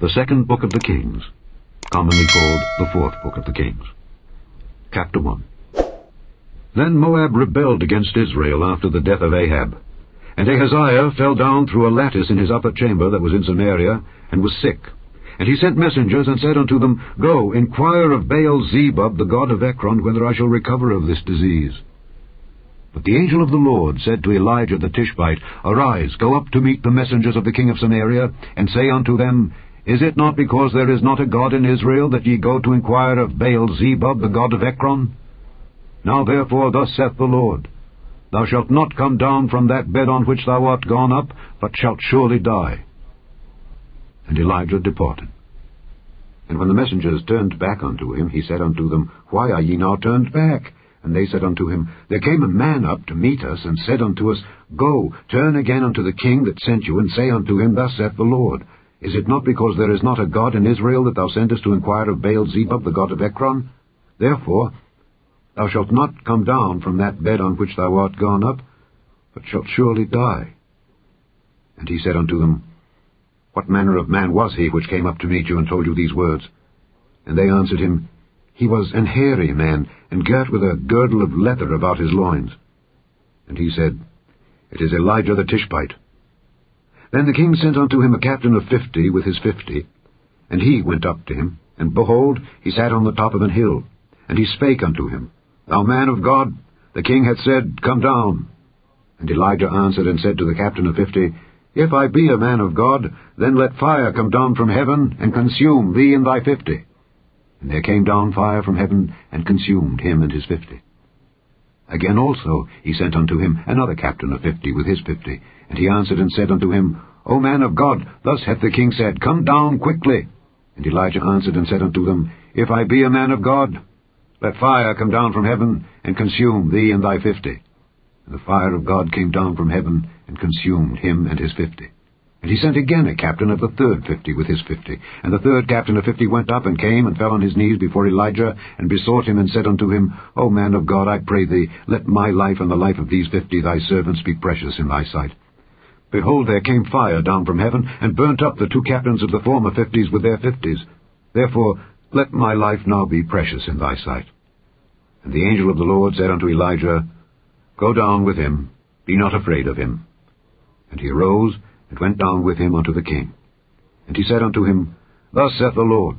The second book of the Kings, commonly called the fourth book of the Kings. Chapter 1. Then Moab rebelled against Israel after the death of Ahab. And Ahaziah fell down through a lattice in his upper chamber that was in Samaria, and was sick. And he sent messengers, and said unto them, Go, inquire of Baal-zebub, the god of Ekron, whether I shall recover of this disease. But the angel of the Lord said to Elijah the Tishbite, Arise, go up to meet the messengers of the king of Samaria, and say unto them, Is it not because there is not a God in Israel that ye go to inquire of Baal-zebub, the god of Ekron? Now therefore thus saith the Lord, Thou shalt not come down from that bed on which thou art gone up, but shalt surely die. And Elijah departed. And when the messengers turned back unto him, he said unto them, Why are ye now turned back? And they said unto him, There came a man up to meet us, and said unto us, Go, turn again unto the king that sent you, and say unto him, Thus saith the Lord, Is it not because there is not a God in Israel that thou sendest to inquire of Baal-zebub, the god of Ekron? Therefore thou shalt not come down from that bed on which thou art gone up, but shalt surely die. And he said unto them, What manner of man was he which came up to meet you, and told you these words? And they answered him, He was an hairy man, and girt with a girdle of leather about his loins. And he said, It is Elijah the Tishbite. Then the king sent unto him a captain of 50 with his 50, and he went up to him, and behold, he sat on the top of an hill. And he spake unto him, Thou man of God, the king hath said, Come down. And Elijah answered and said to the captain of 50, If I be a man of God, then let fire come down from heaven, and consume thee and thy 50. And there came down fire from heaven, and consumed him and his 50. Again also he sent unto him another captain of 50 with his 50. And he answered and said unto him, O man of God, thus hath the king said, Come down quickly. And Elijah answered and said unto them, If I be a man of God, let fire come down from heaven, and consume thee and thy 50. And the fire of God came down from heaven, and consumed him and his 50. And he sent again a captain of the third 50 with his 50. And the third captain of 50 went up, and came, and fell on his knees before Elijah, and besought him, and said unto him, O man of God, I pray thee, let my life and the life of these 50 thy servants be precious in thy sight. Behold, there came fire down from heaven, and burnt up the two captains of the former 50s with their 50s. Therefore let my life now be precious in thy sight. And the angel of the Lord said unto Elijah, Go down with him, be not afraid of him. And he arose, and went down with him unto the king. And he said unto him, Thus saith the Lord,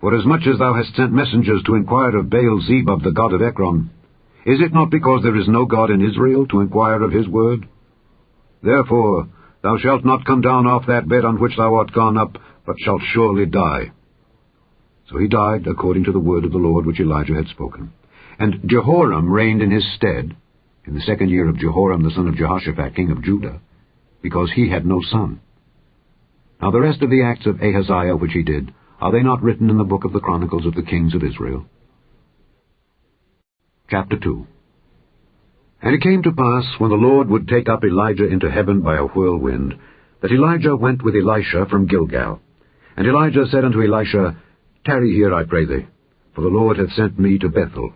Forasmuch as thou hast sent messengers to inquire of Baal-zebub, the god of Ekron, is it not because there is no God in Israel to inquire of his word? Therefore thou shalt not come down off that bed on which thou art gone up, but shalt surely die. So he died according to the word of the Lord which Elijah had spoken. And Jehoram reigned in his stead, in the 2nd year of Jehoram the son of Jehoshaphat, king of Judah, because he had no son. Now the rest of the acts of Ahaziah which he did, are they not written in the book of the Chronicles of the kings of Israel? Chapter 2. And it came to pass, when the Lord would take up Elijah into heaven by a whirlwind, that Elijah went with Elisha from Gilgal. And Elijah said unto Elisha, Tarry here, I pray thee, for the Lord hath sent me to Bethel.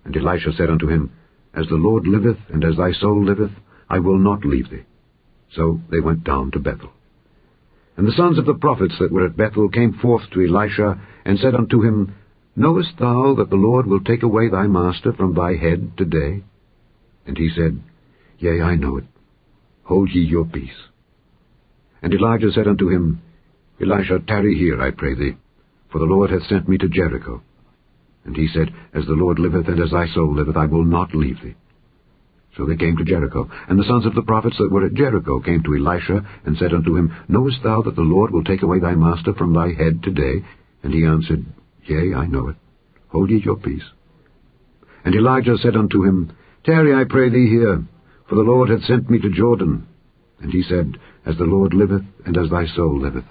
And Elisha said unto him, As the Lord liveth, and as thy soul liveth, I will not leave thee. So they went down to Bethel. And the sons of the prophets that were at Bethel came forth to Elisha, and said unto him, Knowest thou that the Lord will take away thy master from thy head today? And he said, Yea, I know it. Hold ye your peace. And Elijah said unto him, Elisha, tarry here, I pray thee, for the Lord hath sent me to Jericho. And he said, As the Lord liveth, and as thy soul liveth, I will not leave thee. So they came to Jericho. And the sons of the prophets that were at Jericho came to Elisha, and said unto him, Knowest thou that the Lord will take away thy master from thy head today? And he answered, Yea, I know it. Hold ye your peace. And Elijah said unto him, Tarry, I pray thee here, for the Lord hath sent me to Jordan. And he said, As the Lord liveth, and as thy soul liveth,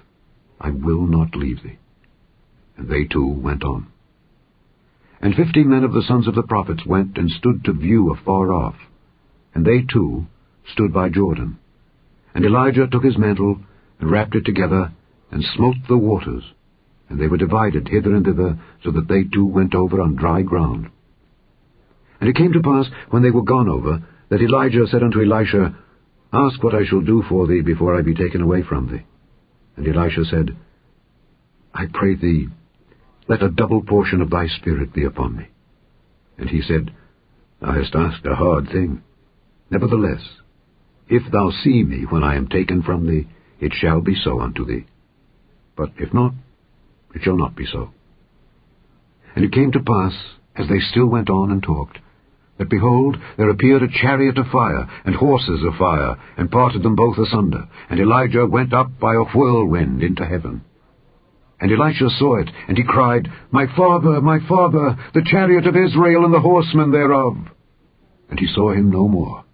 I will not leave thee. And they two went on. And 50 men of the sons of the prophets went and stood to view afar off. And they too stood by Jordan. And Elijah took his mantle, and wrapped it together, and smote the waters. And they were divided hither and thither, so that they too went over on dry ground. And it came to pass, when they were gone over, that Elijah said unto Elisha, Ask what I shall do for thee before I be taken away from thee. And Elisha said, I pray thee, let a double portion of thy spirit be upon me. And he said, Thou hast asked a hard thing. Nevertheless, if thou see me when I am taken from thee, it shall be so unto thee. But if not, it shall not be so. And it came to pass, as they still went on and talked, that, behold, there appeared a chariot of fire, and horses of fire, and parted them both asunder. And Elijah went up by a whirlwind into heaven. And Elisha saw it, and he cried, My father, the chariot of Israel, and the horsemen thereof. And he saw him no more.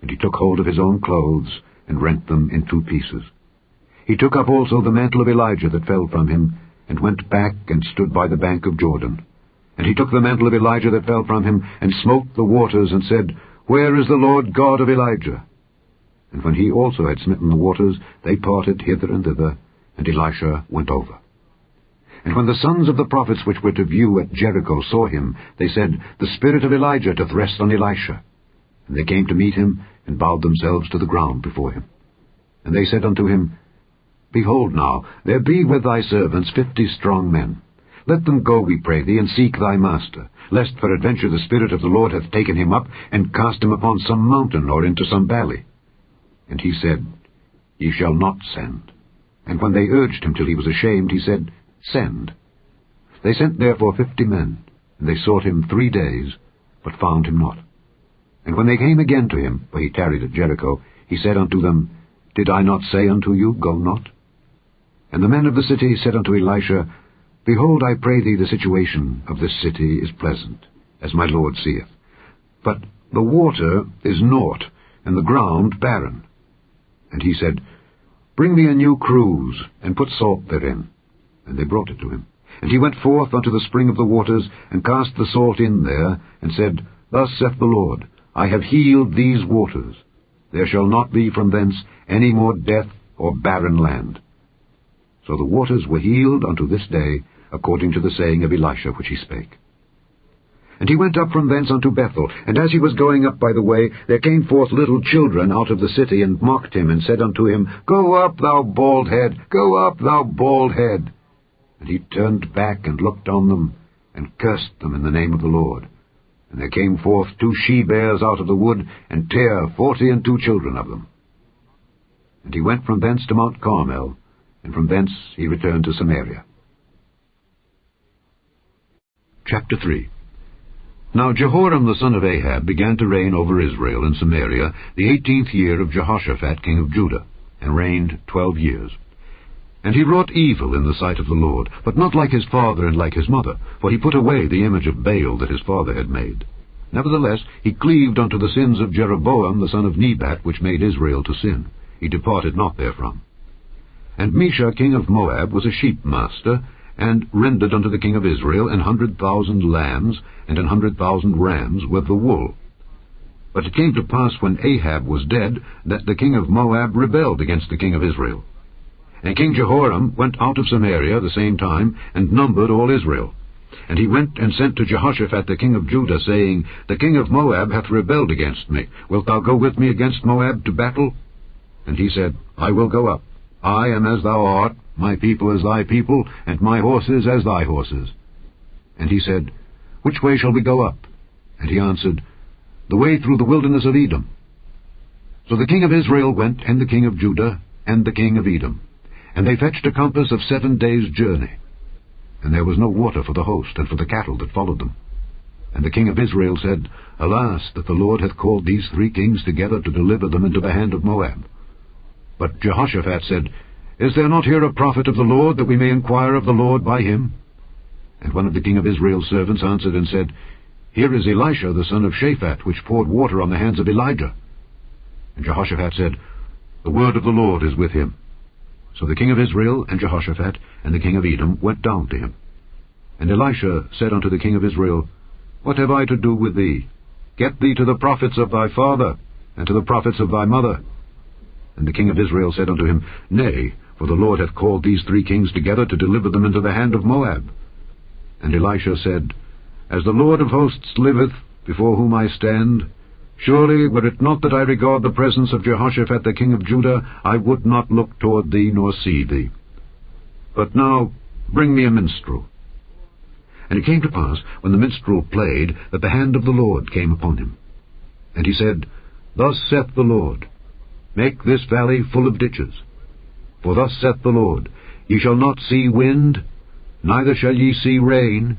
And he took hold of his own clothes, and rent them in 2 pieces. He took up also the mantle of Elijah that fell from him, and went back and stood by the bank of Jordan. And he took the mantle of Elijah that fell from him, and smote the waters, and said, Where is the Lord God of Elijah? And when he also had smitten the waters, they parted hither and thither, and Elisha went over. And when the sons of the prophets which were to view at Jericho saw him, they said, The spirit of Elijah doth rest on Elisha. And they came to meet him, and bowed themselves to the ground before him. And they said unto him, Behold now, there be with thy servants 50 strong men. Let them go, we pray thee, and seek thy master, lest peradventure the Spirit of the Lord hath taken him up, and cast him upon some mountain, or into some valley. And he said, Ye shall not send. And when they urged him till he was ashamed, he said, Send. They sent therefore 50 men, and they sought him 3 days, but found him not. And when they came again to him, for he tarried at Jericho, he said unto them, Did I not say unto you, Go not? And the men of the city said unto Elisha, Behold, I pray thee, the situation of this city is pleasant, as my Lord seeth. But the water is naught, and the ground barren. And he said, Bring me a new cruse, and put salt therein. And they brought it to him. And he went forth unto the spring of the waters, and cast the salt in there, and said, Thus saith the Lord, I have healed these waters. There shall not be from thence any more death or barren land. So the waters were healed unto this day, according to the saying of Elisha which he spake. And he went up from thence unto Bethel, and as he was going up by the way, there came forth little children out of the city, and mocked him, and said unto him, Go up, thou bald head, go up, thou bald head. And he turned back and looked on them, and cursed them in the name of the Lord. And there came forth 2 she-bears out of the wood, and tare 42 children of them. And he went from thence to Mount Carmel, and from thence he returned to Samaria. Chapter 3. Now Jehoram the son of Ahab began to reign over Israel in Samaria the 18th year of Jehoshaphat king of Judah, and reigned 12 years. And he wrought evil in the sight of the Lord, but not like his father and like his mother, for he put away the image of Baal that his father had made. Nevertheless he cleaved unto the sins of Jeroboam the son of Nebat, which made Israel to sin. He departed not therefrom. And Mesha king of Moab was a sheep master, and rendered unto the king of Israel 100,000 lambs, and 100,000 rams with the wool. But it came to pass when Ahab was dead, that the king of Moab rebelled against the king of Israel. And King Jehoram went out of Samaria the same time, and numbered all Israel. And he went and sent to Jehoshaphat the king of Judah, saying, The king of Moab hath rebelled against me. Wilt thou go with me against Moab to battle? And he said, I will go up. I am as thou art, my people as thy people, and my horses as thy horses. And he said, Which way shall we go up? And he answered, The way through the wilderness of Edom. So the king of Israel went, and the king of Judah, and the king of Edom. And they fetched a compass of 7 days' journey. And there was no water for the host, and for the cattle that followed them. And the king of Israel said, Alas, that the Lord hath called these 3 kings together to deliver them into the hand of Moab. But Jehoshaphat said, Is there not here a prophet of the Lord, that we may inquire of the Lord by him? And one of the king of Israel's servants answered and said, Here is Elisha the son of Shaphat, which poured water on the hands of Elijah. And Jehoshaphat said, The word of the Lord is with him. So the king of Israel and Jehoshaphat and the king of Edom went down to him. And Elisha said unto the king of Israel, What have I to do with thee? Get thee to the prophets of thy father, and to the prophets of thy mother. And the king of Israel said unto him, Nay, for the Lord hath called these 3 kings together to deliver them into the hand of Moab. And Elisha said, As the Lord of hosts liveth, before whom I stand, surely, were it not that I regard the presence of Jehoshaphat the king of Judah, I would not look toward thee nor see thee. But now Bring me a minstrel. And it came to pass, when the minstrel played, that the hand of the Lord came upon him. And he said, Thus saith the Lord, Make this valley full of ditches. For thus saith the Lord, Ye shall not see wind, neither shall ye see rain,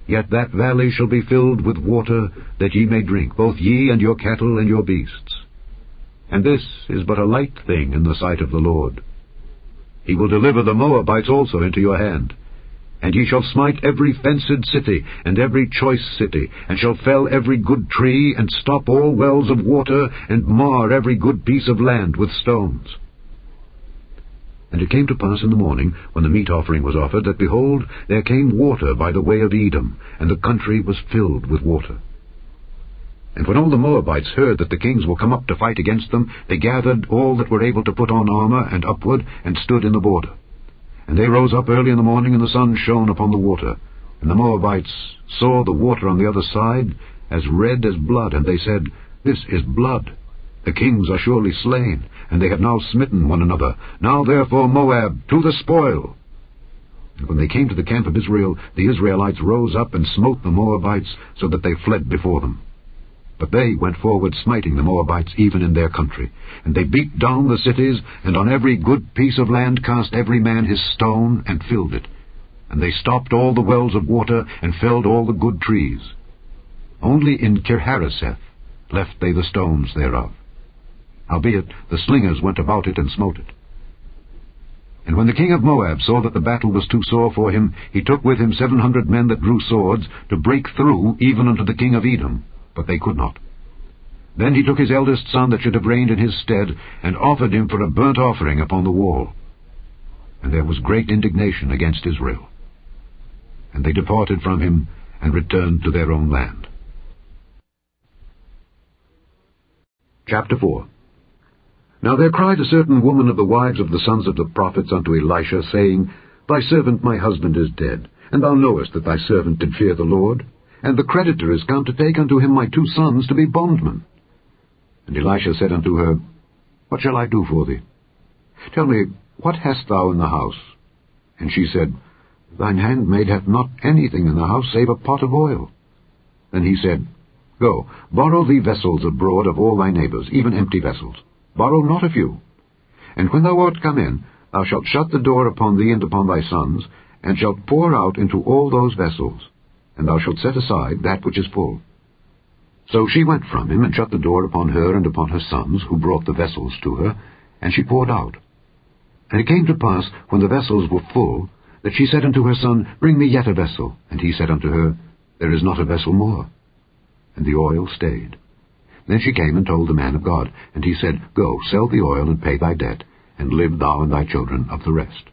yet that valley shall be filled with water, that ye may drink, both ye and your cattle and your beasts. And this is but a light thing in the sight of the Lord. He will deliver the Moabites also into your hand. And ye shall smite every fenced city, and every choice city, and shall fell every good tree, and stop all wells of water, and mar every good piece of land with stones. And it came to pass in the morning, when the meat offering was offered, that, behold, there came water by the way of Edom, and the country was filled with water. And when all the Moabites heard that the kings were come up to fight against them, they gathered all that were able to put on armor, and upward, and stood in the border. And they rose up early in the morning, and the sun shone upon the water. And the Moabites saw the water on the other side, as red as blood, and they said, This is blood. The kings are surely slain, and they have now smitten one another. Now therefore, Moab, to the spoil. And when they came to the camp of Israel, the Israelites rose up and smote the Moabites, so that they fled before them. But they went forward, smiting the Moabites even in their country. And they beat down the cities, and on every good piece of land cast every man his stone, and filled it. And they stopped all the wells of water, and felled all the good trees. Only in Kirharaseth left they the stones thereof. Howbeit the slingers went about it, and smote it. And when the king of Moab saw that the battle was too sore for him, he took with him 700 men that drew swords, to break through even unto the king of Edom. But they could not. Then he took his eldest son that should have reigned in his stead, and offered him for a burnt offering upon the wall. And there was great indignation against Israel. And they departed from him, and returned to their own land. Chapter 4. Now there cried a certain woman of the wives of the sons of the prophets unto Elisha, saying, Thy servant my husband is dead, and thou knowest that thy servant did fear the Lord. And the creditor is come to take unto him my 2 sons to be bondmen. And Elisha said unto her, What shall I do for thee? Tell me, what hast thou in the house? And she said, Thine handmaid hath not anything in the house save a pot of oil. Then he said, Go, borrow thee vessels abroad of all thy neighbors, even empty vessels. Borrow not a few. And when thou art come in, thou shalt shut the door upon thee and upon thy sons, and shalt pour out into all those vessels, and thou shalt set aside that which is full. So she went from him, and shut the door upon her and upon her sons, who brought the vessels to her, and she poured out. And it came to pass, when the vessels were full, that she said unto her son, Bring me yet a vessel. And he said unto her, There is not a vessel more. And the oil stayed. Then she came and told the man of God, and he said, Go, sell the oil, and pay thy debt, and live thou and thy children of the rest.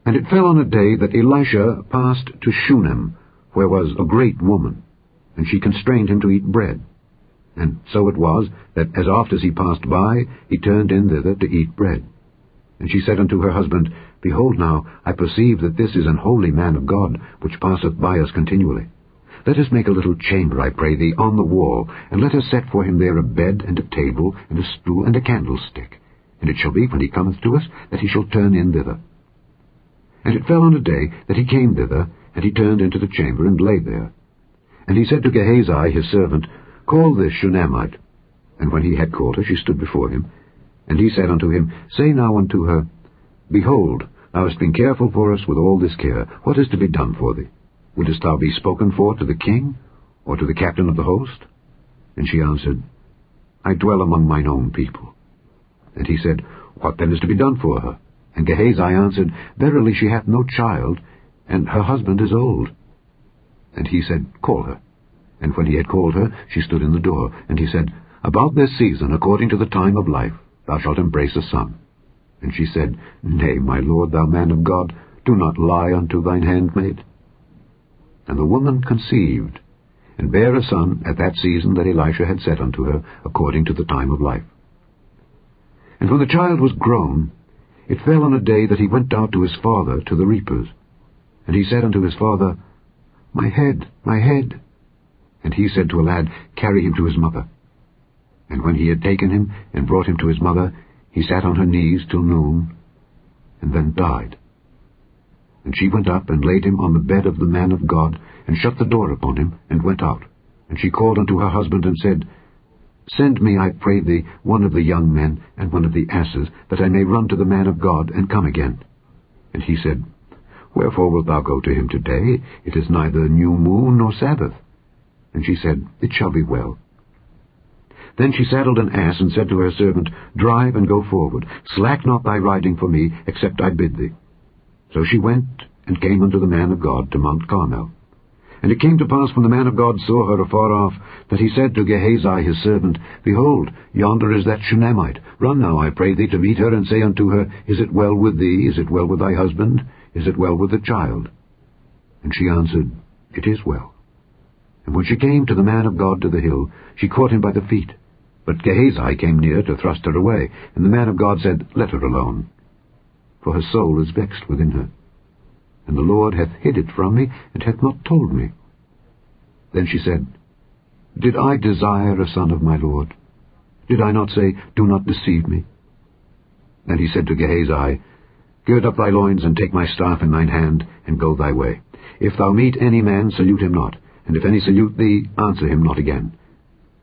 And it fell on a day that Elisha passed to Shunem, where was a great woman, and she constrained him to eat bread. And so it was, that as oft as he passed by, he turned in thither to eat bread. And she said unto her husband, Behold now, I perceive that this is an holy man of God, which passeth by us continually. Let us make a little chamber, I pray thee, on the wall, and let us set for him there a bed, and a table, and a stool, and a candlestick. And it shall be, when he cometh to us, that he shall turn in thither. And it fell on a day that he came thither, and he turned into the chamber, and lay there. And he said to Gehazi his servant, Call this Shunammite. And when he had called her, she stood before him. And he said unto him, Say now unto her, Behold, thou hast been careful for us with all this care. What is to be done for thee? Wouldest thou be spoken for to the king, or to the captain of the host? And she answered, I dwell among mine own people. And he said, What then is to be done for her? And Gehazi answered, Verily she hath no child, and her husband is old. And he said, Call her. And when he had called her, she stood in the door. And he said, About this season, according to the time of life, thou shalt embrace a son. And she said, Nay, my lord, thou man of God, do not lie unto thine handmaid. And the woman conceived, and bare a son at that season that Elisha had said unto her, according to the time of life. And when the child was grown, it fell on a day that he went out to his father to the reapers. And he said unto his father, My head, my head. And he said to a lad, Carry him to his mother. And when he had taken him and brought him to his mother, he sat on her knees till noon, and then died. And she went up, and laid him on the bed of the man of God, and shut the door upon him, and went out. And she called unto her husband, and said, Send me, I pray thee, one of the young men, and one of the asses, that I may run to the man of God, and come again. And he said, Wherefore wilt thou go to him today? It is neither new moon nor Sabbath. And she said, It shall be well. Then she saddled an ass, and said to her servant, Drive and go forward. Slack not thy riding for me, except I bid thee. So she went, and came unto the man of God to Mount Carmel. And it came to pass, when the man of God saw her afar off, that he said to Gehazi his servant, Behold, yonder is that Shunammite. Run now, I pray thee, to meet her, and say unto her, Is it well with thee? Is it well with thy husband? Is it well with the child? And she answered, It is well. And when she came to the man of God to the hill, she caught him by the feet. But Gehazi came near to thrust her away. And the man of God said, Let her alone, for her soul is vexed within her. And the Lord hath hid it from me, and hath not told me. Then she said, Did I desire a son of my Lord? Did I not say, Do not deceive me? Then he said to Gehazi, Gird up thy loins, and take my staff in thine hand, and go thy way. If thou meet any man, salute him not, and if any salute thee, answer him not again.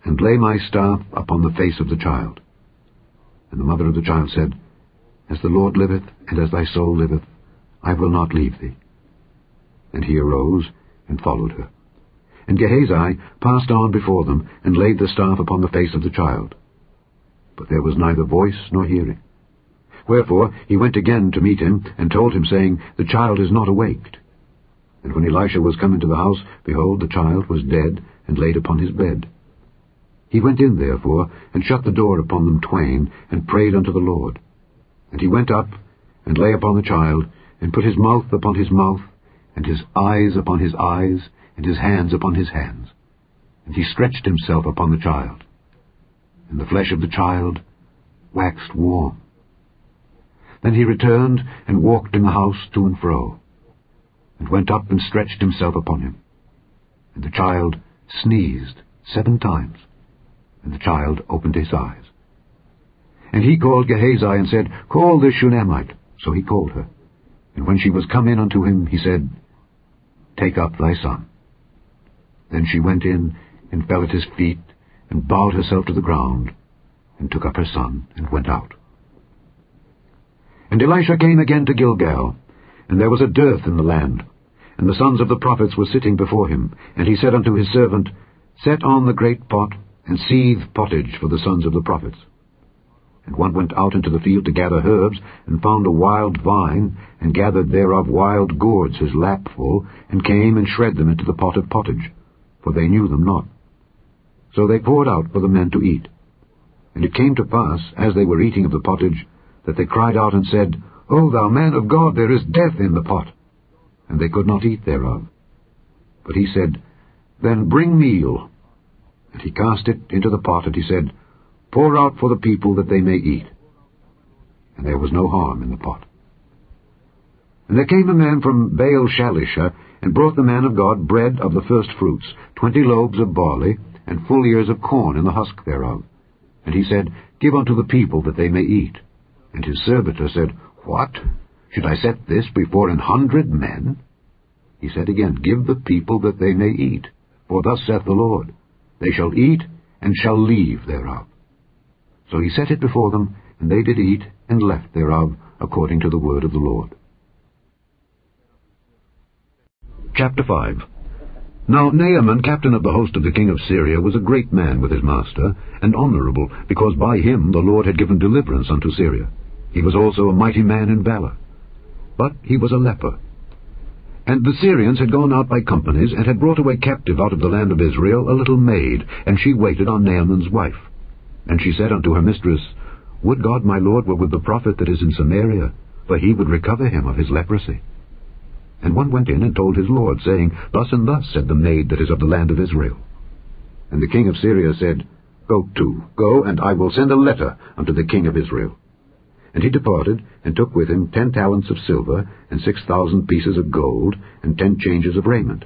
And lay my staff upon the face of the child. And the mother of the child said, As the Lord liveth, and as thy soul liveth, I will not leave thee. And he arose, and followed her. And Gehazi passed on before them, and laid the staff upon the face of the child. But there was neither voice nor hearing. Wherefore he went again to meet him, and told him, saying, The child is not awaked. And when Elisha was come into the house, behold, the child was dead, and laid upon his bed. He went in therefore, and shut the door upon them twain, and prayed unto the Lord. And he went up, and lay upon the child, and put his mouth upon his mouth, and his eyes upon his eyes, and his hands upon his hands. And he stretched himself upon the child. And the flesh of the child waxed warm. Then he returned, and walked in the house to and fro, and went up and stretched himself upon him. And the child sneezed 7 times, and the child opened his eyes. And he called Gehazi, and said, Call this Shunammite. So he called her. And when she was come in unto him, he said, Take up thy son. Then she went in, and fell at his feet, and bowed herself to the ground, and took up her son, and went out. And Elisha came again to Gilgal, and there was a dearth in the land, and the sons of the prophets were sitting before him. And he said unto his servant, Set on the great pot, and seethe pottage for the sons of the prophets. And one went out into the field to gather herbs, and found a wild vine, and gathered thereof wild gourds his lapful, and came and shred them into the pot of pottage, for they knew them not. So they poured out for the men to eat. And it came to pass, as they were eating of the pottage, that they cried out and said, O thou man of God, there is death in the pot. And they could not eat thereof. But he said, Then bring meal. And he cast it into the pot, and he said, Pour out for the people that they may eat. And there was no harm in the pot. And there came a man from Baal-shalisha, and brought the man of God bread of the first fruits, 20 loaves of barley, and full ears of corn in the husk thereof. And he said, Give unto the people that they may eat. And his servitor said, What? Should I set this before 100 men? He said again, Give the people that they may eat. For thus saith the Lord, They shall eat, and shall leave thereof. So he set it before them, and they did eat, and left thereof, according to the word of the Lord. Chapter 5. Now Naaman, captain of the host of the king of Syria, was a great man with his master, and honorable, because by him the Lord had given deliverance unto Syria. He was also a mighty man in valor. But he was a leper. And the Syrians had gone out by companies, and had brought away captive out of the land of Israel a little maid, and she waited on Naaman's wife. And she said unto her mistress, Would God my Lord were with the prophet that is in Samaria, for he would recover him of his leprosy. And one went in and told his lord, saying, Thus and thus said the maid that is of the land of Israel. And the king of Syria said, Go, and I will send a letter unto the king of Israel. And he departed, and took with him 10 talents of silver, and 6,000 pieces of gold, and 10 changes of raiment.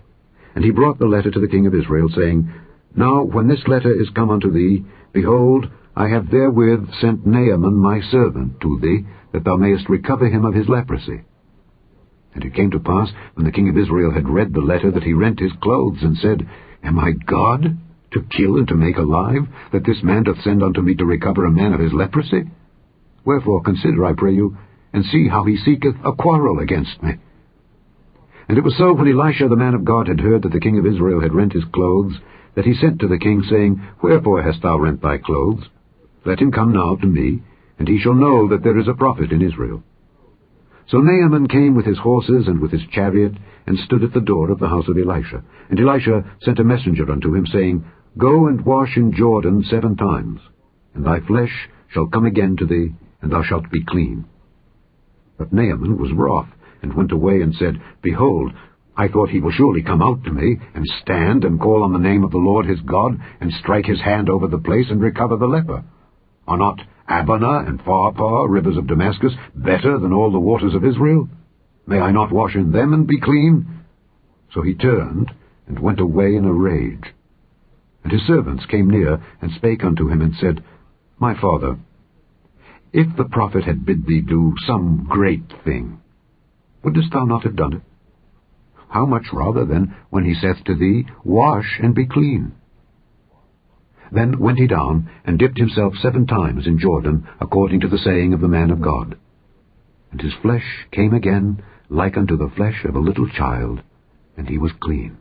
And he brought the letter to the king of Israel, saying, Now when this letter is come unto thee, behold, I have therewith sent Naaman my servant to thee, that thou mayest recover him of his leprosy. And it came to pass, when the king of Israel had read the letter, that he rent his clothes, and said, Am I God, to kill and to make alive, that this man doth send unto me to recover a man of his leprosy? Wherefore consider, I pray you, and see how he seeketh a quarrel against me. And it was so, when Elisha the man of God had heard that the king of Israel had rent his clothes, that he sent to the king, saying, Wherefore hast thou rent thy clothes? Let him come now to me, and he shall know that there is a prophet in Israel. So Naaman came with his horses and with his chariot, and stood at the door of the house of Elisha. And Elisha sent a messenger unto him, saying, Go and wash in Jordan 7 times, and thy flesh shall come again to thee, and thou shalt be clean. But Naaman was wroth, and went away, and said, Behold, I thought he will surely come out to me, and stand, and call on the name of the Lord his God, and strike his hand over the place, and recover the leper. Are not Abana and Pharpar, rivers of Damascus, better than all the waters of Israel? May I not wash in them and be clean? So he turned, and went away in a rage. And his servants came near, and spake unto him, and said, My father, if the prophet had bid thee do some great thing, wouldest thou not have done it? How much rather, then, when he saith to thee, Wash and be clean? Then went he down, and dipped himself 7 times in Jordan, according to the saying of the man of God. And his flesh came again like unto the flesh of a little child, and he was clean.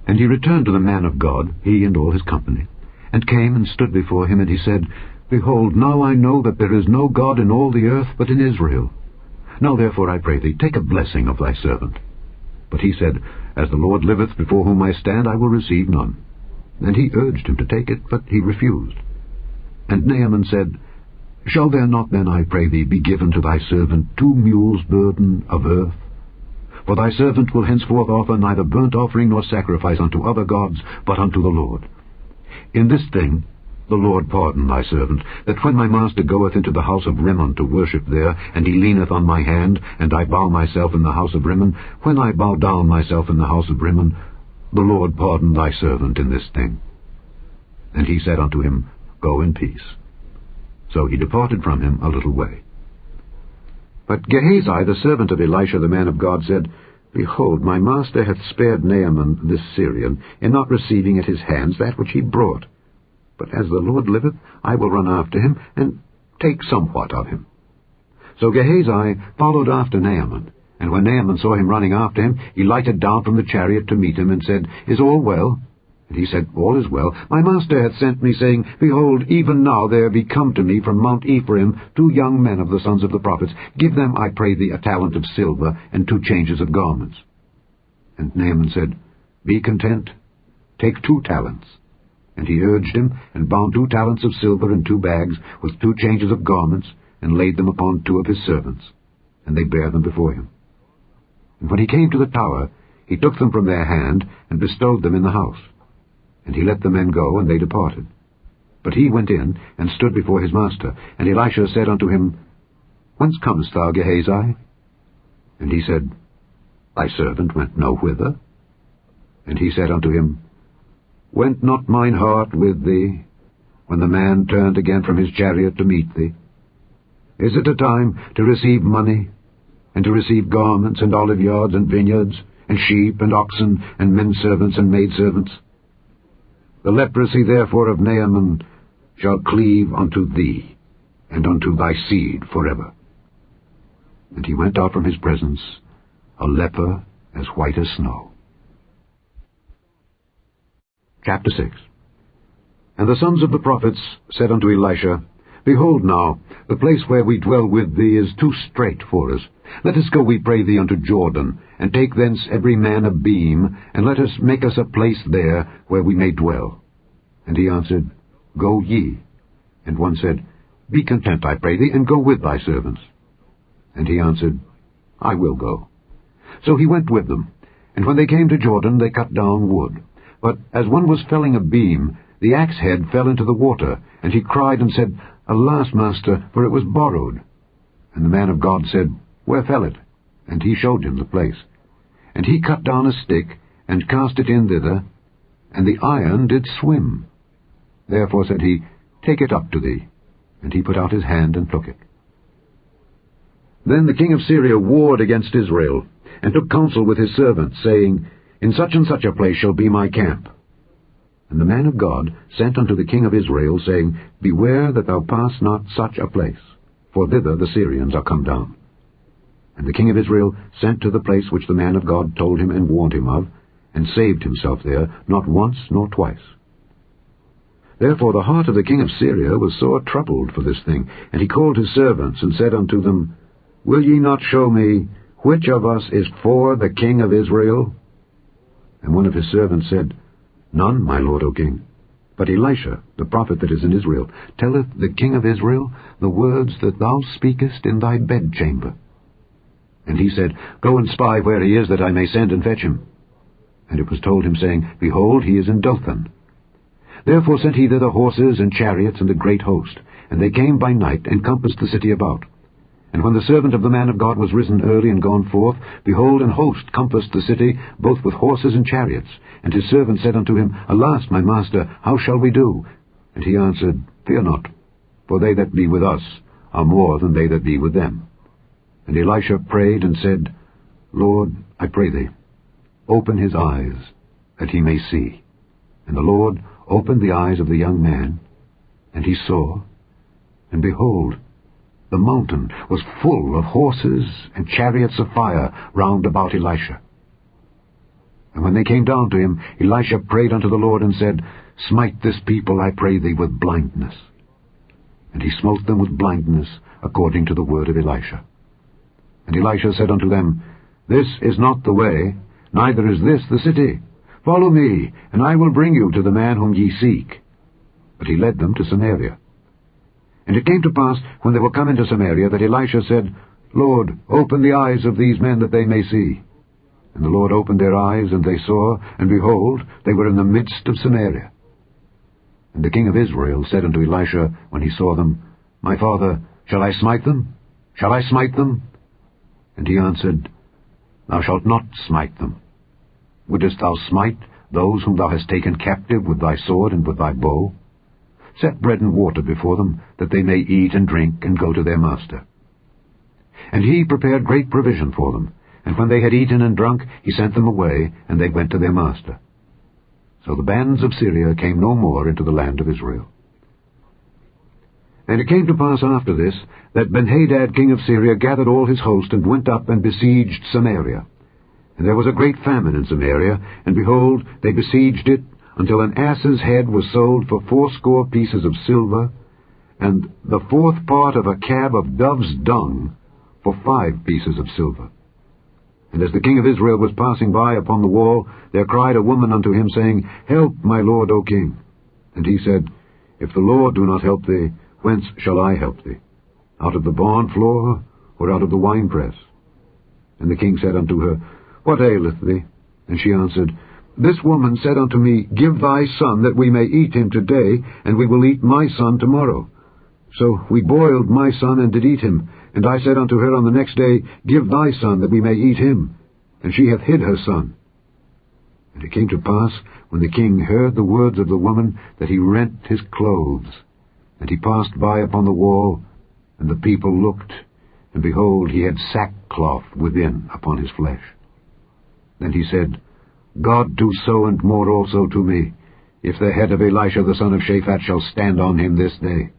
And he returned to the man of God, he and all his company, and came and stood before him, and he said, Behold, now I know that there is no God in all the earth but in Israel. Now therefore, I pray thee, take a blessing of thy servant. But he said, As the Lord liveth, before whom I stand, I will receive none. And he urged him to take it, but he refused. And Naaman said, Shall there not then, I pray thee, be given to thy servant 2 mules' burden of earth? For thy servant will henceforth offer neither burnt offering nor sacrifice unto other gods, but unto the Lord. In this thing the Lord pardon thy servant, that when my master goeth into the house of Rimmon to worship there, and he leaneth on my hand, and I bow myself in the house of Rimmon, when I bow down myself in the house of Rimmon, the Lord pardon thy servant in this thing. And he said unto him, Go in peace. So he departed from him a little way. But Gehazi, the servant of Elisha the man of God, said, Behold, my master hath spared Naaman this Syrian, in not receiving at his hands that which he brought. But as the Lord liveth, I will run after him, and take somewhat of him. So Gehazi followed after Naaman. And when Naaman saw him running after him, he lighted down from the chariot to meet him, and said, Is all well? And he said, All is well. My master hath sent me, saying, Behold, even now there be come to me from Mount Ephraim 2 young men of the sons of the prophets. Give them, I pray thee, a talent of silver, and 2 changes of garments. And Naaman said, Be content, take 2 talents. And he urged him, and bound 2 talents of silver in 2 bags, with 2 changes of garments, and laid them upon 2 of his servants. And they bare them before him. And when he came to the tower, he took them from their hand, and bestowed them in the house. And he let the men go, and they departed. But he went in, and stood before his master. And Elisha said unto him, Whence comest thou, Gehazi? And he said, Thy servant went no whither. And he said unto him, Went not mine heart with thee, when the man turned again from his chariot to meet thee? Is it a time to receive money, and to receive garments, and oliveyards, and vineyards, and sheep, and oxen, and men-servants, and maidservants? The leprosy therefore of Naaman shall cleave unto thee, and unto thy seed forever. And he went out from his presence, a leper as white as snow. Chapter 6. And the sons of the prophets said unto Elisha, Behold now, the place where we dwell with thee is too strait for us. Let us go, we pray thee, unto Jordan, and take thence every man a beam, and let us make us a place there where we may dwell. And he answered, Go ye. And one said, Be content, I pray thee, and go with thy servants. And he answered, I will go. So he went with them. And when they came to Jordan, they cut down wood. But as one was felling a beam, the axe head fell into the water, and he cried and said, Alas, master, for it was borrowed. And the man of God said, Where fell it? And he showed him the place. And he cut down a stick, and cast it in thither, and the iron did swim. Therefore said he, Take it up to thee. And he put out his hand and took it. Then the king of Syria warred against Israel, and took counsel with his servants, saying, In such and such a place shall be my camp. And the man of God sent unto the king of Israel, saying, Beware that thou pass not such a place, for thither the Syrians are come down. And the king of Israel sent to the place which the man of God told him and warned him of, and saved himself there, not once nor twice. Therefore the heart of the king of Syria was sore troubled for this thing, and he called his servants, and said unto them, Will ye not show me which of us is for the king of Israel? And one of his servants said, None, my lord, O king. But Elisha, the prophet that is in Israel, telleth the king of Israel the words that thou speakest in thy bedchamber. And he said, Go and spy where he is, that I may send and fetch him. And it was told him, saying, Behold, he is in Dothan. Therefore sent he thither horses and chariots and a great host. And they came by night, and compassed the city about. And when the servant of the man of God was risen early and gone forth, behold, an host compassed the city, both with horses and chariots. And his servant said unto him, Alas, my master, how shall we do? And he answered, Fear not, for they that be with us are more than they that be with them. And Elisha prayed and said, Lord, I pray thee, open his eyes, that he may see. And the Lord opened the eyes of the young man, and he saw, and behold, the mountain was full of horses and chariots of fire round about Elisha. And when they came down to him, Elisha prayed unto the Lord, and said, Smite this people, I pray thee, with blindness. And he smote them with blindness, according to the word of Elisha. And Elisha said unto them, This is not the way, neither is this the city. Follow me, and I will bring you to the man whom ye seek. But he led them to Samaria. And it came to pass, when they were come into Samaria, that Elisha said, Lord, open the eyes of these men, that they may see. And the Lord opened their eyes, and they saw, and behold, they were in the midst of Samaria. And the king of Israel said unto Elisha, when he saw them, My father, shall I smite them? Shall I smite them? And he answered, Thou shalt not smite them. Wouldest thou smite those whom thou hast taken captive with thy sword and with thy bow? Set bread and water before them, that they may eat and drink, and go to their master. And he prepared great provision for them, and when they had eaten and drunk, he sent them away, and they went to their master. So the bands of Syria came no more into the land of Israel. And it came to pass after this, that Benhadad king of Syria gathered all his host, and went up and besieged Samaria. And there was a great famine in Samaria, and behold, they besieged it, until an ass's head was sold for 80 pieces of silver, and the 4th part of a cab of dove's dung for 5 pieces of silver. And as the king of Israel was passing by upon the wall, there cried a woman unto him, saying, Help, my lord, O king. And he said, If the Lord do not help thee, whence shall I help thee? Out of the barn floor, or out of the winepress? And the king said unto her, What aileth thee? And she answered, This woman said unto me, Give thy son, that we may eat him today, and we will eat my son tomorrow. So we boiled my son, and did eat him. And I said unto her on the next day, Give thy son, that we may eat him. And she hath hid her son. And it came to pass, when the king heard the words of the woman, that he rent his clothes. And he passed by upon the wall, and the people looked, and behold, he had sackcloth within upon his flesh. Then he said, God do so and more also to me, if the head of Elisha the son of Shaphat shall stand on him this day.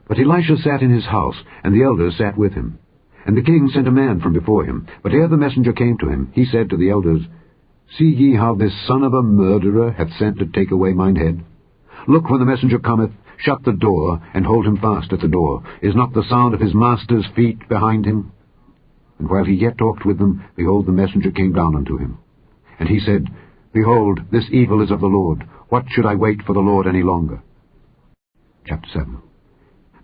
But Elisha sat in his house, and the elders sat with him. And the king sent a man from before him. But ere the messenger came to him, he said to the elders, See ye how this son of a murderer hath sent to take away mine head? Look, when the messenger cometh, shut the door, and hold him fast at the door. Is not the sound of his master's feet behind him? And while he yet talked with them, behold, the messenger came down unto him. And he said, Behold, this evil is of the Lord. What should I wait for the Lord any longer? Chapter 7.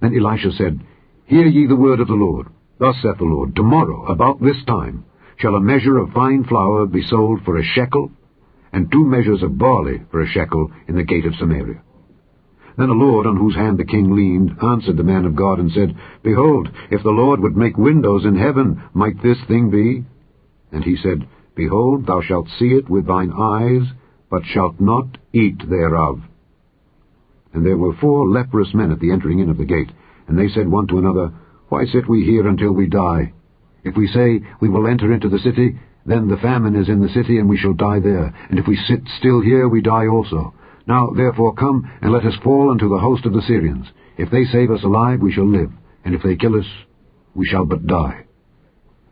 Then Elisha said, Hear ye the word of the Lord. Thus saith the Lord, Tomorrow, about this time, shall a measure of fine flour be sold for a shekel, and 2 measures of barley for a shekel in the gate of Samaria. Then the Lord, on whose hand the king leaned, answered the man of God, and said, Behold, if the Lord would make windows in heaven, might this thing be? And he said, Behold, thou shalt see it with thine eyes, but shalt not eat thereof. And there were 4 leprous men at the entering in of the gate, and they said one to another, Why sit we here until we die? If we say, we will enter into the city, then the famine is in the city, and we shall die there. And if we sit still here, we die also. Now therefore come, and let us fall unto the host of the Syrians. If they save us alive, we shall live, and if they kill us, we shall but die.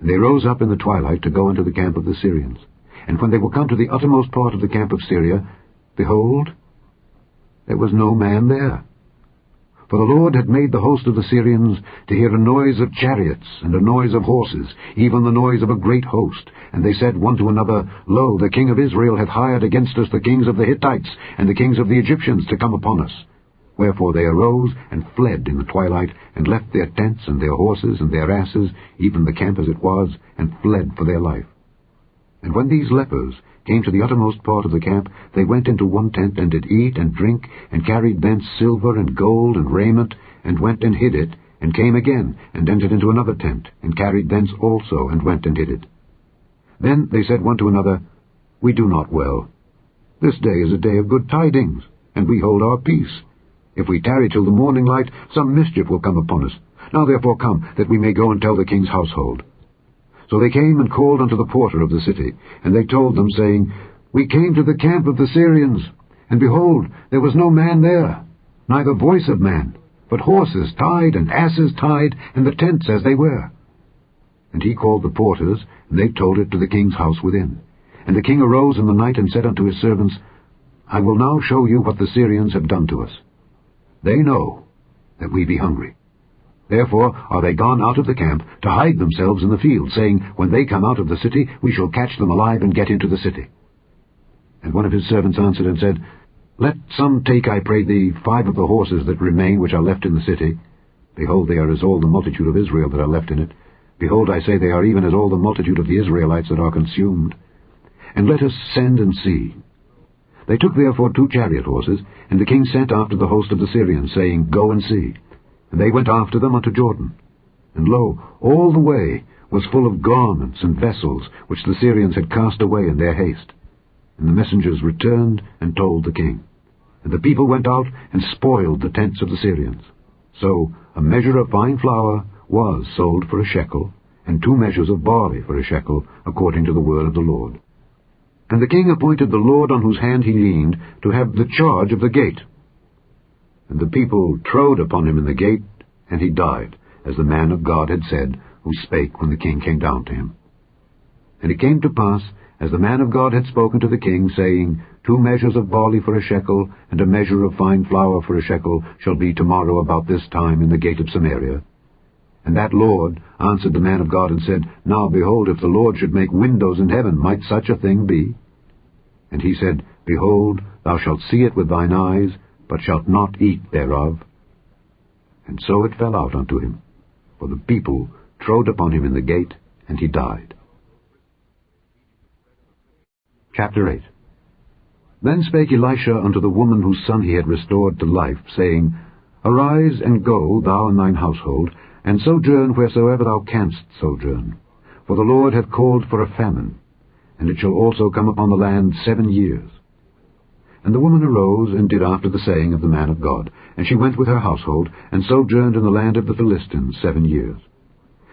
And they rose up in the twilight to go into the camp of the Syrians. And when they were come to the uttermost part of the camp of Syria, behold, there was no man there. For the Lord had made the host of the Syrians to hear a noise of chariots, and a noise of horses, even the noise of a great host. And they said one to another, Lo, the king of Israel hath hired against us the kings of the Hittites, and the kings of the Egyptians to come upon us. Wherefore they arose, and fled in the twilight, and left their tents, and their horses, and their asses, even the camp as it was, and fled for their life. And when these lepers came to the uttermost part of the camp, they went into one tent, and did eat and drink, and carried thence silver and gold and raiment, and went and hid it, and came again, and entered into another tent, and carried thence also, and went and hid it. Then they said one to another, We do not well. This day is a day of good tidings, and we hold our peace. If we tarry till the morning light, some mischief will come upon us. Now therefore come, that we may go and tell the king's household. So they came and called unto the porter of the city, and they told them, saying, We came to the camp of the Syrians, and behold, there was no man there, neither voice of man, but horses tied, and asses tied, and the tents as they were. And he called the porters, and they told it to the king's house within. And the king arose in the night, and said unto his servants, I will now show you what the Syrians have done to us. They know that we be hungry. Therefore are they gone out of the camp to hide themselves in the field, saying, When they come out of the city, we shall catch them alive and get into the city. And one of his servants answered and said, Let some take, I pray thee, 5 of the horses that remain which are left in the city. Behold, they are as all the multitude of Israel that are left in it. Behold, I say, they are even as all the multitude of the Israelites that are consumed. And let us send and see. They took therefore 2 chariot horses, and the king sent after the host of the Syrians, saying, Go and see. And they went after them unto Jordan. And lo, all the way was full of garments and vessels, which the Syrians had cast away in their haste. And the messengers returned and told the king. And the people went out and spoiled the tents of the Syrians. So a measure of fine flour was sold for a shekel, and 2 measures of barley for a shekel, according to the word of the Lord. And the king appointed the Lord on whose hand he leaned to have the charge of the gate. And the people trode upon him in the gate, and he died, as the man of God had said, who spake when the king came down to him. And it came to pass, as the man of God had spoken to the king, saying, 2 measures of barley for a shekel, and a measure of fine flour for a shekel, shall be tomorrow about this time in the gate of Samaria. And that Lord answered the man of God, and said, Now behold, if the Lord should make windows in heaven, might such a thing be? And he said, Behold, thou shalt see it with thine eyes, but shalt not eat thereof. And so it fell out unto him, for the people trode upon him in the gate, and he died. Chapter 8. Then spake Elisha unto the woman whose son he had restored to life, saying, Arise, and go, thou and thine household, and sojourn wheresoever thou canst sojourn. For the Lord hath called for a famine, and it shall also come upon the land 7 years. And the woman arose, and did after the saying of the man of God. And she went with her household, and sojourned in the land of the Philistines 7 years.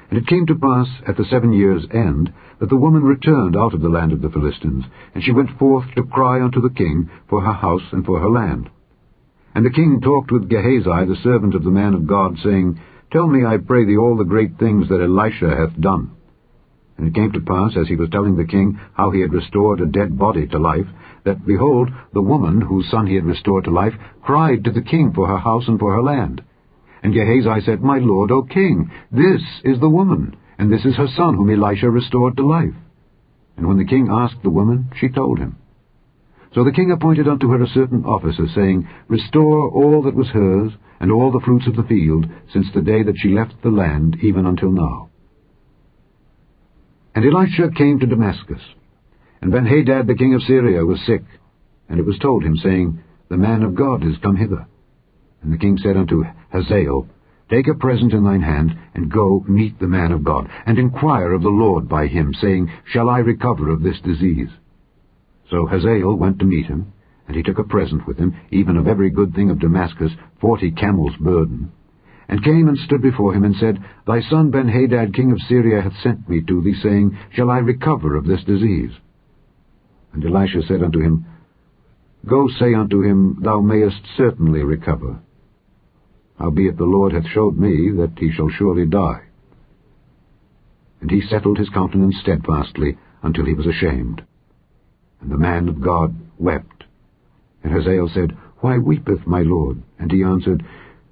And it came to pass at the 7 years' end, that the woman returned out of the land of the Philistines, and she went forth to cry unto the king for her house and for her land. And the king talked with Gehazi, the servant of the man of God, saying, Tell me, I pray thee, all the great things that Elisha hath done. And it came to pass, as he was telling the king how he had restored a dead body to life, that, behold, the woman whose son he had restored to life cried to the king for her house and for her land. And Gehazi said, My lord, O king, this is the woman, and this is her son whom Elisha restored to life. And when the king asked the woman, she told him. So the king appointed unto her a certain officer, saying, Restore all that was hers, and all the fruits of the field, since the day that she left the land, even until now. And Elisha came to Damascus. And Ben-Hadad the king of Syria was sick, and it was told him, saying, The man of God is come hither. And the king said unto Hazael, Take a present in thine hand, and go meet the man of God, and inquire of the Lord by him, saying, Shall I recover of this disease? So Hazael went to meet him, and he took a present with him, even of every good thing of Damascus, 40 camels' burden. and came and stood before him, and said, Thy son Benhadad king of Syria hath sent me to thee, saying, Shall I recover of this disease? And Elisha said unto him, Go say unto him, Thou mayest certainly recover. Howbeit the Lord hath showed me that he shall surely die. And he settled his countenance steadfastly until he was ashamed. And the man of God wept. And Hazael said, Why weepeth my Lord? And he answered,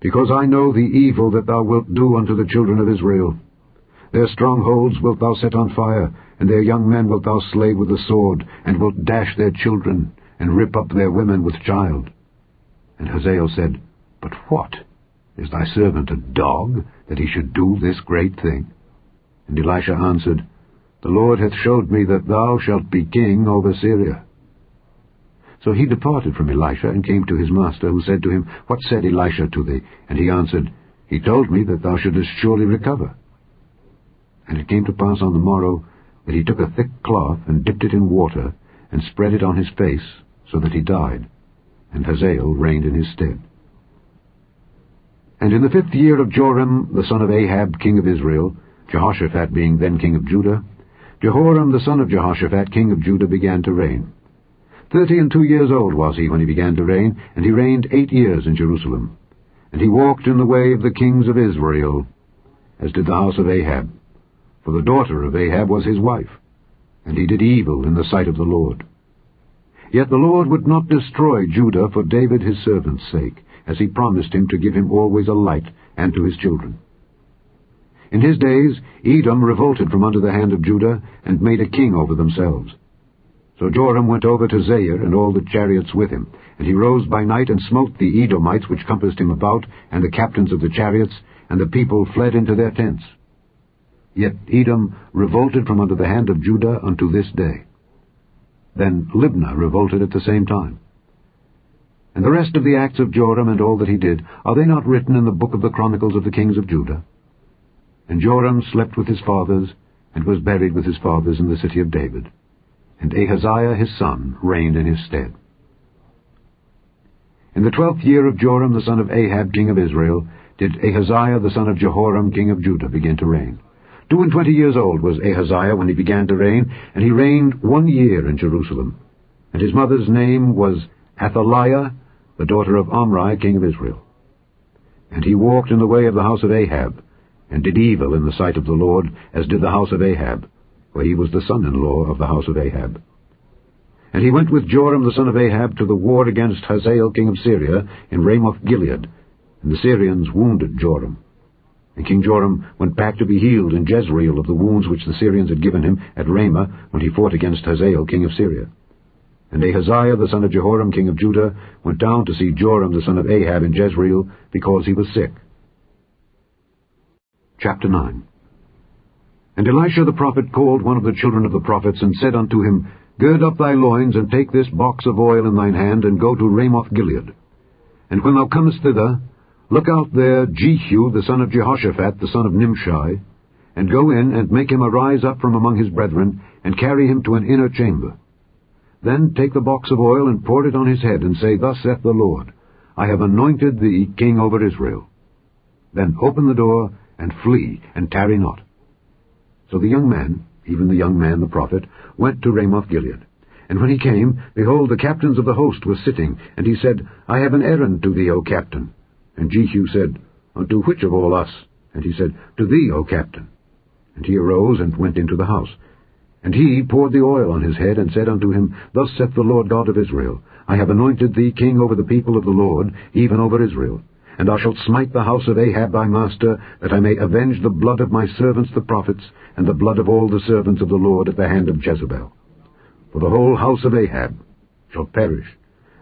Because I know the evil that thou wilt do unto the children of Israel. Their strongholds wilt thou set on fire, and their young men wilt thou slay with the sword, and wilt dash their children, and rip up their women with child. And Hazael said, But what? Is thy servant a dog, that he should do this great thing? And Elisha answered, The Lord hath showed me that thou shalt be king over Syria. So he departed from Elisha, and came to his master, who said to him, What said Elisha to thee? And he answered, He told me that thou shouldest surely recover. And it came to pass on the morrow, that he took a thick cloth, and dipped it in water, and spread it on his face, so that he died. And Hazael reigned in his stead. And in the 5th year of Joram the son of Ahab king of Israel, Jehoshaphat being then king of Judah, Jehoram the son of Jehoshaphat king of Judah began to reign. 32 years old was he when he began to reign, and he reigned 8 years in Jerusalem. And he walked in the way of the kings of Israel, as did the house of Ahab. For the daughter of Ahab was his wife, and he did evil in the sight of the Lord. Yet the Lord would not destroy Judah for David his servant's sake, as he promised him to give him always a light, and to his children. In his days Edom revolted from under the hand of Judah, and made a king over themselves. So Joram went over to Zair, and all the chariots with him. And he rose by night, and smote the Edomites which compassed him about, and the captains of the chariots, and the people fled into their tents. Yet Edom revolted from under the hand of Judah unto this day. Then Libnah revolted at the same time. And the rest of the acts of Joram, and all that he did, are they not written in the book of the Chronicles of the kings of Judah? And Joram slept with his fathers, and was buried with his fathers in the city of David. And Ahaziah his son reigned in his stead. In the 12th year of Joram the son of Ahab king of Israel did Ahaziah the son of Jehoram king of Judah begin to reign. 22 years old was Ahaziah when he began to reign, and he reigned 1 year in Jerusalem. And his mother's name was Athaliah, the daughter of Omri king of Israel. And he walked in the way of the house of Ahab, and did evil in the sight of the Lord, as did the house of Ahab, for he was the son-in-law of the house of Ahab. And he went with Joram the son of Ahab to the war against Hazael king of Syria in Ramoth-Gilead, and the Syrians wounded Joram. And King Joram went back to be healed in Jezreel of the wounds which the Syrians had given him at Ramah when he fought against Hazael king of Syria. And Ahaziah the son of Jehoram king of Judah went down to see Joram the son of Ahab in Jezreel, because he was sick. Chapter 9. And Elisha the prophet called one of the children of the prophets, and said unto him, Gird up thy loins, and take this box of oil in thine hand, and go to Ramoth-Gilead. And when thou comest thither, look out there Jehu the son of Jehoshaphat the son of Nimshi, and go in, and make him arise up from among his brethren, and carry him to an inner chamber. Then take the box of oil, and pour it on his head, and say, Thus saith the Lord, I have anointed thee king over Israel. Then open the door, and flee, and tarry not. So the young man, even the young man the prophet, went to Ramoth-Gilead. And when he came, behold, the captains of the host were sitting, and he said, I have an errand to thee, O captain. And Jehu said, Unto which of all us? And he said, To thee, O captain. And he arose and went into the house. And he poured the oil on his head, and said unto him, Thus saith the Lord God of Israel, I have anointed thee king over the people of the Lord, even over Israel. And thou shalt smite the house of Ahab thy master, that I may avenge the blood of my servants the prophets, and the blood of all the servants of the Lord at the hand of Jezebel. For the whole house of Ahab shall perish,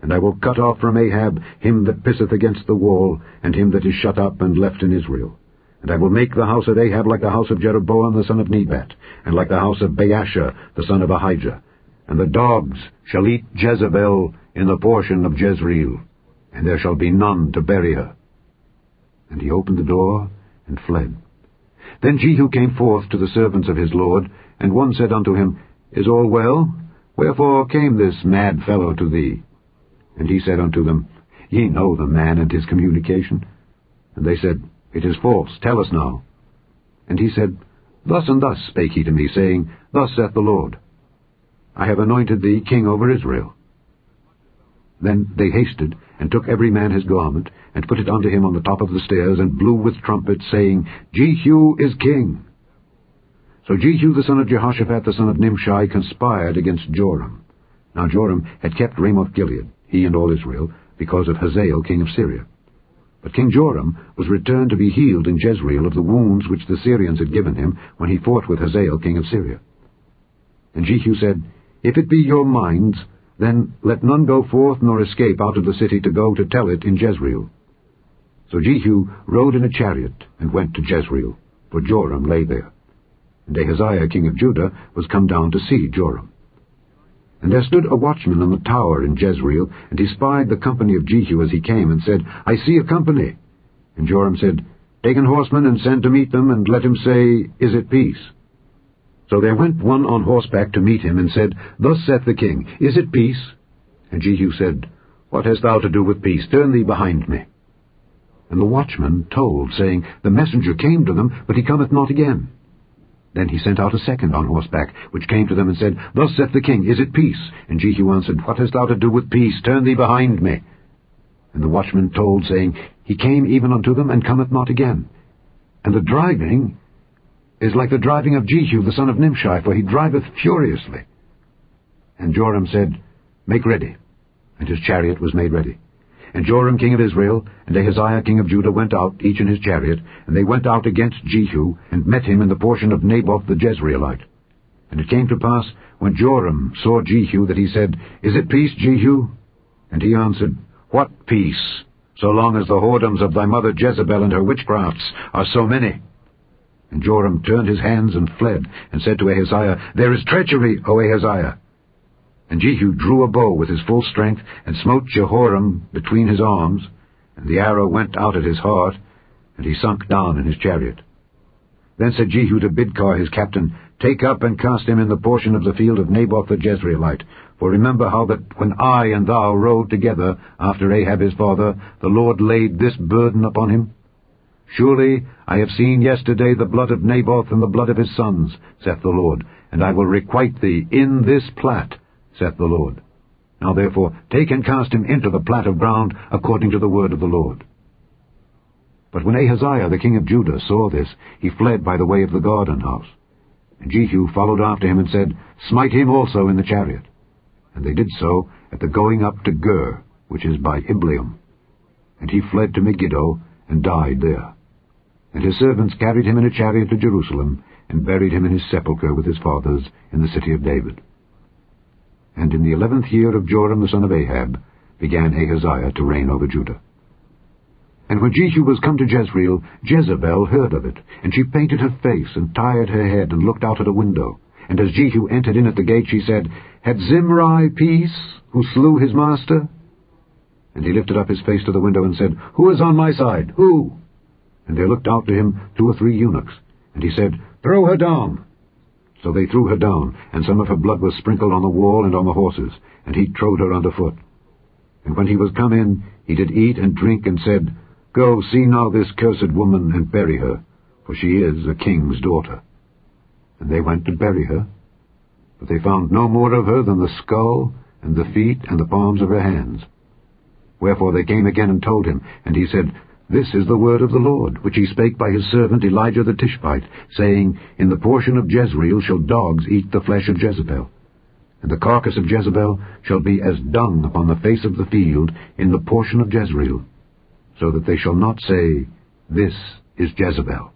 and I will cut off from Ahab him that pisseth against the wall, and him that is shut up and left in Israel. And I will make the house of Ahab like the house of Jeroboam the son of Nebat, and like the house of Baasha the son of Ahijah. And the dogs shall eat Jezebel in the portion of Jezreel, and there shall be none to bury her. And he opened the door, and fled. Then Jehu came forth to the servants of his lord, and one said unto him, Is all well? Wherefore came this mad fellow to thee? And he said unto them, Ye know the man and his communication. And they said, It is false. Tell us now. And he said, Thus and thus spake he to me, saying, Thus saith the Lord, I have anointed thee king over Israel. Then they hasted, and took every man his garment, and put it unto him on the top of the stairs, and blew with trumpets, saying, Jehu is king. So Jehu the son of Jehoshaphat the son of Nimshi conspired against Joram. Now Joram had kept Ramoth-Gilead, he and all Israel, because of Hazael king of Syria. But King Joram was returned to be healed in Jezreel of the wounds which the Syrians had given him when he fought with Hazael king of Syria. And Jehu said, If it be your minds, then let none go forth nor escape out of the city to go to tell it in Jezreel. So Jehu rode in a chariot and went to Jezreel, for Joram lay there. And Ahaziah king of Judah was come down to see Joram. And there stood a watchman on the tower in Jezreel, and he spied the company of Jehu as he came, and said, I see a company. And Joram said, Take an horseman, and send to meet them, and let him say, Is it peace? So there went one on horseback to meet him, and said, Thus saith the king, Is it peace? And Jehu said, What hast thou to do with peace? Turn thee behind me. And the watchman told, saying, The messenger came to them, but he cometh not again. Then he sent out a second on horseback, which came to them and said, Thus saith the king, Is it peace? And Jehu answered, What hast thou to do with peace? Turn thee behind me. And the watchman told, saying, He came even unto them, and cometh not again. And the driving is like the driving of Jehu the son of Nimshi, for he driveth furiously. And Joram said, Make ready. And his chariot was made ready. And Joram king of Israel and Ahaziah king of Judah went out, each in his chariot, and they went out against Jehu, and met him in the portion of Naboth the Jezreelite. And it came to pass, when Joram saw Jehu, that he said, Is it peace, Jehu? And he answered, What peace, so long as the whoredoms of thy mother Jezebel and her witchcrafts are so many? And Joram turned his hands and fled, and said to Ahaziah, There is treachery, O Ahaziah. And Jehu drew a bow with his full strength, and smote Jehoram between his arms, and the arrow went out at his heart, and he sunk down in his chariot. Then said Jehu to Bidkar his captain, Take up and cast him in the portion of the field of Naboth the Jezreelite. For remember how that when I and thou rode together after Ahab his father, the Lord laid this burden upon him. Surely I have seen yesterday the blood of Naboth and the blood of his sons, saith the Lord, and I will requite thee in this plat, saith the Lord. Now therefore take and cast him into the plat of ground, according to the word of the Lord. But when Ahaziah the king of Judah saw this, he fled by the way of the garden house. And Jehu followed after him, and said, Smite him also in the chariot. And they did so at the going up to Gur, which is by Ibleam. And he fled to Megiddo, and died there. And his servants carried him in a chariot to Jerusalem, and buried him in his sepulchre with his fathers in the city of David. And in the 11th year of Joram the son of Ahab began Ahaziah to reign over Judah. And when Jehu was come to Jezreel, Jezebel heard of it, and she painted her face, and tired her head, and looked out at a window. And as Jehu entered in at the gate, she said, Had Zimri peace, who slew his master? And he lifted up his face to the window, and said, Who is on my side? Who? And there looked out to him 2 or 3 eunuchs. And he said, Throw her down. So they threw her down, and some of her blood was sprinkled on the wall and on the horses, and he trode her under foot. And when he was come in, he did eat and drink, and said, Go, see now this cursed woman, and bury her, for she is a king's daughter. And they went to bury her, but they found no more of her than the skull, and the feet, and the palms of her hands. Wherefore they came again and told him, and he said, This is the word of the Lord, which he spake by his servant Elijah the Tishbite, saying, In the portion of Jezreel shall dogs eat the flesh of Jezebel, and the carcass of Jezebel shall be as dung upon the face of the field in the portion of Jezreel, so that they shall not say, This is Jezebel.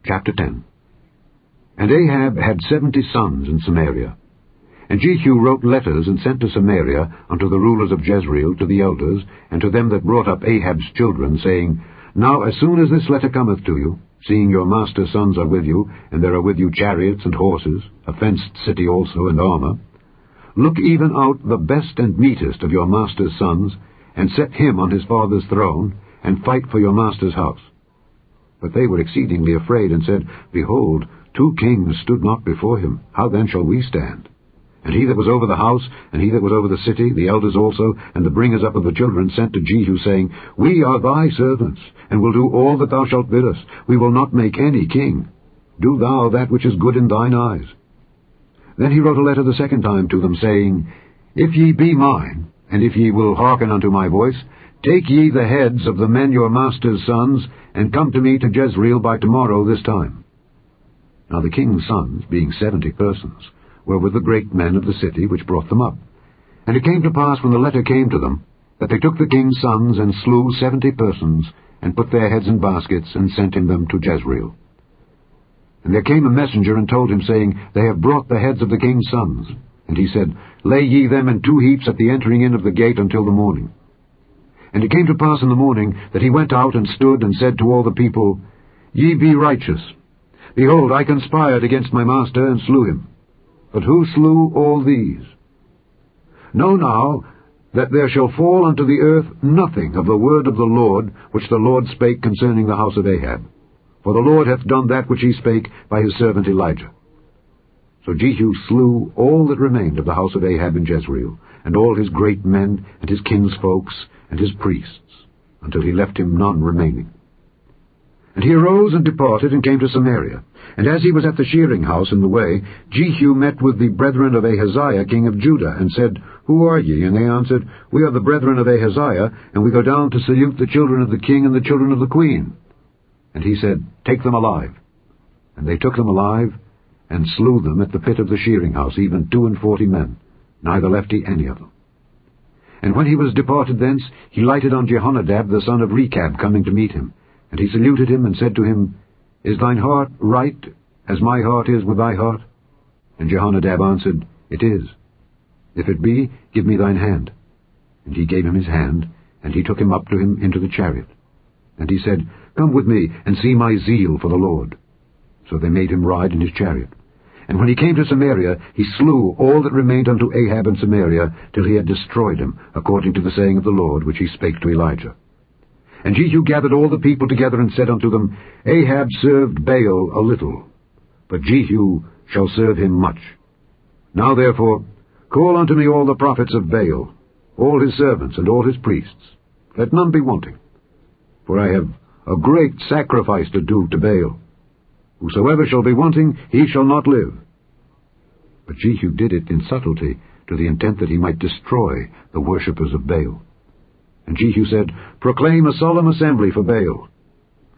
Chapter 10. And Ahab had 70 sons in Samaria. And Jehu wrote letters and sent to Samaria unto the rulers of Jezreel, to the elders, and to them that brought up Ahab's children, saying, Now as soon as this letter cometh to you, seeing your master's sons are with you, and there are with you chariots and horses, a fenced city also, and armor, look even out the best and meetest of your master's sons, and set him on his father's throne, and fight for your master's house. But they were exceedingly afraid, and said, Behold, 2 kings stood not before him. How then shall we stand? And he that was over the house, and he that was over the city, the elders also, and the bringers up of the children, sent to Jehu, saying, We are thy servants, and will do all that thou shalt bid us. We will not make any king. Do thou that which is good in thine eyes. Then he wrote a letter the second time to them, saying, If ye be mine, and if ye will hearken unto my voice, take ye the heads of the men your master's sons, and come to me to Jezreel by tomorrow this time. Now the king's sons, being 70 persons, were with the great men of the city which brought them up. And it came to pass, when the letter came to them, that they took the king's sons, and slew 70 persons, and put their heads in baskets, and sent in them to Jezreel. And there came a messenger, and told him, saying, They have brought the heads of the king's sons. And he said, Lay ye them in 2 heaps at the entering in of the gate until the morning. And it came to pass in the morning, that he went out and stood, and said to all the people, Ye be righteous. Behold, I conspired against my master, and slew him. But who slew all these? Know now that there shall fall unto the earth nothing of the word of the Lord, which the Lord spake concerning the house of Ahab. For the Lord hath done that which he spake by his servant Elijah. So Jehu slew all that remained of the house of Ahab in Jezreel, and all his great men, and his kinsfolks, and his priests, until he left him none remaining. And he arose and departed, and came to Samaria. And as he was at the shearing house in the way, Jehu met with the brethren of Ahaziah king of Judah, and said, Who are ye? And they answered, We are the brethren of Ahaziah, and we go down to salute the children of the king and the children of the queen. And he said, Take them alive. And they took them alive, and slew them at the pit of the shearing house, even 42 men, neither left he any of them. And when he was departed thence, he lighted on Jehonadab the son of Rechab, coming to meet him. And he saluted him, and said to him, Is thine heart right, as my heart is with thy heart? And Jehonadab answered, It is. If it be, give me thine hand. And he gave him his hand, and he took him up to him into the chariot. And he said, Come with me, and see my zeal for the Lord. So they made him ride in his chariot. And when he came to Samaria, he slew all that remained unto Ahab in Samaria, till he had destroyed him, according to the saying of the Lord, which he spake to Elijah. And Jehu gathered all the people together, and said unto them, Ahab served Baal a little, but Jehu shall serve him much. Now therefore, call unto me all the prophets of Baal, all his servants, and all his priests. Let none be wanting. For I have a great sacrifice to do to Baal. Whosoever shall be wanting, he shall not live. But Jehu did it in subtlety, to the intent that he might destroy the worshippers of Baal. And Jehu said, Proclaim a solemn assembly for Baal.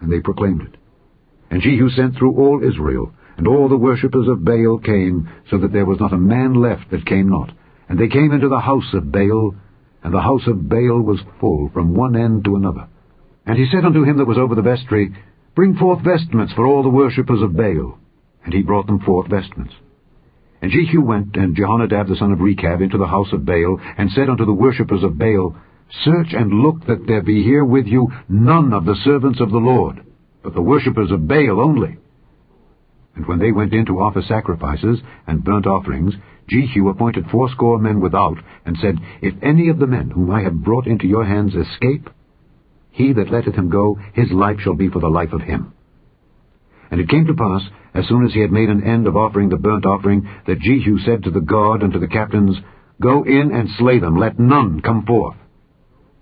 And they proclaimed it. And Jehu sent through all Israel, and all the worshippers of Baal came, so that there was not a man left that came not. And they came into the house of Baal, and the house of Baal was full from one end to another. And he said unto him that was over the vestry, Bring forth vestments for all the worshippers of Baal. And he brought them forth vestments. And Jehu went, and Jehonadab the son of Rechab, into the house of Baal, and said unto the worshippers of Baal, Search and look that there be here with you none of the servants of the Lord, but the worshippers of Baal only. And when they went in to offer sacrifices and burnt offerings, Jehu appointed 80 men without, and said, If any of the men whom I have brought into your hands escape, he that letteth him go, his life shall be for the life of him. And it came to pass, as soon as he had made an end of offering the burnt offering, that Jehu said to the guard and to the captains, Go in and slay them, let none come forth.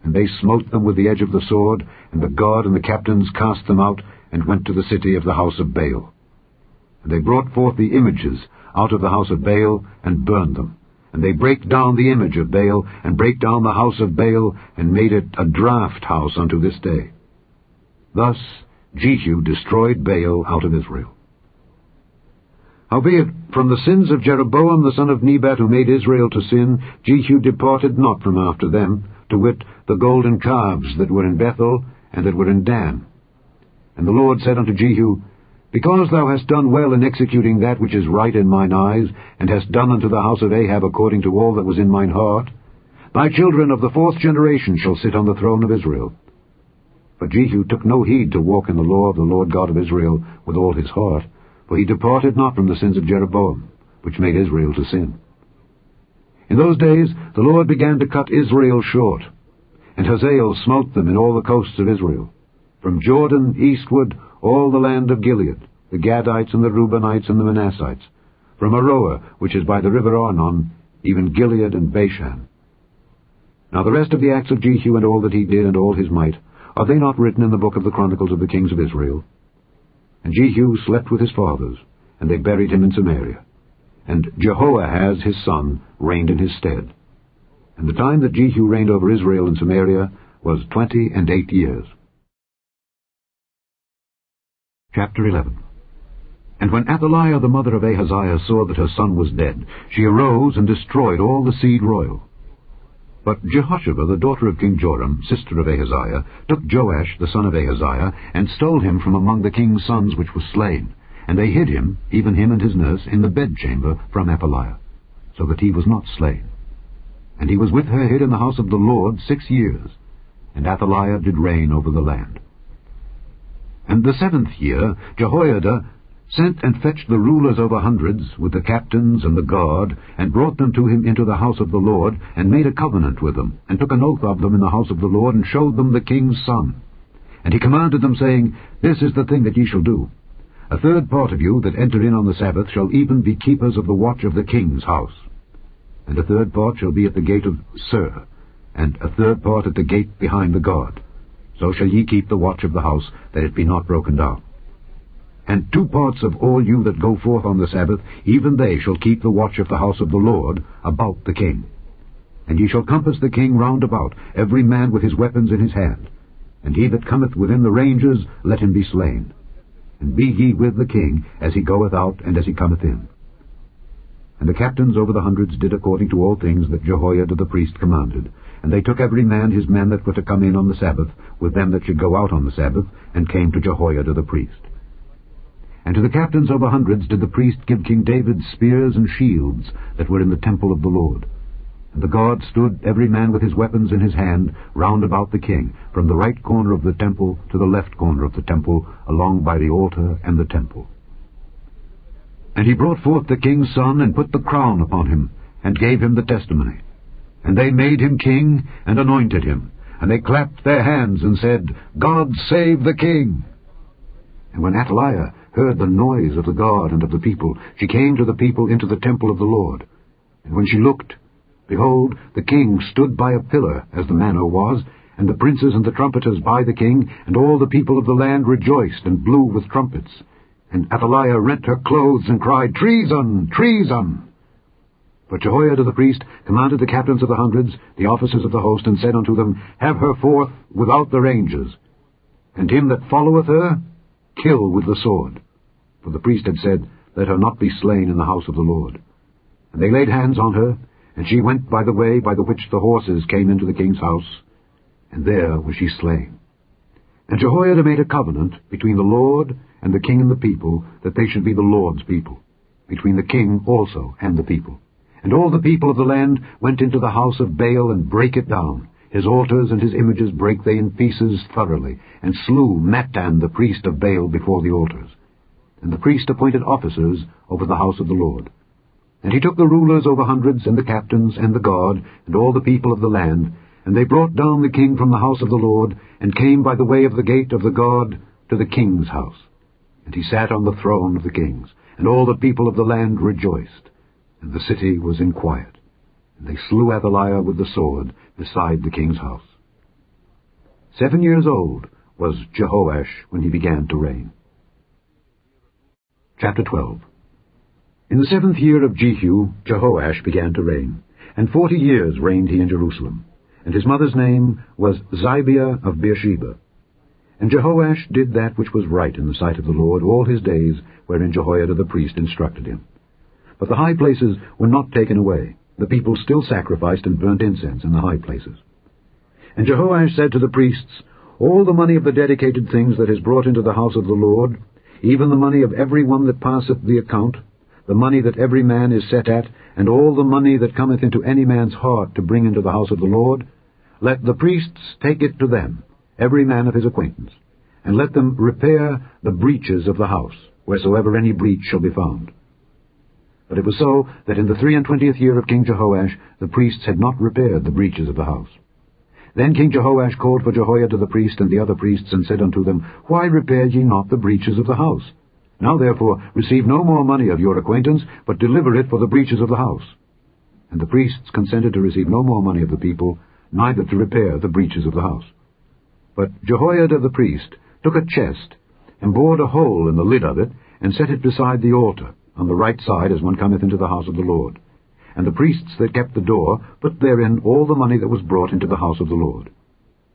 And they smote them with the edge of the sword, and the guard and the captains cast them out, and went to the city of the house of Baal. And they brought forth the images out of the house of Baal, and burned them. And they brake down the image of Baal, and brake down the house of Baal, and made it a draught house unto this day. Thus Jehu destroyed Baal out of Israel. Howbeit, from the sins of Jeroboam the son of Nebat, who made Israel to sin, Jehu departed not from after them, to wit, the golden calves that were in Bethel, and that were in Dan. And the Lord said unto Jehu, Because thou hast done well in executing that which is right in mine eyes, and hast done unto the house of Ahab according to all that was in mine heart, thy children of the 4th generation shall sit on the throne of Israel. But Jehu took no heed to walk in the law of the Lord God of Israel with all his heart, for he departed not from the sins of Jeroboam, which made Israel to sin. In those days the Lord began to cut Israel short, and Hazael smote them in all the coasts of Israel, from Jordan eastward all the land of Gilead, the Gadites and the Reubenites and the Manassites, from Aroer, which is by the river Arnon, even Gilead and Bashan. Now the rest of the acts of Jehu, and all that he did, and all his might, are they not written in the book of the Chronicles of the kings of Israel? And Jehu slept with his fathers, and they buried him in Samaria. And Jehoahaz his son reigned in his stead. And the time that Jehu reigned over Israel in Samaria was 28 years. Chapter 11. And when Athaliah the mother of Ahaziah saw that her son was dead, she arose and destroyed all the seed royal. But Jehosheba, the daughter of King Joram, sister of Ahaziah, took Joash the son of Ahaziah, and stole him from among the king's sons which was slain. And they hid him, even him and his nurse, in the bedchamber from Athaliah, so that he was not slain. And he was with her hid in the house of the Lord 6 years, and Athaliah did reign over the land. And the 7th year Jehoiada sent and fetched the rulers over hundreds, with the captains and the guard, and brought them to him into the house of the Lord, and made a covenant with them, and took an oath of them in the house of the Lord, and showed them the king's son. And he commanded them, saying, This is the thing that ye shall do. A third part of you that enter in on the Sabbath shall even be keepers of the watch of the king's house. And a third part shall be at the gate of Sur, and a third part at the gate behind the guard. So shall ye keep the watch of the house, that it be not broken down. And 2 parts of all you that go forth on the Sabbath, even they shall keep the watch of the house of the Lord about the king. And ye shall compass the king round about, every man with his weapons in his hand. And he that cometh within the ranges, let him be slain. And be ye with the king, as he goeth out, and as he cometh in. And the captains over the hundreds did according to all things that Jehoiada the priest commanded. And they took every man his men that were to come in on the Sabbath, with them that should go out on the Sabbath, and came to Jehoiada the priest. And to the captains over hundreds did the priest give King David spears and shields that were in the temple of the Lord. And the guard stood every man with his weapons in his hand round about the king, from the right corner of the temple to the left corner of the temple, along by the altar and the temple. And he brought forth the king's son, and put the crown upon him, and gave him the testimony. And they made him king, and anointed him. And they clapped their hands, and said, God save the king! And when Athaliah heard the noise of the guard and of the people, she came to the people into the temple of the Lord. And when she looked, behold, the king stood by a pillar, as the manner was, and the princes and the trumpeters by the king, and all the people of the land rejoiced and blew with trumpets. And Athaliah rent her clothes and cried, Treason! Treason! But Jehoiada the priest commanded the captains of the hundreds, the officers of the host, and said unto them, Have her forth without the ranges, and him that followeth her kill with the sword. For the priest had said, Let her not be slain in the house of the Lord. And they laid hands on her, and she went by the way by the which the horses came into the king's house, and there was she slain. And Jehoiada made a covenant between the Lord and the king and the people, that they should be the Lord's people, between the king also and the people. And all the people of the land went into the house of Baal, and brake it down. His altars and his images brake they in pieces thoroughly, and slew Mattan the priest of Baal before the altars. And the priest appointed officers over the house of the Lord. And he took the rulers over hundreds, and the captains, and the guard, and all the people of the land, and they brought down the king from the house of the Lord, and came by the way of the gate of the guard to the king's house. And he sat on the throne of the kings, and all the people of the land rejoiced, and the city was in quiet. And they slew Athaliah with the sword beside the king's house. 7 years old was Jehoash when he began to reign. Chapter 12. In the 7th year of Jehu, Jehoash began to reign, and 40 years reigned he in Jerusalem. And his mother's name was Zibiah of Beersheba. And Jehoash did that which was right in the sight of the Lord all his days, wherein Jehoiada the priest instructed him. But the high places were not taken away. The people still sacrificed and burnt incense in the high places. And Jehoash said to the priests, All the money of the dedicated things that is brought into the house of the Lord, even the money of every one that passeth the account, the money that every man is set at, and all the money that cometh into any man's heart to bring into the house of the Lord, let the priests take it to them, every man of his acquaintance, and let them repair the breaches of the house, wheresoever any breach shall be found. But it was so that in the 23rd year of King Jehoash the priests had not repaired the breaches of the house. Then King Jehoash called for Jehoiada the priest and the other priests, and said unto them, Why repair ye not the breaches of the house? Now therefore receive no more money of your acquaintance, but deliver it for the breaches of the house. And the priests consented to receive no more money of the people, neither to repair the breaches of the house. But Jehoiada the priest took a chest, and bored a hole in the lid of it, and set it beside the altar, on the right side as one cometh into the house of the Lord. And the priests that kept the door put therein all the money that was brought into the house of the Lord.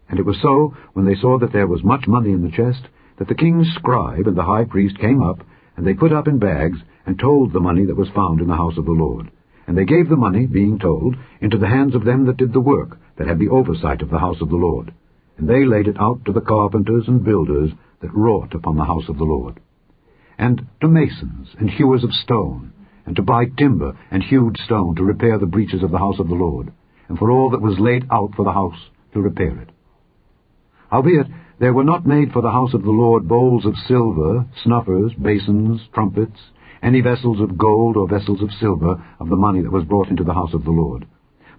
And it was so, when they saw that there was much money in the chest, that the king's scribe and the high priest came up, and they put up in bags, and told the money that was found in the house of the Lord. And they gave the money, being told, into the hands of them that did the work, that had the oversight of the house of the Lord. And they laid it out to the carpenters and builders that wrought upon the house of the Lord. And to masons and hewers of stone, and to buy timber and hewed stone to repair the breaches of the house of the Lord, and for all that was laid out for the house to repair it. Howbeit there were not made for the house of the Lord bowls of silver, snuffers, basins, trumpets, any vessels of gold or vessels of silver of the money that was brought into the house of the Lord.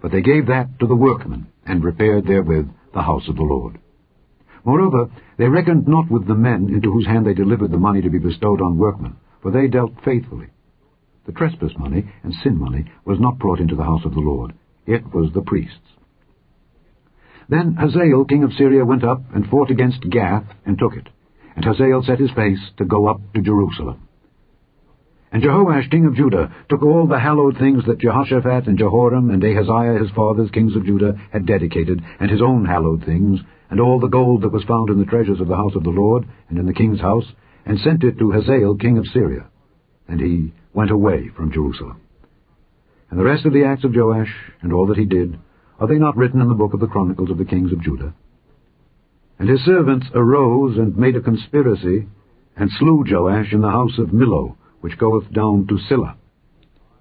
But they gave that to the workmen, and repaired therewith the house of the Lord. Moreover, they reckoned not with the men into whose hand they delivered the money to be bestowed on workmen, for they dealt faithfully. The trespass money and sin money was not brought into the house of the Lord. It was the priests. Then Hazael king of Syria went up and fought against Gath, and took it. And Hazael set his face to go up to Jerusalem. And Jehoash king of Judah took all the hallowed things that Jehoshaphat and Jehoram and Ahaziah his fathers, kings of Judah, had dedicated, and his own hallowed things, and all the gold that was found in the treasures of the house of the Lord, and in the king's house, and sent it to Hazael king of Syria. And he went away from Jerusalem. And the rest of the acts of Joash, and all that he did, are they not written in the book of the Chronicles of the kings of Judah? And his servants arose and made a conspiracy, and slew Joash in the house of Millo, which goeth down to Silla.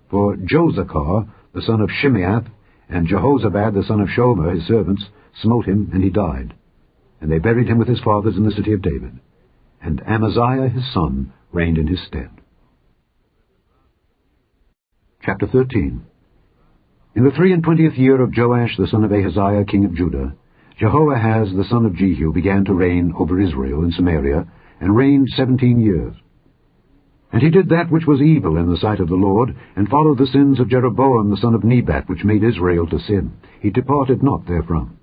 For Josachar, the son of Shimeath, and Jehozabad, the son of Shomer, his servants, smote him, and he died. And they buried him with his fathers in the city of David. And Amaziah his son reigned in his stead. Chapter 13. In the 23 year of Joash the son of Ahaziah king of Judah, Jehoahaz the son of Jehu began to reign over Israel in Samaria, and reigned 17 years. And he did that which was evil in the sight of the Lord, and followed the sins of Jeroboam the son of Nebat, which made Israel to sin. He departed not therefrom.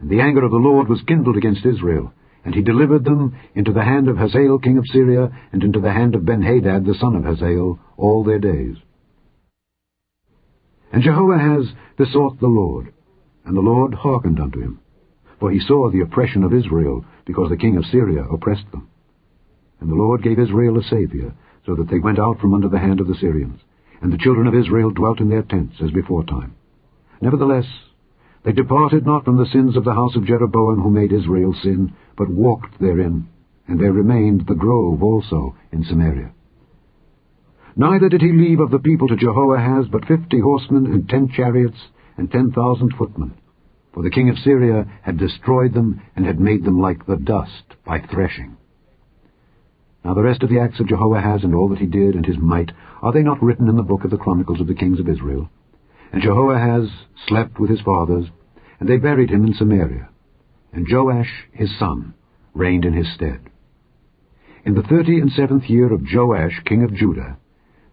And the anger of the Lord was kindled against Israel, and he delivered them into the hand of Hazael king of Syria, and into the hand of Benhadad the son of Hazael, all their days. And Jehoahaz besought the Lord, and the Lord hearkened unto him. For he saw the oppression of Israel, because the king of Syria oppressed them. And the Lord gave Israel a Saviour, so that they went out from under the hand of the Syrians. And the children of Israel dwelt in their tents as beforetime. Nevertheless, they departed not from the sins of the house of Jeroboam, who made Israel sin, but walked therein. And there remained the grove also in Samaria. Neither did he leave of the people to Jehoahaz but 50 horsemen, and 10 chariots, and 10,000 footmen. For the king of Syria had destroyed them, and had made them like the dust by threshing. Now the rest of the acts of Jehoahaz, and all that he did, and his might, are they not written in the book of the Chronicles of the kings of Israel? And Jehoahaz slept with his fathers, and they buried him in Samaria. And Joash his son reigned in his stead. In the 37th year of Joash king of Judah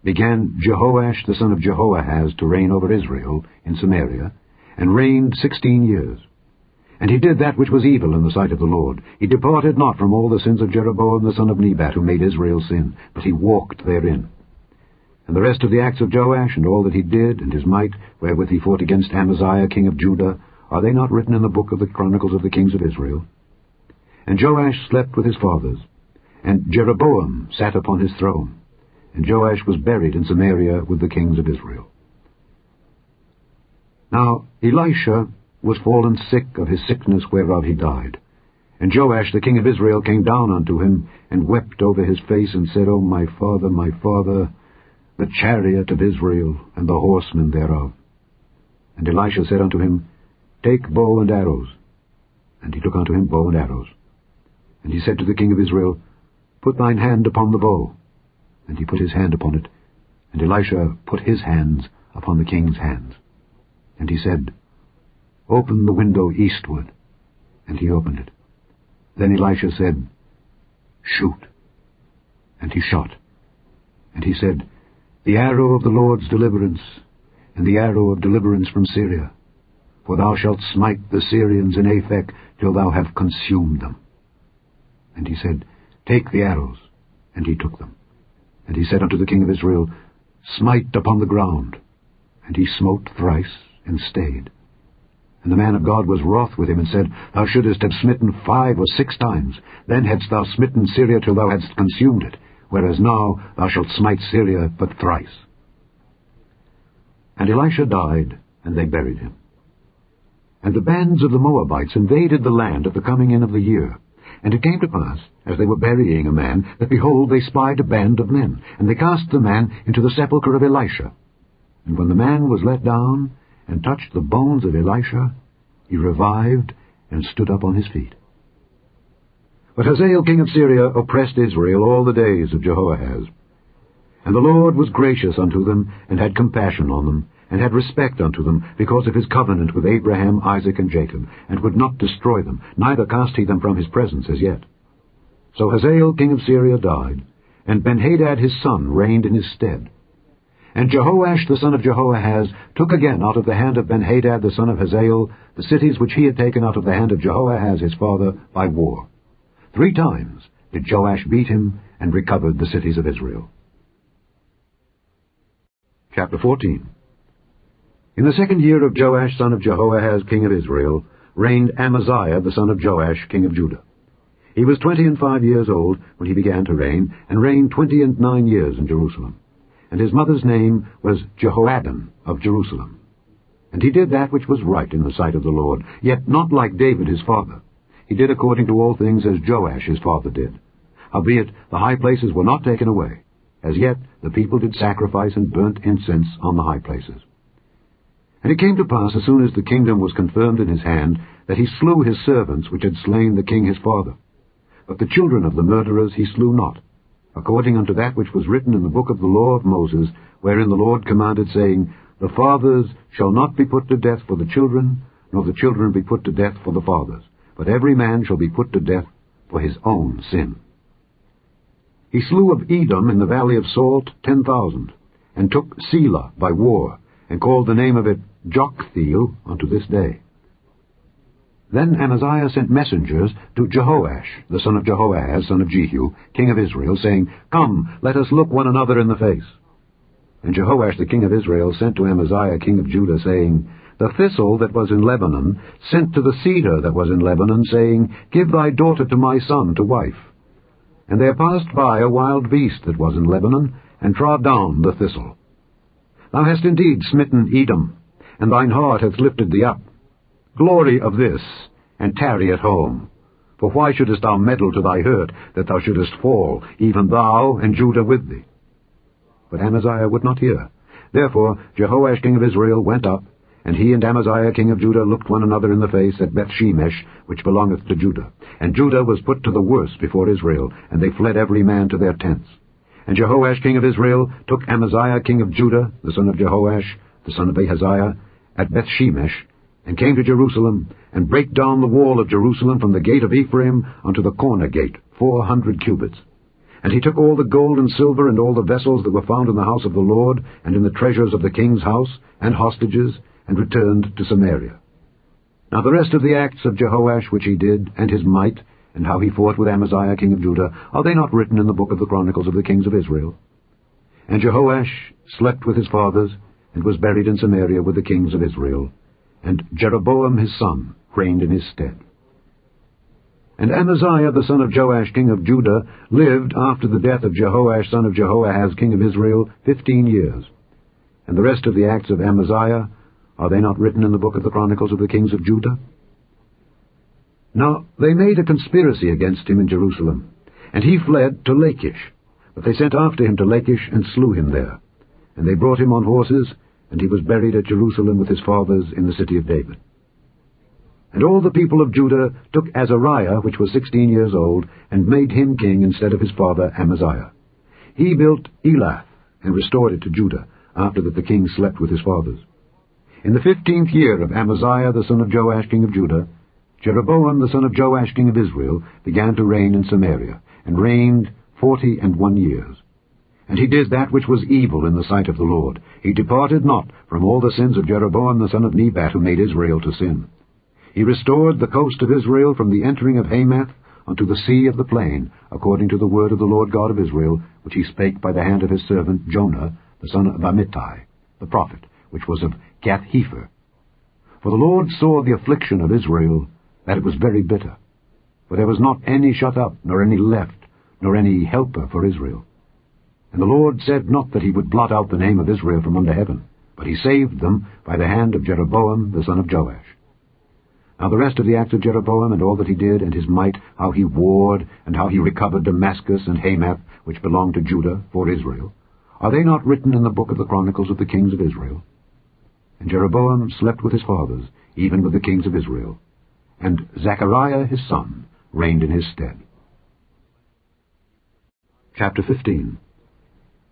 began Jehoash the son of Jehoahaz to reign over Israel in Samaria, and reigned 16 years. And he did that which was evil in the sight of the Lord. He departed not from all the sins of Jeroboam the son of Nebat, who made Israel sin, but he walked therein. And the rest of the acts of Joash, and all that he did, and his might, wherewith he fought against Amaziah king of Judah, are they not written in the book of the Chronicles of the kings of Israel? And Joash slept with his fathers, and Jeroboam sat upon his throne. And Joash was buried in Samaria with the kings of Israel. Now Elisha was fallen sick of his sickness whereof he died. And Joash the king of Israel came down unto him, and wept over his face, and said, O my father, the chariot of Israel, and the horsemen thereof. And Elisha said unto him, Take bow and arrows. And he took unto him bow and arrows. And he said to the king of Israel, Put thine hand upon the bow. And he put his hand upon it, and Elisha put his hands upon the king's hands. And he said, Open the window eastward. And he opened it. Then Elisha said, Shoot. And he shot. And he said, The arrow of the Lord's deliverance, and the arrow of deliverance from Syria. For thou shalt smite the Syrians in Aphek till thou have consumed them. And he said, Take the arrows. And he took them. And he said unto the king of Israel, Smite upon the ground. And he smote thrice, and stayed. And the man of God was wroth with him, and said, Thou shouldest have smitten 5 or 6 times. Then hadst thou smitten Syria till thou hadst consumed it, whereas now thou shalt smite Syria but thrice. And Elisha died, and they buried him. And the bands of the Moabites invaded the land at the coming in of the year. And it came to pass, as they were burying a man, that behold, they spied a band of men, and they cast the man into the sepulchre of Elisha. And when the man was let down, and touched the bones of Elisha, he revived, and stood up on his feet. But Hazael king of Syria oppressed Israel all the days of Jehoahaz. And the Lord was gracious unto them, and had compassion on them, and had respect unto them, because of his covenant with Abraham, Isaac, and Jacob, and would not destroy them, neither cast he them from his presence as yet. So Hazael king of Syria died, and Benhadad his son reigned in his stead. And Jehoash the son of Jehoahaz took again out of the hand of Benhadad the son of Hazael the cities which he had taken out of the hand of Jehoahaz his father by war. 3 times did Joash beat him, and recovered the cities of Israel. Chapter 14. In the 2nd year of Joash son of Jehoahaz king of Israel reigned Amaziah the son of Joash king of Judah. He was 25 years old when he began to reign, and reigned 29 years in Jerusalem. And his mother's name was Jehoaddan of Jerusalem. And he did that which was right in the sight of the Lord, yet not like David his father. He did according to all things as Joash his father did. Howbeit the high places were not taken away. As yet the people did sacrifice and burnt incense on the high places. And it came to pass, as soon as the kingdom was confirmed in his hand, that he slew his servants which had slain the king his father. But the children of the murderers he slew not, according unto that which was written in the book of the law of Moses, wherein the Lord commanded, saying, The fathers shall not be put to death for the children, nor the children be put to death for the fathers, but every man shall be put to death for his own sin. He slew of Edom in the valley of Salt 10,000, and took Selah by war, and called the name of it Joktheel unto this day. Then Amaziah sent messengers to Jehoash, the son of Jehoahaz, son of Jehu, king of Israel, saying, Come, let us look one another in the face. And Jehoash the king of Israel sent to Amaziah king of Judah, saying, The thistle that was in Lebanon sent to the cedar that was in Lebanon, saying, Give thy daughter to my son to wife. And there passed by a wild beast that was in Lebanon, and trod down the thistle. Thou hast indeed smitten Edom, and thine heart hath lifted thee up. Glory of this, and tarry at home. For why shouldest thou meddle to thy hurt, that thou shouldest fall, even thou and Judah with thee? But Amaziah would not hear. Therefore Jehoash king of Israel went up, and he and Amaziah king of Judah looked one another in the face at Bethshemesh, which belongeth to Judah. And Judah was put to the worse before Israel, and they fled every man to their tents. And Jehoash king of Israel took Amaziah king of Judah, the son of Jehoash, the son of Ahaziah, at Bethshemesh, and came to Jerusalem, and brake down the wall of Jerusalem from the gate of Ephraim unto the corner gate, 400 cubits. And he took all the gold and silver, and all the vessels that were found in the house of the Lord, and in the treasures of the king's house, and hostages, and returned to Samaria. Now the rest of the acts of Jehoash which he did, and his might, and how he fought with Amaziah king of Judah, are they not written in the book of the Chronicles of the kings of Israel? And Jehoash slept with his fathers, and was buried in Samaria with the kings of Israel. And Jeroboam his son reigned in his stead. And Amaziah the son of Joash king of Judah lived after the death of Jehoash son of Jehoahaz king of Israel 15 years. And the rest of the acts of Amaziah, are they not written in the book of the Chronicles of the kings of Judah? Now they made a conspiracy against him in Jerusalem, and he fled to Lachish. But they sent after him to Lachish, and slew him there. And they brought him on horses, and he was buried at Jerusalem with his fathers in the city of David. And all the people of Judah took Azariah, which was 16 years old, and made him king instead of his father Amaziah. He built Elath, and restored it to Judah, after that the king slept with his fathers. In the 15th year of Amaziah the son of Joash king of Judah, Jeroboam the son of Joash king of Israel began to reign in Samaria, and reigned 41 years. And he did that which was evil in the sight of the Lord. He departed not from all the sins of Jeroboam the son of Nebat, who made Israel to sin. He restored the coast of Israel from the entering of Hamath unto the sea of the plain, according to the word of the Lord God of Israel, which he spake by the hand of his servant Jonah, the son of Amittai, the prophet, which was of Gath-hepher. For the Lord saw the affliction of Israel, that it was very bitter. For there was not any shut up, nor any left, nor any helper for Israel. And the Lord said not that he would blot out the name of Israel from under heaven, but he saved them by the hand of Jeroboam the son of Joash. Now the rest of the acts of Jeroboam, and all that he did, and his might, how he warred, and how he recovered Damascus and Hamath, which belonged to Judah, for Israel, are they not written in the book of the Chronicles of the kings of Israel? And Jeroboam slept with his fathers, even with the kings of Israel. And Zechariah his son reigned in his stead. Chapter 15.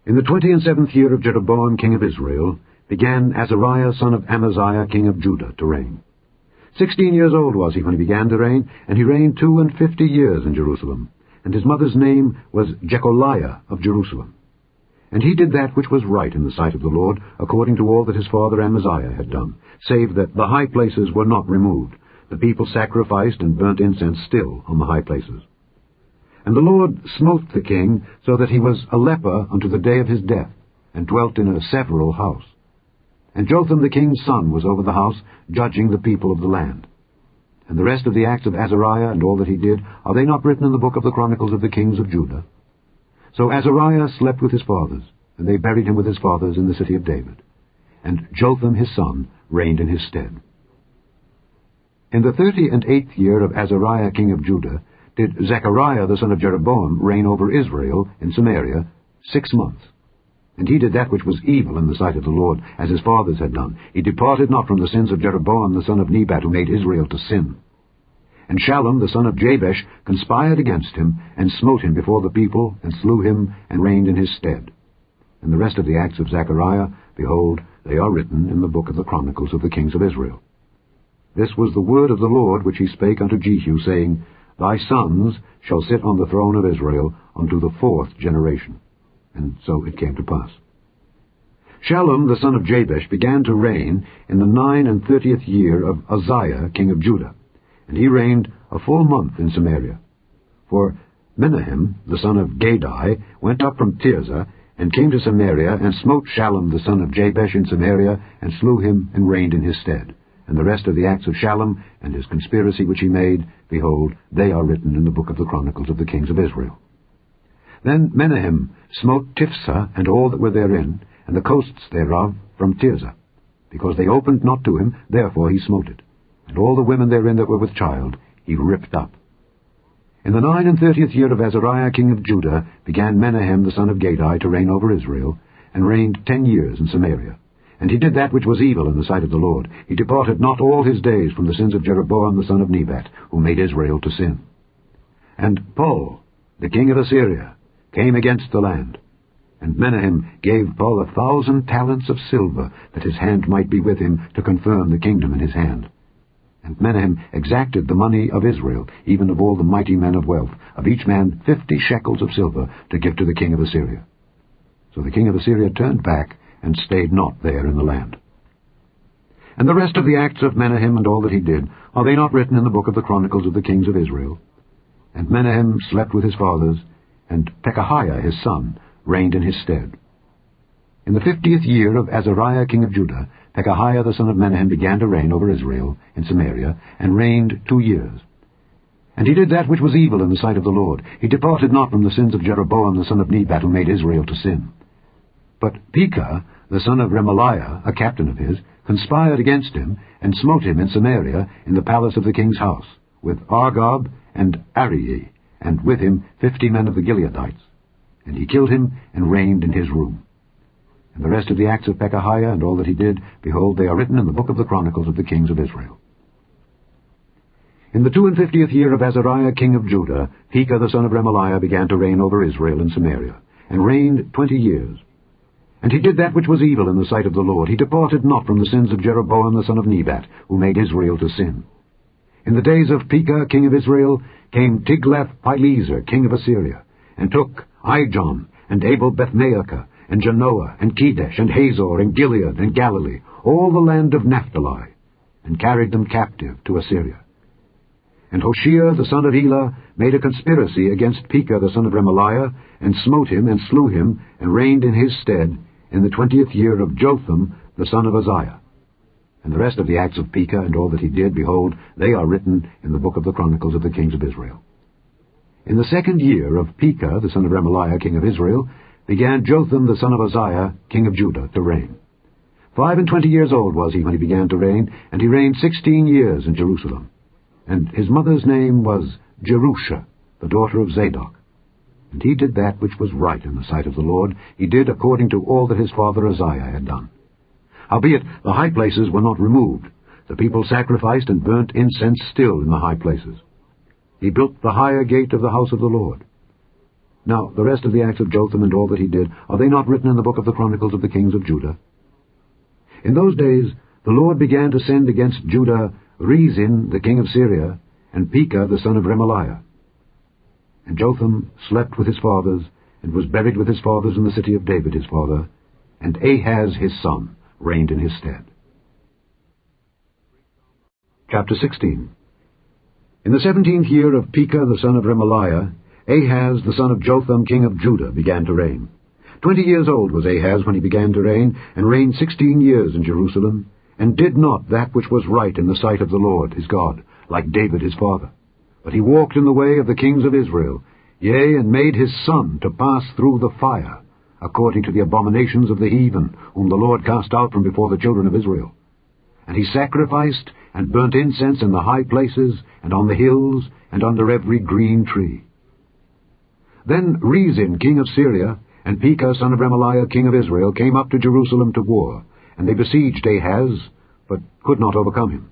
In the 27th year of Jeroboam king of Israel began Azariah son of Amaziah king of Judah to reign. 16 years old was he when he began to reign, and he reigned 52 years in Jerusalem. And his mother's name was Jecholiah of Jerusalem. And he did that which was right in the sight of the Lord, according to all that his father Amaziah had done, save that the high places were not removed. The people sacrificed and burnt incense still on the high places. And the Lord smote the king, so that he was a leper unto the day of his death, and dwelt in a several house. And Jotham the king's son was over the house, judging the people of the land. And the rest of the acts of Azariah, and all that he did, are they not written in the book of the Chronicles of the kings of Judah? So Azariah slept with his fathers, and they buried him with his fathers in the city of David. And Jotham his son reigned in his stead. In the 38th year of Azariah king of Judah did Zechariah the son of Jeroboam reign over Israel in Samaria 6 months. And he did that which was evil in the sight of the Lord, as his fathers had done. He departed not from the sins of Jeroboam the son of Nebat, who made Israel to sin. And Shallum the son of Jabesh conspired against him, and smote him before the people, and slew him, and reigned in his stead. And the rest of the acts of Zechariah, behold, they are written in the book of the Chronicles of the kings of Israel. This was the word of the Lord which he spake unto Jehu, saying, Thy sons shall sit on the throne of Israel unto the 4th generation. And so it came to pass. Shallum the son of Jabesh began to reign in the 39th year of Uzziah king of Judah, and he reigned a full month in Samaria. For Menahem the son of Gadai went up from Tirzah, and came to Samaria, and smote Shallum the son of Jabesh in Samaria, and slew him, and reigned in his stead. And the rest of the acts of Shallum, and his conspiracy which he made, behold, they are written in the book of the Chronicles of the kings of Israel. Then Menahem smote Tiphsah and all that were therein, and the coasts thereof from Tirzah. Because they opened not to him, therefore he smote it. And all the women therein that were with child he ripped up. In the 39th year of Azariah king of Judah began Menahem the son of Gadai to reign over Israel, and reigned 10 years in Samaria. And he did that which was evil in the sight of the Lord. He departed not all his days from the sins of Jeroboam the son of Nebat, who made Israel to sin. And Pul, the king of Assyria, came against the land. And Menahem gave Pul 1,000 talents of silver, that his hand might be with him to confirm the kingdom in his hand. And Menahem exacted the money of Israel, even of all the mighty men of wealth, of each man 50 shekels of silver, to give to the king of Assyria. So the king of Assyria turned back, and stayed not there in the land. And the rest of the acts of Menahem, and all that he did, are they not written in the book of the Chronicles of the kings of Israel? And Menahem slept with his fathers, and Pekahiah his son reigned in his stead. In the 50th year of Azariah king of Judah, Pekahiah the son of Menahem began to reign over Israel in Samaria, and reigned 2 years. And he did that which was evil in the sight of the Lord. He departed not from the sins of Jeroboam the son of Nebat, who made Israel to sin. But Pekah the son of Remaliah, a captain of his, conspired against him, and smote him in Samaria in the palace of the king's house, with Argob and Arii, and with him 50 men of the Gileadites. And he killed him, and reigned in his room. And the rest of the acts of Pekahiah, and all that he did, behold, they are written in the book of the Chronicles of the kings of Israel. In the 52nd year of Azariah king of Judah, Pekah the son of Remaliah began to reign over Israel in Samaria, and reigned 20 years. And he did that which was evil in the sight of the Lord. He departed not from the sins of Jeroboam the son of Nebat, who made Israel to sin. In the days of Pekah king of Israel came Tiglath-Pileser king of Assyria, and took Ijon, and Abel-Beth-maachah, and Janoah, and Kedesh, and Hazor, and Gilead, and Galilee, all the land of Naphtali, and carried them captive to Assyria. And Hoshea the son of Elah made a conspiracy against Pekah the son of Remaliah, and smote him, and slew him, and reigned in his stead, in the 20th year of Jotham the son of Uzziah. And the rest of the acts of Pekah, and all that he did, behold, they are written in the book of the Chronicles of the kings of Israel. In the 2nd year of Pekah the son of Remaliah king of Israel began Jotham the son of Uzziah king of Judah to reign. 25 years old was he when he began to reign, and he reigned 16 years in Jerusalem. And his mother's name was Jerusha, the daughter of Zadok. And he did that which was right in the sight of the Lord. He did according to all that his father Uzziah had done. Howbeit the high places were not removed. The people sacrificed and burnt incense still in the high places. He built the higher gate of the house of the Lord. Now the rest of the acts of Jotham and all that he did, are they not written in the book of the Chronicles of the kings of Judah? In those days the Lord began to send against Judah Rezin the king of Syria, and Pekah the son of Remaliah. And Jotham slept with his fathers, and was buried with his fathers in the city of David his father, and Ahaz his son reigned in his stead. Chapter 16. In the 17th year of Pekah the son of Remaliah, Ahaz the son of Jotham king of Judah began to reign. 20 years old was Ahaz when he began to reign, and reigned 16 years in Jerusalem, and did not that which was right in the sight of the Lord his God, like David his father. But he walked in the way of the kings of Israel, yea, and made his son to pass through the fire, according to the abominations of the heathen, whom the Lord cast out from before the children of Israel. And he sacrificed and burnt incense in the high places, and on the hills, and under every green tree. Then Rezin king of Syria, and Pekah son of Remaliah king of Israel, came up to Jerusalem to war, and they besieged Ahaz, but could not overcome him.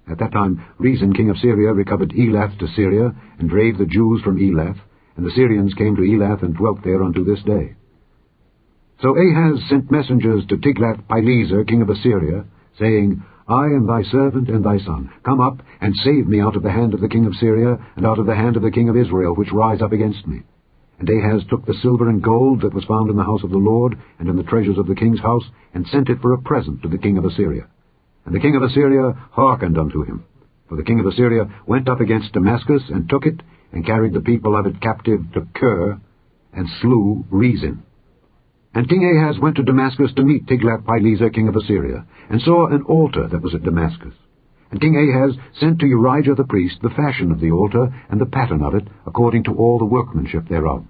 At that time Rezin king of Syria recovered Elath to Syria, and drave the Jews from Elath, and the Syrians came to Elath and dwelt there unto this day. So Ahaz sent messengers to Tiglath-Pileser king of Assyria, saying, I am thy servant and thy son. Come up, and save me out of the hand of the king of Syria, and out of the hand of the king of Israel, which rise up against me. And Ahaz took the silver and gold that was found in the house of the Lord, and in the treasures of the king's house, and sent it for a present to the king of Assyria. And the king of Assyria hearkened unto him. For the king of Assyria went up against Damascus, and took it, and carried the people of it captive to Kir, and slew Rezin. And King Ahaz went to Damascus to meet Tiglath-Pileser king of Assyria, and saw an altar that was at Damascus. And King Ahaz sent to Urijah the priest the fashion of the altar, and the pattern of it, according to all the workmanship thereof.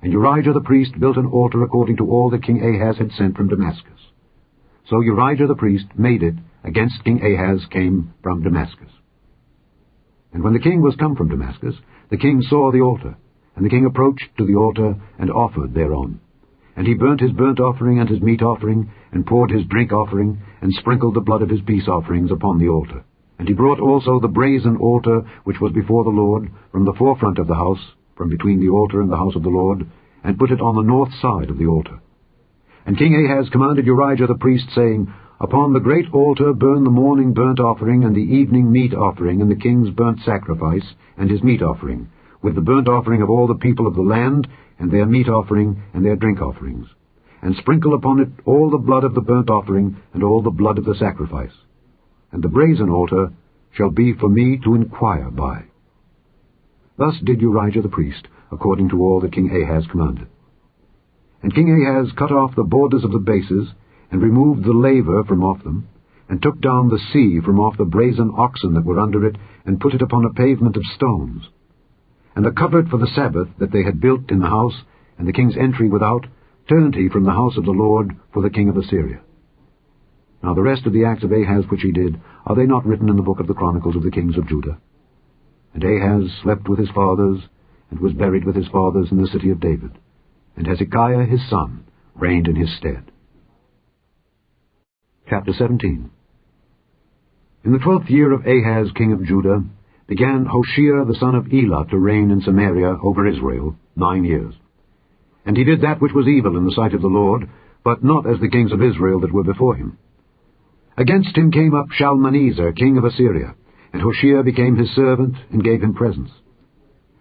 And Urijah the priest built an altar according to all that King Ahaz had sent from Damascus. So Urijah the priest made it against King Ahaz came from Damascus. And when the king was come from Damascus, the king saw the altar, and the king approached to the altar, and offered thereon. And he burnt his burnt offering and his meat offering, and poured his drink offering, and sprinkled the blood of his peace offerings upon the altar. And he brought also the brazen altar which was before the Lord, from the forefront of the house, from between the altar and the house of the Lord, and put it on the north side of the altar. And King Ahaz commanded Urijah the priest, saying, Upon the great altar burn the morning burnt offering, and the evening meat offering, and the king's burnt sacrifice, and his meat offering, with the burnt offering of all the people of the land, and their meat offering, and their drink offerings. And sprinkle upon it all the blood of the burnt offering, and all the blood of the sacrifice. And the brazen altar shall be for me to inquire by. Thus did Urijah the priest, according to all that King Ahaz commanded. And King Ahaz cut off the borders of the bases, and removed the laver from off them, and took down the sea from off the brazen oxen that were under it, and put it upon a pavement of stones. And the cupboard for the Sabbath that they had built in the house, and the king's entry without, turned he from the house of the Lord for the king of Assyria. Now the rest of the acts of Ahaz which he did, are they not written in the book of the Chronicles of the kings of Judah? And Ahaz slept with his fathers, and was buried with his fathers in the city of David. And Hezekiah his son reigned in his stead. Chapter 17. In the 12th year of Ahaz king of Judah, began Hoshea the son of Elah to reign in Samaria over Israel 9 years. And he did that which was evil in the sight of the Lord, but not as the kings of Israel that were before him. Against him came up Shalmaneser king of Assyria, and Hoshea became his servant, and gave him presents.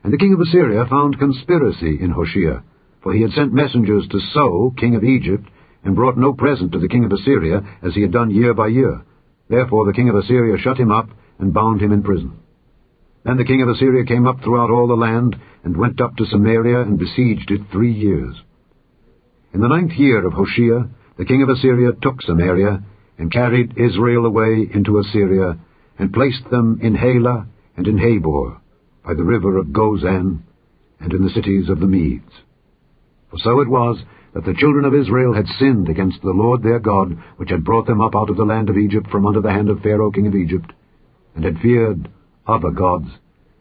And the king of Assyria found conspiracy in Hoshea, For he had sent messengers to So, king of Egypt, and brought no present to the king of Assyria, as he had done year by year. Therefore the king of Assyria shut him up, and bound him in prison. Then the king of Assyria came up throughout all the land, and went up to Samaria, and besieged it 3 years. In the 9th year of Hoshea, the king of Assyria took Samaria, and carried Israel away into Assyria, and placed them in Halah and in Habor, by the river of Gozan, and in the cities of the Medes. For so it was, that the children of Israel had sinned against the Lord their God, which had brought them up out of the land of Egypt from under the hand of Pharaoh king of Egypt, and had feared other gods,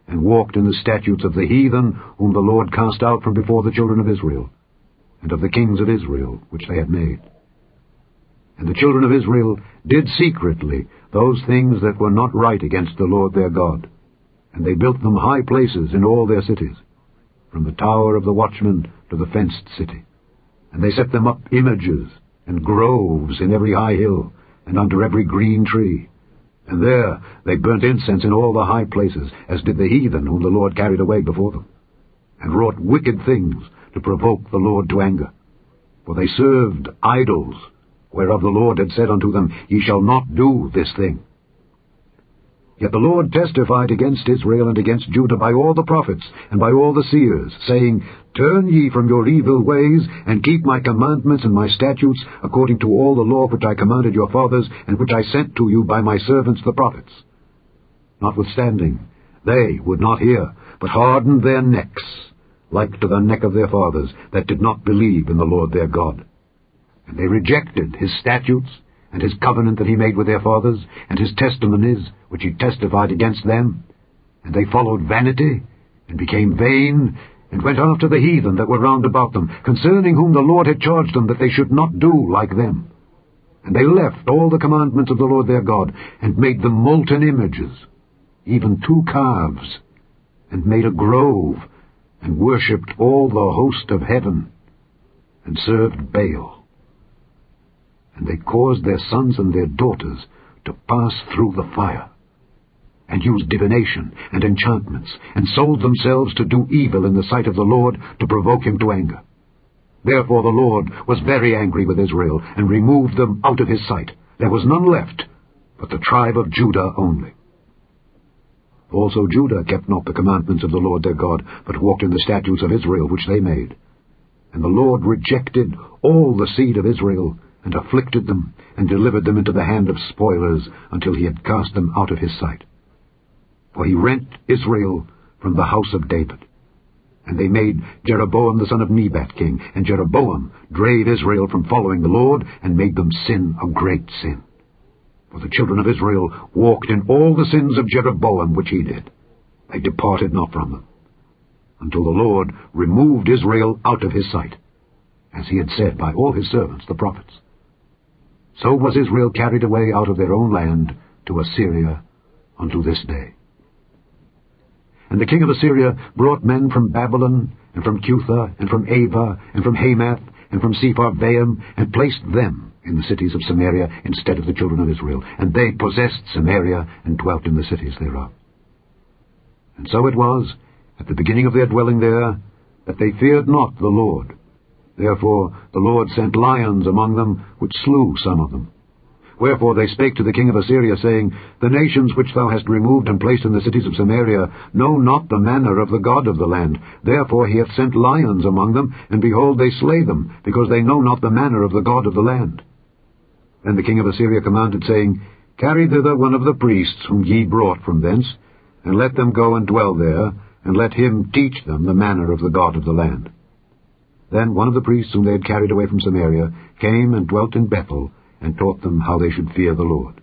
and walked in the statutes of the heathen, whom the Lord cast out from before the children of Israel, and of the kings of Israel, which they had made. And the children of Israel did secretly those things that were not right against the Lord their God, and they built them high places in all their cities, from the tower of the watchman to the fenced city. And they set them up images and groves in every high hill, and under every green tree. And there they burnt incense in all the high places, as did the heathen whom the Lord carried away before them, and wrought wicked things to provoke the Lord to anger. For they served idols, whereof the Lord had said unto them, Ye shall not do this thing. Yet the Lord testified against Israel and against Judah by all the prophets and by all the seers, saying, Turn ye from your evil ways, and keep my commandments and my statutes, according to all the law which I commanded your fathers, and which I sent to you by my servants the prophets. Notwithstanding, they would not hear, but hardened their necks, like to the neck of their fathers, that did not believe in the Lord their God. And they rejected his statutes, and his covenant that he made with their fathers, and his testimonies, which he testified against them. And they followed vanity, and became vain, and went after the heathen that were round about them, concerning whom the Lord had charged them that they should not do like them. And they left all the commandments of the Lord their God, and made them molten images, even 2 calves, and made a grove, and worshipped all the host of heaven, and served Baal. And they caused their sons and their daughters to pass through the fire, and used divination and enchantments, and sold themselves to do evil in the sight of the Lord, to provoke him to anger. Therefore the Lord was very angry with Israel, and removed them out of his sight. There was none left, but the tribe of Judah only. Also Judah kept not the commandments of the Lord their God, but walked in the statutes of Israel which they made. And the Lord rejected all the seed of Israel, and afflicted them, and delivered them into the hand of spoilers, until he had cast them out of his sight. For he rent Israel from the house of David. And they made Jeroboam the son of Nebat king, and Jeroboam drave Israel from following the Lord, and made them sin a great sin. For the children of Israel walked in all the sins of Jeroboam which he did. They departed not from them, until the Lord removed Israel out of his sight, as he had said by all his servants the prophets. So was Israel carried away out of their own land to Assyria unto this day. And the king of Assyria brought men from Babylon, and from Cutha, and from Ava, and from Hamath, and from Sepharvaim, and placed them in the cities of Samaria instead of the children of Israel. And they possessed Samaria, and dwelt in the cities thereof. And so it was, at the beginning of their dwelling there, that they feared not the Lord. Therefore the Lord sent lions among them, which slew some of them. Wherefore they spake to the king of Assyria, saying, The nations which thou hast removed and placed in the cities of Samaria know not the manner of the God of the land. Therefore he hath sent lions among them, and behold, they slay them, because they know not the manner of the God of the land. Then the king of Assyria commanded, saying, Carry thither one of the priests whom ye brought from thence, and let them go and dwell there, and let him teach them the manner of the God of the land. Then one of the priests whom they had carried away from Samaria came and dwelt in Bethel, and taught them how they should fear the Lord.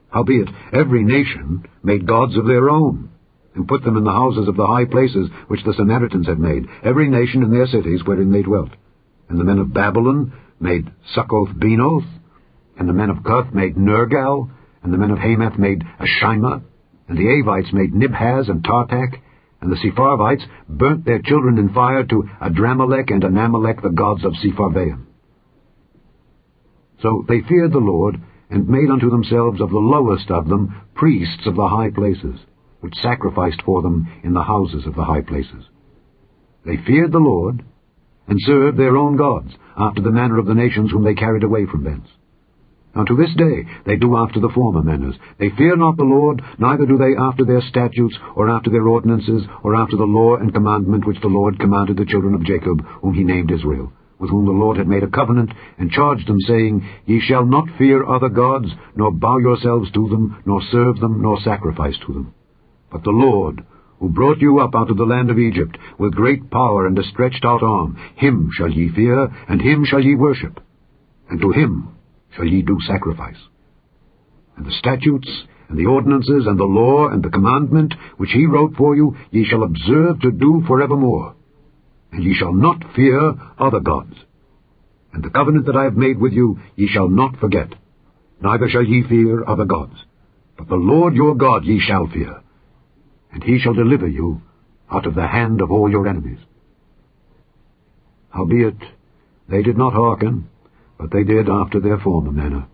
Howbeit every nation made gods of their own, and put them in the houses of the high places which the Samaritans had made, every nation in their cities wherein they dwelt. And the men of Babylon made Succoth-Benoth, and the men of Cuth made Nergal, and the men of Hamath made Ashima, and the Avites made Nibhaz and Tartak, and the Sepharvites burnt their children in fire to Adramelech and Anamelech, the gods of Sepharvaim. So they feared the Lord, and made unto themselves of the lowest of them priests of the high places, which sacrificed for them in the houses of the high places. They feared the Lord, and served their own gods, after the manner of the nations whom they carried away from thence. Unto this day they do after the former manners. They fear not the Lord, neither do they after their statutes, or after their ordinances, or after the law and commandment which the Lord commanded the children of Jacob, whom he named Israel, with whom the Lord had made a covenant, and charged them, saying, Ye shall not fear other gods, nor bow yourselves to them, nor serve them, nor sacrifice to them. But the Lord, who brought you up out of the land of Egypt, with great power and a stretched out arm, him shall ye fear, and him shall ye worship, and to him shall ye do sacrifice. And the statutes, and the ordinances, and the law, and the commandment, which he wrote for you, ye shall observe to do forevermore. And ye shall not fear other gods. And the covenant that I have made with you ye shall not forget, neither shall ye fear other gods. But the Lord your God ye shall fear, and he shall deliver you out of the hand of all your enemies. Howbeit they did not hearken, but they did after their former manner.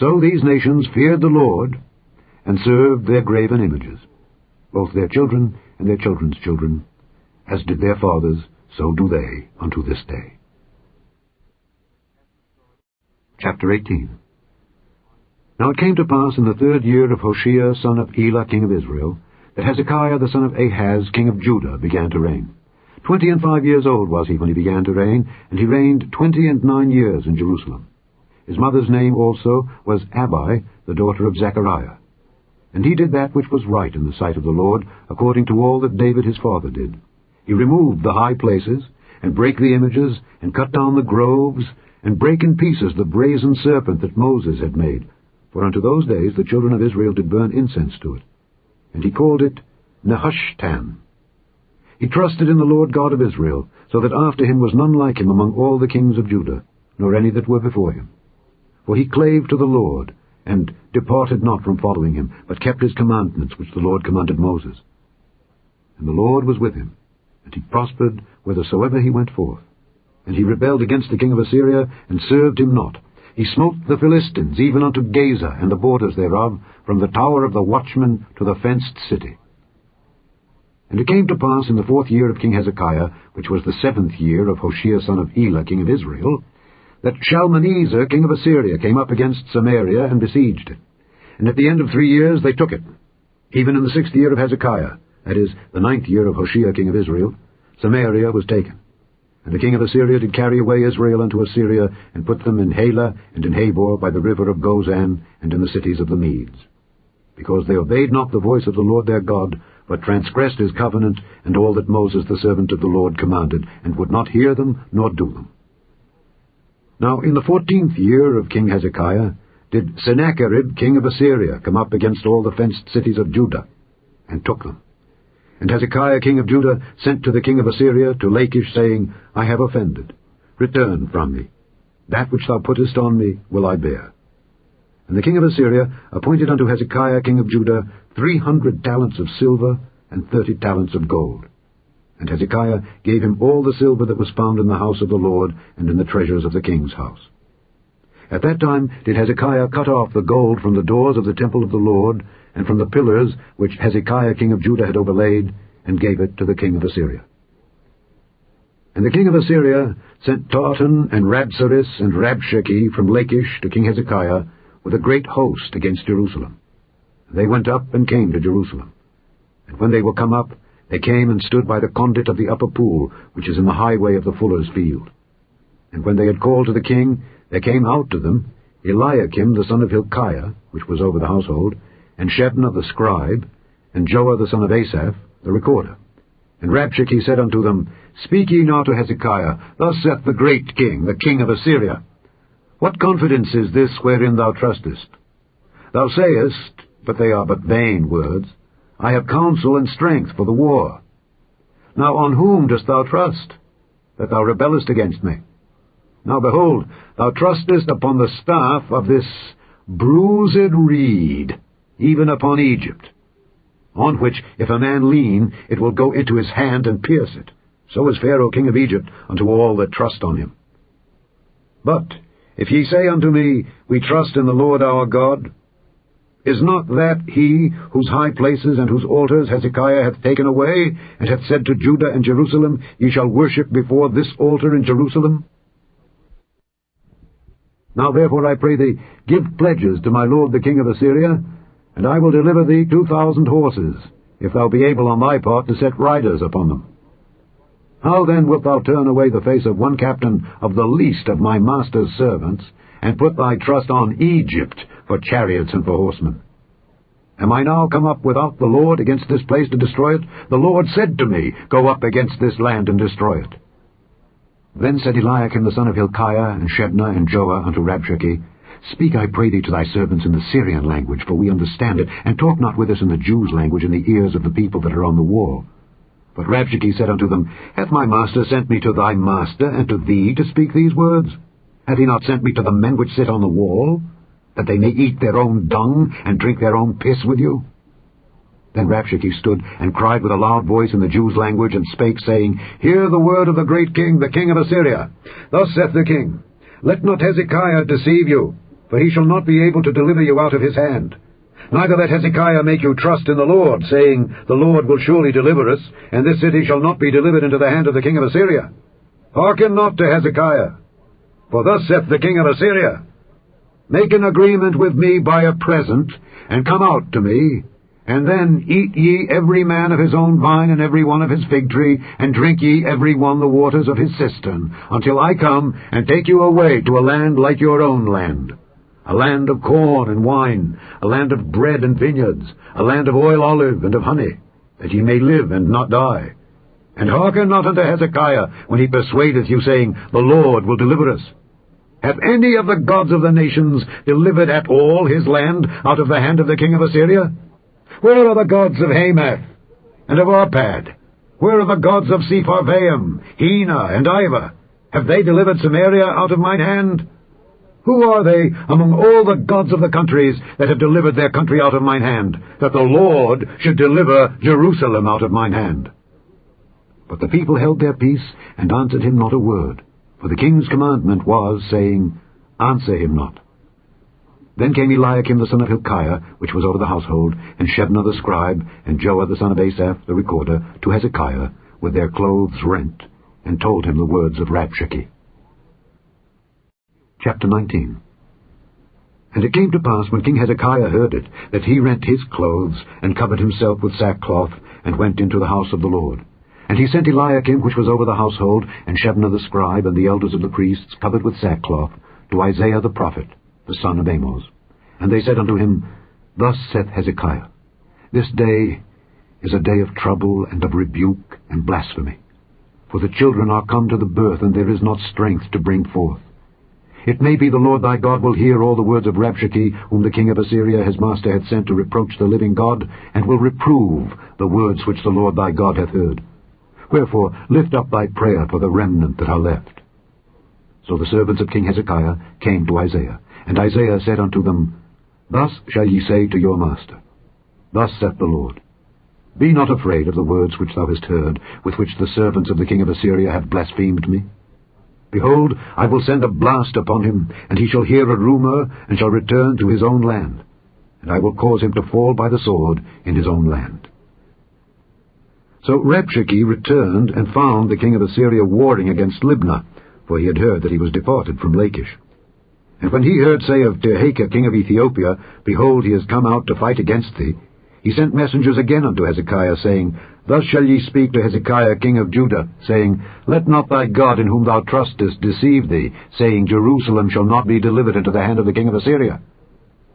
So these nations feared the Lord, and served their graven images, both their children and their children's children, as did their fathers, so do they unto this day. Chapter 18. Now it came to pass in the 3rd year of Hoshea son of Elah king of Israel, that Hezekiah the son of Ahaz king of Judah began to reign. 25 years old was he when he began to reign, and he reigned 29 years in Jerusalem. His mother's name also was Abi, the daughter of Zechariah. And he did that which was right in the sight of the Lord, according to all that David his father did. He removed the high places, and brake the images, and cut down the groves, and brake in pieces the brazen serpent that Moses had made. For unto those days the children of Israel did burn incense to it. And he called it Nehushtan. He trusted in the Lord God of Israel, so that after him was none like him among all the kings of Judah, nor any that were before him. For he clave to the Lord, and departed not from following him, but kept his commandments which the Lord commanded Moses. And the Lord was with him, and he prospered whithersoever he went forth. And he rebelled against the king of Assyria, and served him not. He smote the Philistines, even unto Gaza, and the borders thereof, from the tower of the watchman to the fenced city. And it came to pass in the 4th year of King Hezekiah, which was the 7th year of Hoshea son of Elah king of Israel, that Shalmaneser king of Assyria came up against Samaria and besieged it. And at the end of 3 years they took it. Even in the 6th year of Hezekiah, that is, the 9th year of Hoshea king of Israel, Samaria was taken. And the king of Assyria did carry away Israel unto Assyria, and put them in Halah and in Habor by the river of Gozan, and in the cities of the Medes. Because they obeyed not the voice of the Lord their God, but transgressed his covenant, and all that Moses the servant of the Lord commanded, and would not hear them, nor do them. Now in the 14th year of King Hezekiah did Sennacherib king of Assyria come up against all the fenced cities of Judah, and took them. And Hezekiah king of Judah sent to the king of Assyria to Lachish, saying, I have offended. Return from me. That which thou puttest on me will I bear. And the king of Assyria appointed unto Hezekiah king of Judah 300 talents of silver, and 30 talents of gold. And Hezekiah gave him all the silver that was found in the house of the Lord, and in the treasures of the king's house. At that time did Hezekiah cut off the gold from the doors of the temple of the Lord, and from the pillars which Hezekiah king of Judah had overlaid, and gave it to the king of Assyria. And the king of Assyria sent Tartan and Rabsaris and Rabshakeh from Lachish to King Hezekiah with a great host against Jerusalem. They went up and came to Jerusalem. And when they were come up, they came and stood by the conduit of the upper pool, which is in the highway of the fuller's field. And when they had called to the king, there came out to them Eliakim the son of Hilkiah, which was over the household, and Shebna the scribe, and Joah the son of Asaph, the recorder. And Rabshakeh said unto them, Speak ye now to Hezekiah, Thus saith the great king, the king of Assyria, What confidence is this wherein thou trustest? Thou sayest, but they are but vain words, I have counsel and strength for the war. Now on whom dost thou trust, that thou rebellest against me? Now behold, thou trustest upon the staff of this bruised reed, even upon Egypt, on which if a man lean, it will go into his hand and pierce it. So is Pharaoh king of Egypt unto all that trust on him. But if ye say unto me, We trust in the Lord our God, Is not that he whose high places and whose altars Hezekiah hath taken away, and hath said to Judah and Jerusalem, Ye shall worship before this altar in Jerusalem? Now therefore I pray thee, give pledges to my lord the king of Assyria, and I will deliver thee 2,000 horses, if thou be able on thy part to set riders upon them. How then wilt thou turn away the face of one captain of the least of my master's servants, and put thy trust on Egypt for chariots and for horsemen? Am I now come up without the Lord against this place to destroy it? The Lord said to me, Go up against this land and destroy it. Then said Eliakim the son of Hilkiah, and Shebna, and Joah unto Rabshakeh, Speak, I pray thee, to thy servants in the Syrian language, for we understand it, and talk not with us in the Jews' language in the ears of the people that are on the wall. But Rabshakeh said unto them, Hath my master sent me to thy master, and to thee to speak these words? Hath he not sent me to the men which sit on the wall, that they may eat their own dung, and drink their own piss with you? Then Rabshakeh stood, and cried with a loud voice in the Jews' language, and spake, saying, Hear the word of the great king, the king of Assyria. Thus saith the king, Let not Hezekiah deceive you, for he shall not be able to deliver you out of his hand. Neither let Hezekiah make you trust in the Lord, saying, The Lord will surely deliver us, and this city shall not be delivered into the hand of the king of Assyria. Hearken not to Hezekiah, for thus saith the king of Assyria, Make an agreement with me by a present, and come out to me, and then eat ye every man of his own vine, and every one of his fig tree, and drink ye every one the waters of his cistern, until I come and take you away to a land like your own land, a land of corn and wine, a land of bread and vineyards, a land of oil olive and of honey, that ye may live and not die. And hearken not unto Hezekiah when he persuadeth you, saying, The Lord will deliver us. Hath any of the gods of the nations delivered at all his land out of the hand of the king of Assyria? Where are the gods of Hamath and of Arpad? Where are the gods of Sepharvaim, Hena, and Ivah? Have they delivered Samaria out of mine hand? Who are they among all the gods of the countries that have delivered their country out of mine hand, that the Lord should deliver Jerusalem out of mine hand? But the people held their peace, and answered him not a word, for the king's commandment was, saying, Answer him not. Then came Eliakim the son of Hilkiah, which was over the household, and Shebna the scribe, and Joah the son of Asaph the recorder, to Hezekiah, with their clothes rent, and told him the words of Rabshakeh. Chapter 19. And it came to pass, when King Hezekiah heard it, that he rent his clothes, and covered himself with sackcloth, and went into the house of the Lord. And he sent Eliakim, which was over the household, and Shebna the scribe, and the elders of the priests, covered with sackcloth, to Isaiah the prophet, the son of Amoz. And they said unto him, Thus saith Hezekiah, This day is a day of trouble, and of rebuke, and blasphemy. For the children are come to the birth, and there is not strength to bring forth. It may be the Lord thy God will hear all the words of Rabshakeh, whom the king of Assyria his master hath sent to reproach the living God, and will reprove the words which the Lord thy God hath heard. Wherefore lift up thy prayer for the remnant that are left. So the servants of King Hezekiah came to Isaiah, and Isaiah said unto them, Thus shall ye say to your master, Thus saith the Lord, Be not afraid of the words which thou hast heard, with which the servants of the king of Assyria have blasphemed me. Behold, I will send a blast upon him, and he shall hear a rumour, and shall return to his own land, and I will cause him to fall by the sword in his own land. So Rabshakeh returned, and found the king of Assyria warring against Libnah, for he had heard that he was departed from Lachish. And when he heard say of Tirhakah king of Ethiopia, Behold, he is come out to fight against thee, he sent messengers again unto Hezekiah, saying, Thus shall ye speak to Hezekiah king of Judah, saying, Let not thy God in whom thou trustest deceive thee, saying, Jerusalem shall not be delivered into the hand of the king of Assyria.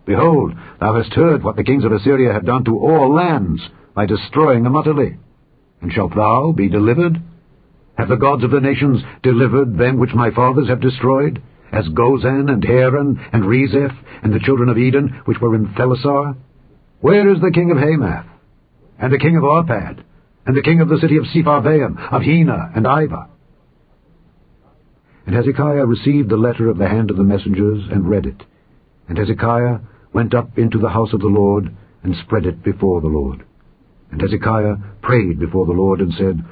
Behold, thou hast heard what the kings of Assyria have done to all lands, by destroying them utterly. And shalt thou be delivered? Have the gods of the nations delivered them which my fathers have destroyed, as Gozan and Haran and Rezeph and the children of Eden, which were in Thelasar? Where is the king of Hamath, and the king of Arpad, and the king of the city of Sepharvaim, of Hena and Ivah? And Hezekiah received the letter of the hand of the messengers, and read it. And Hezekiah went up into the house of the Lord, and spread it before the Lord. And Hezekiah prayed before the Lord, and said,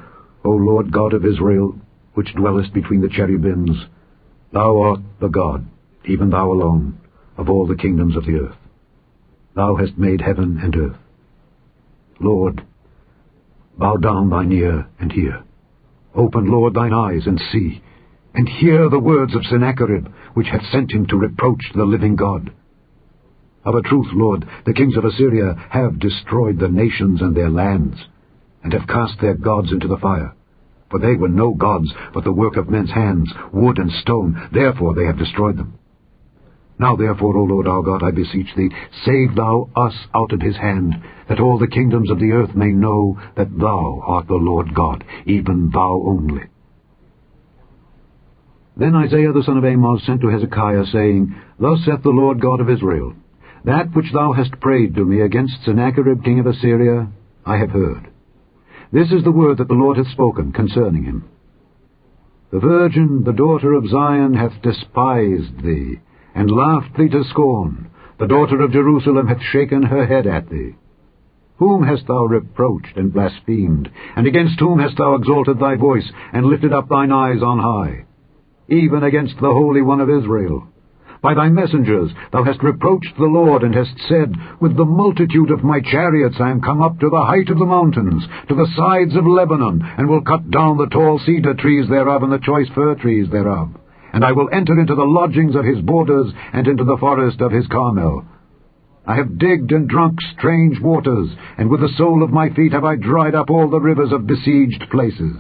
O Lord God of Israel, which dwellest between the cherubims, thou art the God, even thou alone, of all the kingdoms of the earth. Thou hast made heaven and earth. Lord, bow down thine ear and hear. Open, Lord, thine eyes and see, and hear the words of Sennacherib, which hath sent him to reproach the living God. Of a truth, Lord, the kings of Assyria have destroyed the nations and their lands, and have cast their gods into the fire. For they were no gods, but the work of men's hands, wood and stone. Therefore they have destroyed them. Now therefore, O Lord our God, I beseech thee, save thou us out of his hand, that all the kingdoms of the earth may know that thou art the Lord God, even thou only. Then Isaiah the son of Amoz sent to Hezekiah, saying, Thus saith the Lord God of Israel, That which thou hast prayed to me against Sennacherib king of Assyria, I have heard. This is the word that the Lord hath spoken concerning him. The virgin, the daughter of Zion, hath despised thee, and laughed thee to scorn. The daughter of Jerusalem hath shaken her head at thee. Whom hast thou reproached and blasphemed? And against whom hast thou exalted thy voice, and lifted up thine eyes on high? Even against the Holy One of Israel. By thy messengers thou hast reproached the Lord, and hast said, With the multitude of my chariots I am come up to the height of the mountains, to the sides of Lebanon, and will cut down the tall cedar trees thereof, and the choice fir trees thereof. And I will enter into the lodgings of his borders, and into the forest of his Carmel. I have digged and drunk strange waters, and with the sole of my feet have I dried up all the rivers of besieged places.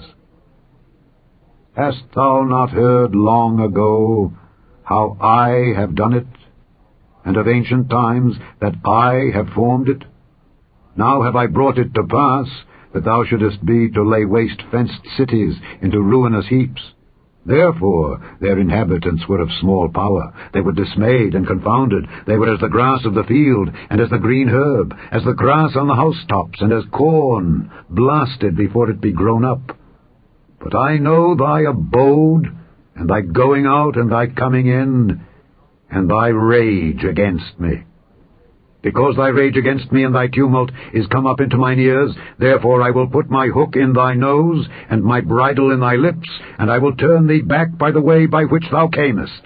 Hast thou not heard long ago how I have done it, and of ancient times that I have formed it? Now have I brought it to pass, that thou shouldest be to lay waste fenced cities into ruinous heaps. Therefore their inhabitants were of small power. They were dismayed and confounded. They were as the grass of the field, and as the green herb, as the grass on the housetops, and as corn blasted before it be grown up. But I know thy abode, and thy going out and thy coming in, and thy rage against me. Because thy rage against me and thy tumult is come up into mine ears, therefore I will put my hook in thy nose, and my bridle in thy lips, and I will turn thee back by the way by which thou camest.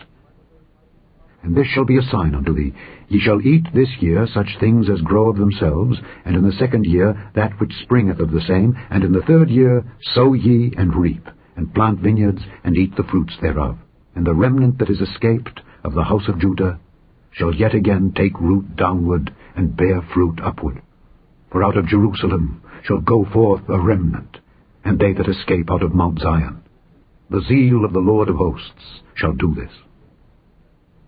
And this shall be a sign unto thee. Ye shall eat this year such things as grow of themselves, and in the second year that which springeth of the same, and in the third year sow ye and reap, and plant vineyards, and eat the fruits thereof. And the remnant that is escaped of the house of Judah shall yet again take root downward, and bear fruit upward. For out of Jerusalem shall go forth a remnant, and they that escape out of Mount Zion. The zeal of the Lord of hosts shall do this.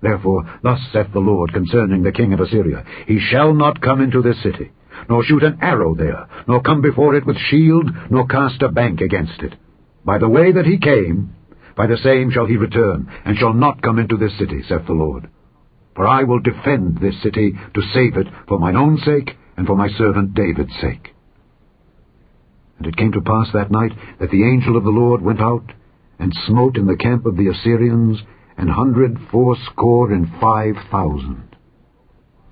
Therefore thus saith the Lord concerning the king of Assyria, He shall not come into this city, nor shoot an arrow there, nor come before it with shield, nor cast a bank against it. By the way that he came, by the same shall he return, and shall not come into this city, saith the Lord. For I will defend this city to save it for mine own sake, and for my servant David's sake. And it came to pass that night that the angel of the Lord went out, and smote in the camp of the Assyrians 185,000.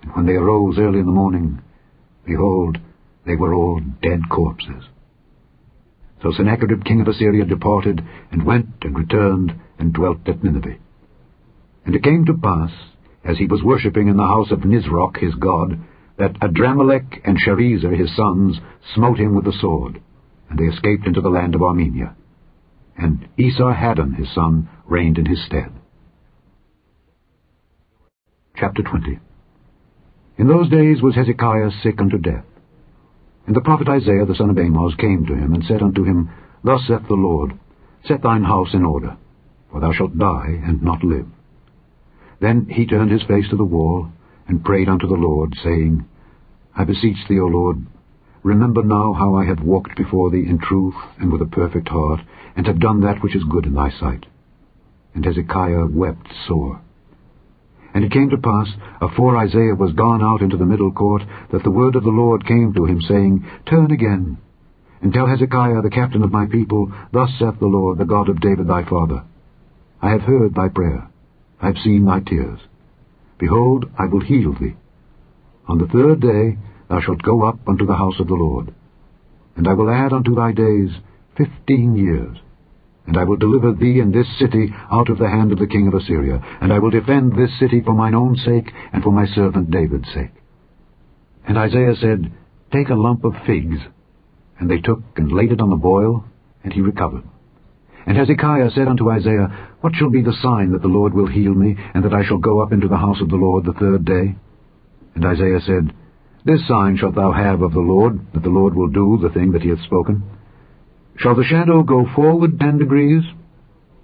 And when they arose early in the morning, behold, they were all dead corpses. So Sennacherib king of Assyria departed, and went and returned, and dwelt at Nineveh. And it came to pass, as he was worshipping in the house of Nisroch his god, that Adramelech and Sharezer his sons smote him with the sword, and they escaped into the land of Armenia. And Esarhaddon his son reigned in his stead. Chapter 20. In those days was Hezekiah sick unto death. And the prophet Isaiah the son of Amoz came to him, and said unto him, Thus saith the Lord, Set thine house in order, for thou shalt die and not live. Then he turned his face to the wall, and prayed unto the Lord, saying, I beseech thee, O Lord, remember now how I have walked before thee in truth and with a perfect heart, and have done that which is good in thy sight. And Hezekiah wept sore. And it came to pass, afore Isaiah was gone out into the middle court, that the word of the Lord came to him, saying, Turn again, and tell Hezekiah the captain of my people, Thus saith the Lord, the God of David thy father, I have heard thy prayer, I have seen thy tears. Behold, I will heal thee. On the third day thou shalt go up unto the house of the Lord. And I will add unto thy days 15 years. And I will deliver thee and this city out of the hand of the king of Assyria. And I will defend this city for mine own sake, and for my servant David's sake. And Isaiah said, Take a lump of figs. And they took and laid it on the boil, and he recovered. And Hezekiah said unto Isaiah, What shall be the sign that the Lord will heal me, and that I shall go up into the house of the Lord the third day? And Isaiah said, This sign shalt thou have of the Lord, that the Lord will do the thing that he hath spoken. Shall the shadow go forward 10 degrees,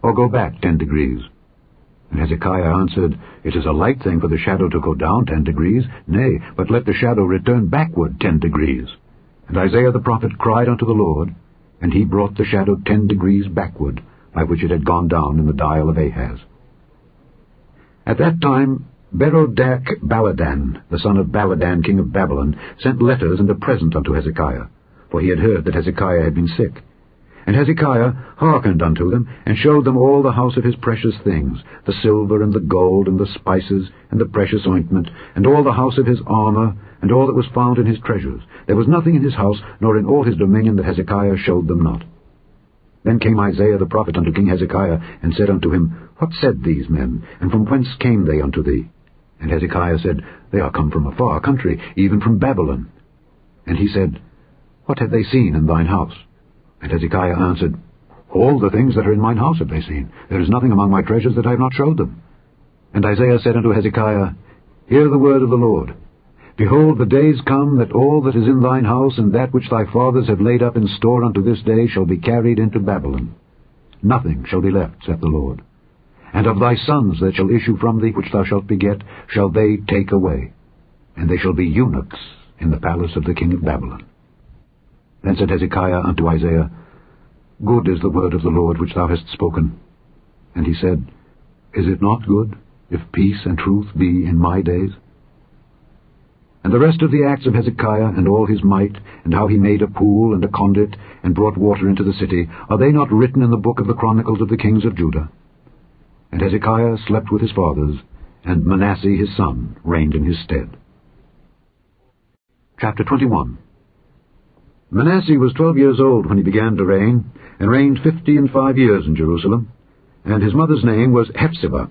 or go back 10 degrees? And Hezekiah answered, It is a light thing for the shadow to go down 10 degrees, nay, but let the shadow return backward 10 degrees. And Isaiah the prophet cried unto the Lord, and he brought the shadow 10 degrees backward, by which it had gone down in the dial of Ahaz. At that time Berodach-Baladan, the son of Baladan, king of Babylon, sent letters and a present unto Hezekiah, for he had heard that Hezekiah had been sick. And Hezekiah hearkened unto them, and showed them all the house of his precious things, the silver and the gold and the spices and the precious ointment, and all the house of his armor, and all that was found in his treasures. There was nothing in his house, nor in all his dominion, that Hezekiah showed them not. Then came Isaiah the prophet unto King Hezekiah, and said unto him, What said these men, and from whence came they unto thee? And Hezekiah said, They are come from a far country, even from Babylon. And he said, What have they seen in thine house? And Hezekiah answered, All the things that are in mine house have they seen. There is nothing among my treasures that I have not showed them. And Isaiah said unto Hezekiah, Hear the word of the Lord. Behold, the days come that all that is in thine house, and that which thy fathers have laid up in store unto this day, shall be carried into Babylon. Nothing shall be left, saith the Lord. And of thy sons that shall issue from thee, which thou shalt beget, shall they take away, and they shall be eunuchs in the palace of the king of Babylon. Then said Hezekiah unto Isaiah, Good is the word of the Lord which thou hast spoken. And he said, Is it not good, if peace and truth be in my days? And the rest of the acts of Hezekiah, and all his might, and how he made a pool and a conduit, and brought water into the city, are they not written in the book of the Chronicles of the kings of Judah? And Hezekiah slept with his fathers, and Manasseh his son reigned in his stead. Chapter 21. Manasseh was 12 years old when he began to reign, and reigned 55 years in Jerusalem, and his mother's name was Hephzibah.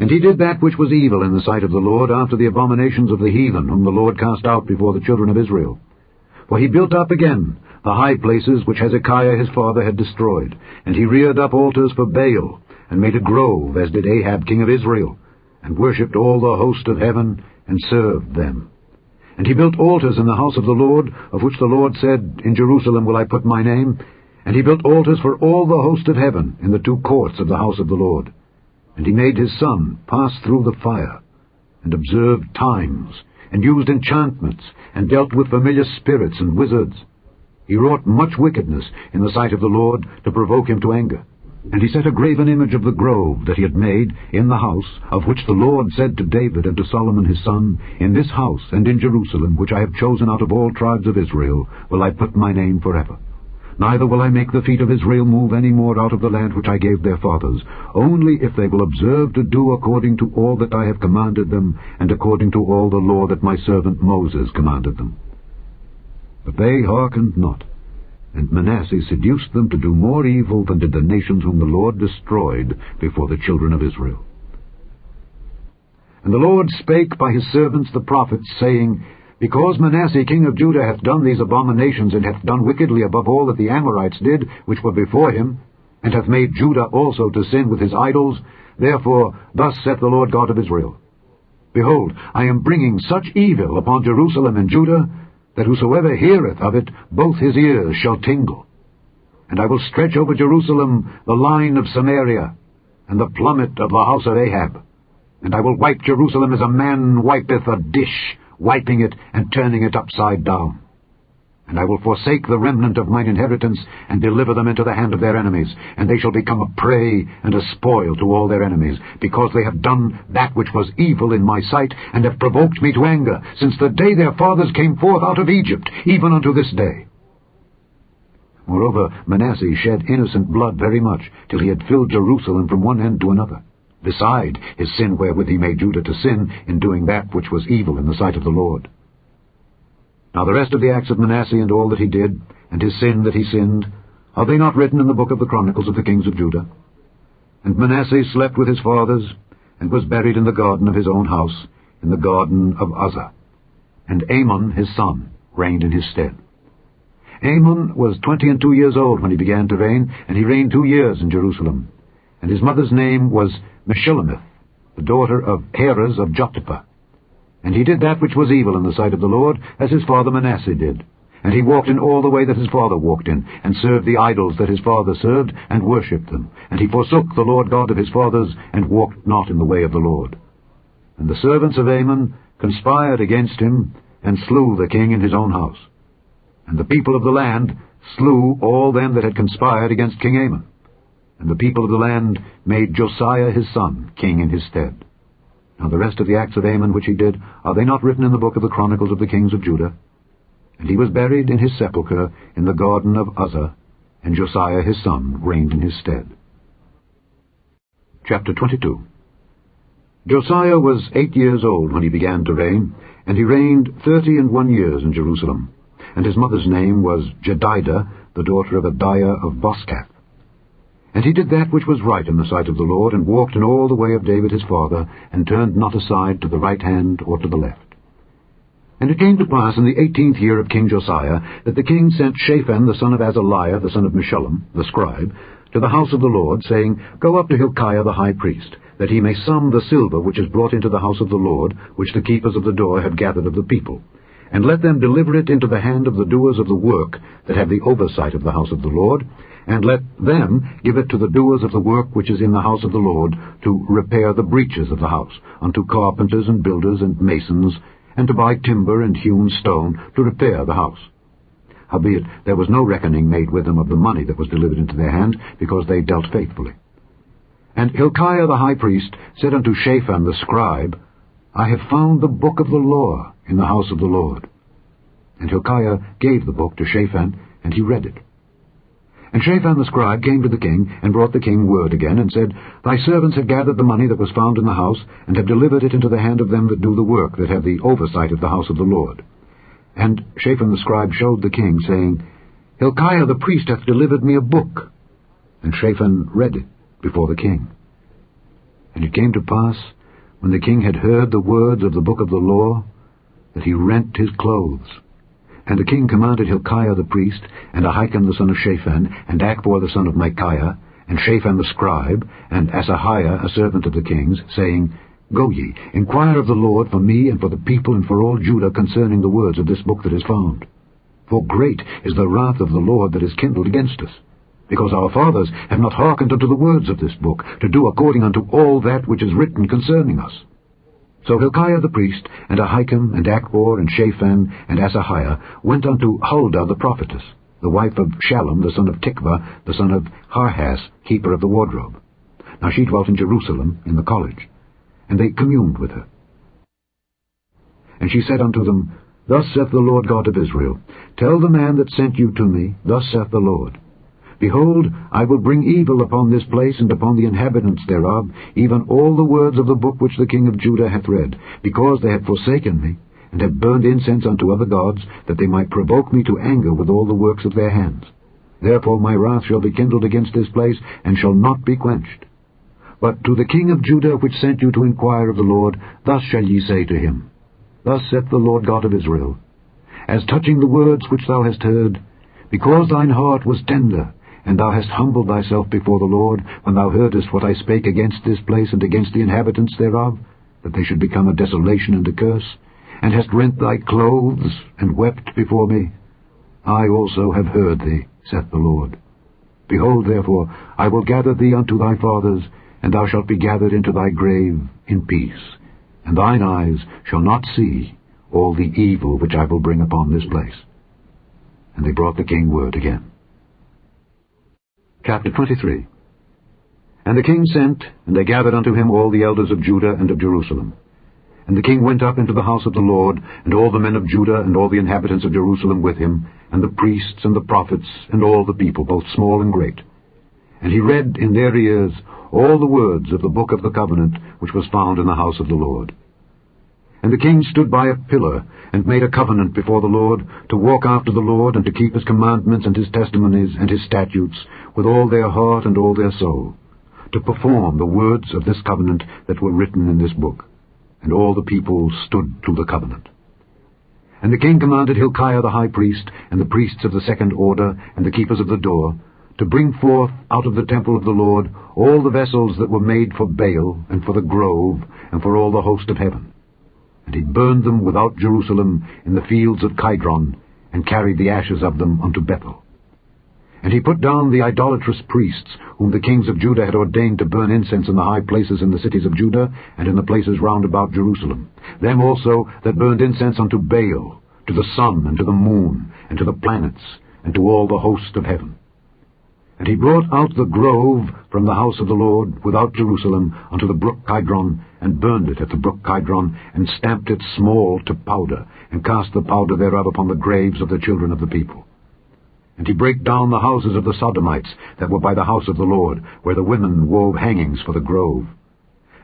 And he did that which was evil in the sight of the Lord, after the abominations of the heathen, whom the Lord cast out before the children of Israel. For he built up again the high places which Hezekiah his father had destroyed, and he reared up altars for Baal, and made a grove, as did Ahab king of Israel, and worshipped all the host of heaven, and served them. And he built altars in the house of the Lord, of which the Lord said, In Jerusalem will I put my name. And he built altars for all the host of heaven in the 2 courts of the house of the Lord. And he made his son pass through the fire, and observed times, and used enchantments, and dealt with familiar spirits and wizards. He wrought much wickedness in the sight of the Lord, to provoke him to anger. And he set a graven image of the grove that he had made in the house, of which the Lord said to David and to Solomon his son, In this house and in Jerusalem, which I have chosen out of all tribes of Israel, will I put my name forever. Neither will I make the feet of Israel move any more out of the land which I gave their fathers, only if they will observe to do according to all that I have commanded them, and according to all the law that my servant Moses commanded them. But they hearkened not, and Manasseh seduced them to do more evil than did the nations whom the Lord destroyed before the children of Israel. And the Lord spake by his servants the prophets, saying, Because Manasseh king of Judah hath done these abominations, and hath done wickedly above all that the Amorites did, which were before him, and hath made Judah also to sin with his idols, therefore thus saith the Lord God of Israel, Behold, I am bringing such evil upon Jerusalem and Judah, that whosoever heareth of it, both his ears shall tingle. And I will stretch over Jerusalem the line of Samaria, and the plummet of the house of Ahab. And I will wipe Jerusalem as a man wipeth a dish, wiping it and turning it upside down. And I will forsake the remnant of mine inheritance, and deliver them into the hand of their enemies, and they shall become a prey and a spoil to all their enemies, because they have done that which was evil in my sight, and have provoked me to anger, since the day their fathers came forth out of Egypt, even unto this day. Moreover, Manasseh shed innocent blood very much, till he had filled Jerusalem from one end to another, beside his sin wherewith he made Judah to sin, in doing that which was evil in the sight of the Lord. Now the rest of the acts of Manasseh, and all that he did, and his sin that he sinned, are they not written in the book of the Chronicles of the kings of Judah? And Manasseh slept with his fathers, and was buried in the garden of his own house, in the garden of Uzzah. and Amon his son reigned in his stead. Amon was 22 years old when he began to reign, and he reigned 2 years in Jerusalem. And his mother's name was Meshillemith, the daughter of Heres of Jothapah. And he did that which was evil in the sight of the Lord, as his father Manasseh did. And he walked in all the way that his father walked in, and served the idols that his father served, and worshipped them. And he forsook the Lord God of his fathers, and walked not in the way of the Lord. And the servants of Amon conspired against him, and slew the king in his own house. And the people of the land slew all them that had conspired against King Amon. And the people of the land made Josiah his son king in his stead. Now the rest of the acts of Amon which he did, are they not written in the book of the Chronicles of the kings of Judah? And he was buried in his sepulchre in the garden of Uzzah, and Josiah his son reigned in his stead. Chapter 22. Josiah was 8 years old when he began to reign, and he reigned 31 years in Jerusalem. And his mother's name was Jedidah, the daughter of Adiah of Boskath. And he did that which was right in the sight of the Lord, and walked in all the way of David his father, and turned not aside to the right hand or to the left. And it came to pass in the 18th year of King Josiah, that the king sent Shaphan the son of Azaliah, the son of Meshullam, the scribe, to the house of the Lord, saying, Go up to Hilkiah the high priest, that he may sum the silver which is brought into the house of the Lord, which the keepers of the door have gathered of the people. And let them deliver it into the hand of the doers of the work, that have the oversight of the house of the Lord, and let them give it to the doers of the work which is in the house of the Lord, to repair the breaches of the house, unto carpenters and builders and masons, and to buy timber and hewn stone, to repair the house. Howbeit there was no reckoning made with them of the money that was delivered into their hand, because they dealt faithfully. And Hilkiah the high priest said unto Shaphan the scribe, I have found the book of the law in the house of the Lord. And Hilkiah gave the book to Shaphan, and he read it. And Shaphan the scribe came to the king, and brought the king word again, and said, Thy servants have gathered the money that was found in the house, and have delivered it into the hand of them that do the work, that have the oversight of the house of the Lord. And Shaphan the scribe showed the king, saying, Hilkiah the priest hath delivered me a book. And Shaphan read it before the king. And it came to pass, when the king had heard the words of the book of the law, that he rent his clothes. And the king commanded Hilkiah the priest, and Ahikam the son of Shaphan, and Achbor the son of Micaiah, and Shaphan the scribe, and Asahiah a servant of the king's, saying, Go ye, inquire of the Lord for me and for the people and for all Judah concerning the words of this book that is found. For great is the wrath of the Lord that is kindled against us, because our fathers have not hearkened unto the words of this book, to do according unto all that which is written concerning us. So Hilkiah the priest, and Ahikam, and Achbor, and Shaphan, and Asahiah went unto Huldah the prophetess, the wife of Shallum the son of Tikvah, the son of Harhas, keeper of the wardrobe. Now she dwelt in Jerusalem, in the college, and they communed with her. And she said unto them, Thus saith the Lord God of Israel, Tell the man that sent you to me, Thus saith the Lord, Behold, I will bring evil upon this place and upon the inhabitants thereof, even all the words of the book which the king of Judah hath read, because they have forsaken me, and have burned incense unto other gods, that they might provoke me to anger with all the works of their hands. Therefore my wrath shall be kindled against this place, and shall not be quenched. But to the king of Judah which sent you to inquire of the Lord, thus shall ye say to him, Thus saith the Lord God of Israel, As touching the words which thou hast heard, because thine heart was tender, and thou hast humbled thyself before the Lord, when thou heardest what I spake against this place and against the inhabitants thereof, that they should become a desolation and a curse, and hast rent thy clothes, and wept before me, I also have heard thee, saith the Lord. Behold, therefore, I will gather thee unto thy fathers, and thou shalt be gathered into thy grave in peace, and thine eyes shall not see all the evil which I will bring upon this place. And they brought the king word again. Chapter 23. And the king sent, and they gathered unto him all the elders of Judah and of Jerusalem. And the king went up into the house of the Lord, and all the men of Judah and all the inhabitants of Jerusalem with him, and the priests and the prophets, and all the people, both small and great. And he read in their ears all the words of the book of the covenant which was found in the house of the Lord. And the king stood by a pillar, and made a covenant before the Lord, to walk after the Lord, and to keep his commandments and his testimonies and his statutes, with all their heart and all their soul, to perform the words of this covenant that were written in this book. And all the people stood to the covenant. And the king commanded Hilkiah the high priest, and the priests of the second order, and the keepers of the door, to bring forth out of the temple of the Lord all the vessels that were made for Baal, and for the grove, and for all the host of heaven. And he burned them without Jerusalem in the fields of Kidron, and carried the ashes of them unto Bethel. And he put down the idolatrous priests, whom the kings of Judah had ordained to burn incense in the high places in the cities of Judah, and in the places round about Jerusalem, them also that burned incense unto Baal, to the sun, and to the moon, and to the planets, and to all the host of heaven. And he brought out the grove from the house of the Lord without Jerusalem unto the brook Kidron, and burned it at the brook Kidron, and stamped it small to powder, and cast the powder thereof upon the graves of the children of the people. And he brake down the houses of the Sodomites that were by the house of the Lord, where the women wove hangings for the grove.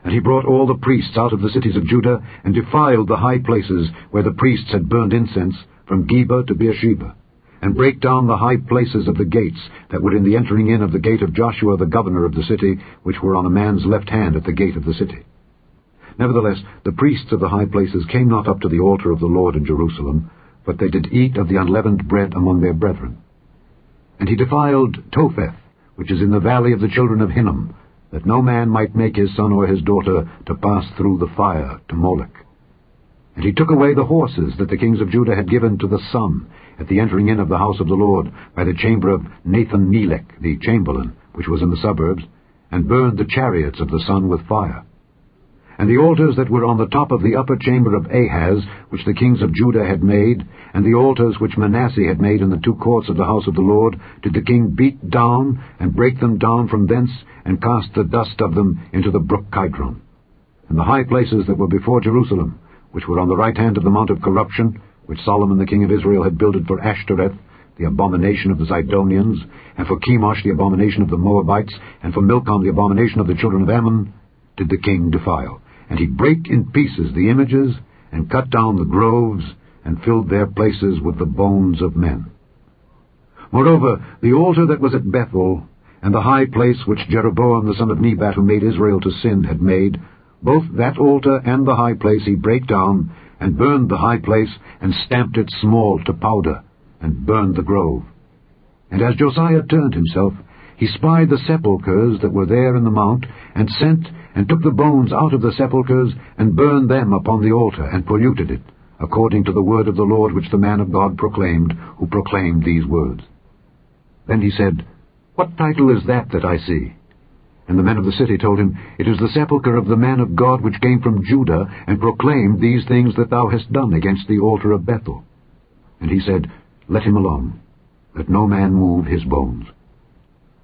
And he brought all the priests out of the cities of Judah, and defiled the high places where the priests had burned incense, from Geba to Beersheba, and brake down the high places of the gates that were in the entering in of the gate of Joshua the governor of the city, which were on a man's left hand at the gate of the city. Nevertheless, the priests of the high places came not up to the altar of the Lord in Jerusalem, but they did eat of the unleavened bread among their brethren. And he defiled Topheth, which is in the valley of the children of Hinnom, that no man might make his son or his daughter to pass through the fire to Molech. And he took away the horses that the kings of Judah had given to the sun at the entering in of the house of the Lord by the chamber of Nathan-Melech the chamberlain, which was in the suburbs, and burned the chariots of the sun with fire. And the altars that were on the top of the upper chamber of Ahaz, which the kings of Judah had made, and the altars which Manasseh had made in the two courts of the house of the Lord, did the king beat down, and break them down from thence, and cast the dust of them into the brook Kidron. And the high places that were before Jerusalem, which were on the right hand of the mount of corruption, which Solomon the king of Israel had builded for Ashtoreth, the abomination of the Zidonians, and for Chemosh the abomination of the Moabites, and for Milcom the abomination of the children of Ammon, did the king defile. And he brake in pieces the images, and cut down the groves, and filled their places with the bones of men. Moreover, the altar that was at Bethel, and the high place which Jeroboam the son of Nebat, who made Israel to sin, had made, both that altar and the high place he brake down, and burned the high place, and stamped it small to powder, and burned the grove. And as Josiah turned himself, he spied the sepulchres that were there in the mount, and sent and took the bones out of the sepulchres, and burned them upon the altar, and polluted it, according to the word of the Lord which the man of God proclaimed, who proclaimed these words. Then he said, What title is that I see? And the men of the city told him, It is the sepulchre of the man of God which came from Judah, and proclaimed these things that thou hast done against the altar of Bethel. And he said, Let him alone, that no man move his bones.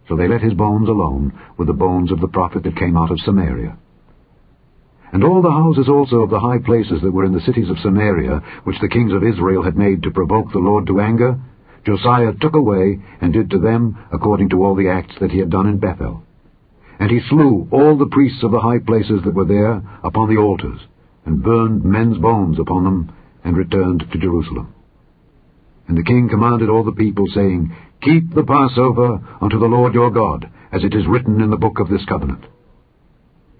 So they let his bones alone, with the bones of the prophet that came out of Samaria. And all the houses also of the high places that were in the cities of Samaria, which the kings of Israel had made to provoke the Lord to anger, Josiah took away, and did to them according to all the acts that he had done in Bethel. And he slew all the priests of the high places that were there upon the altars, and burned men's bones upon them, and returned to Jerusalem. And the king commanded all the people, saying, Keep the Passover unto the Lord your God, as it is written in the book of this covenant.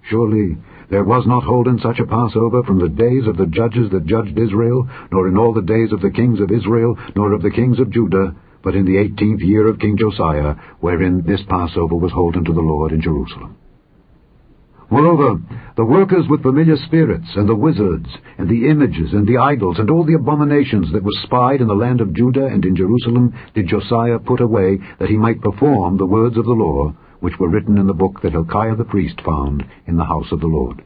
Surely there was not holden such a Passover from the days of the judges that judged Israel, nor in all the days of the kings of Israel, nor of the kings of Judah, but in the 18th year of King Josiah, wherein this Passover was holden to the Lord in Jerusalem. Moreover, the workers with familiar spirits, and the wizards, and the images, and the idols, and all the abominations that were spied in the land of Judah and in Jerusalem, did Josiah put away, that he might perform the words of the law, which were written in the book that Hilkiah the priest found in the house of the Lord.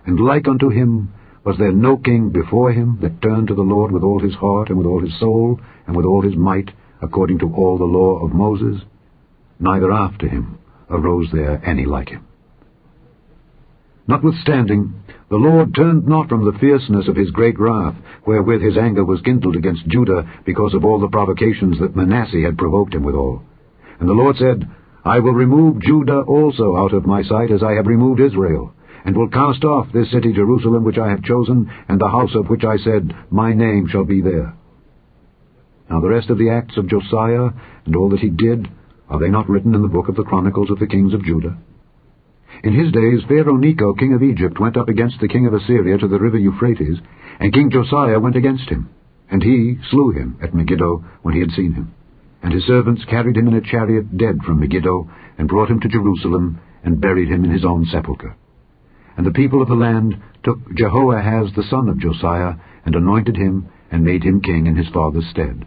And like unto him was there no king before him that turned to the Lord with all his heart, and with all his soul, and with all his might, according to all the law of Moses? Neither after him arose there any like him. Notwithstanding, the Lord turned not from the fierceness of his great wrath, wherewith his anger was kindled against Judah, because of all the provocations that Manasseh had provoked him withal. And the Lord said, I will remove Judah also out of my sight, as I have removed Israel, and will cast off this city Jerusalem which I have chosen, and the house of which I said, My name shall be there. Now the rest of the acts of Josiah, and all that he did, are they not written in the book of the Chronicles of the kings of Judah? In his days Pharaoh Necho king of Egypt went up against the king of Assyria to the river Euphrates, and King Josiah went against him. And he slew him at Megiddo when he had seen him. And his servants carried him in a chariot dead from Megiddo, and brought him to Jerusalem, and buried him in his own sepulchre. And the people of the land took Jehoahaz the son of Josiah, and anointed him, and made him king in his father's stead.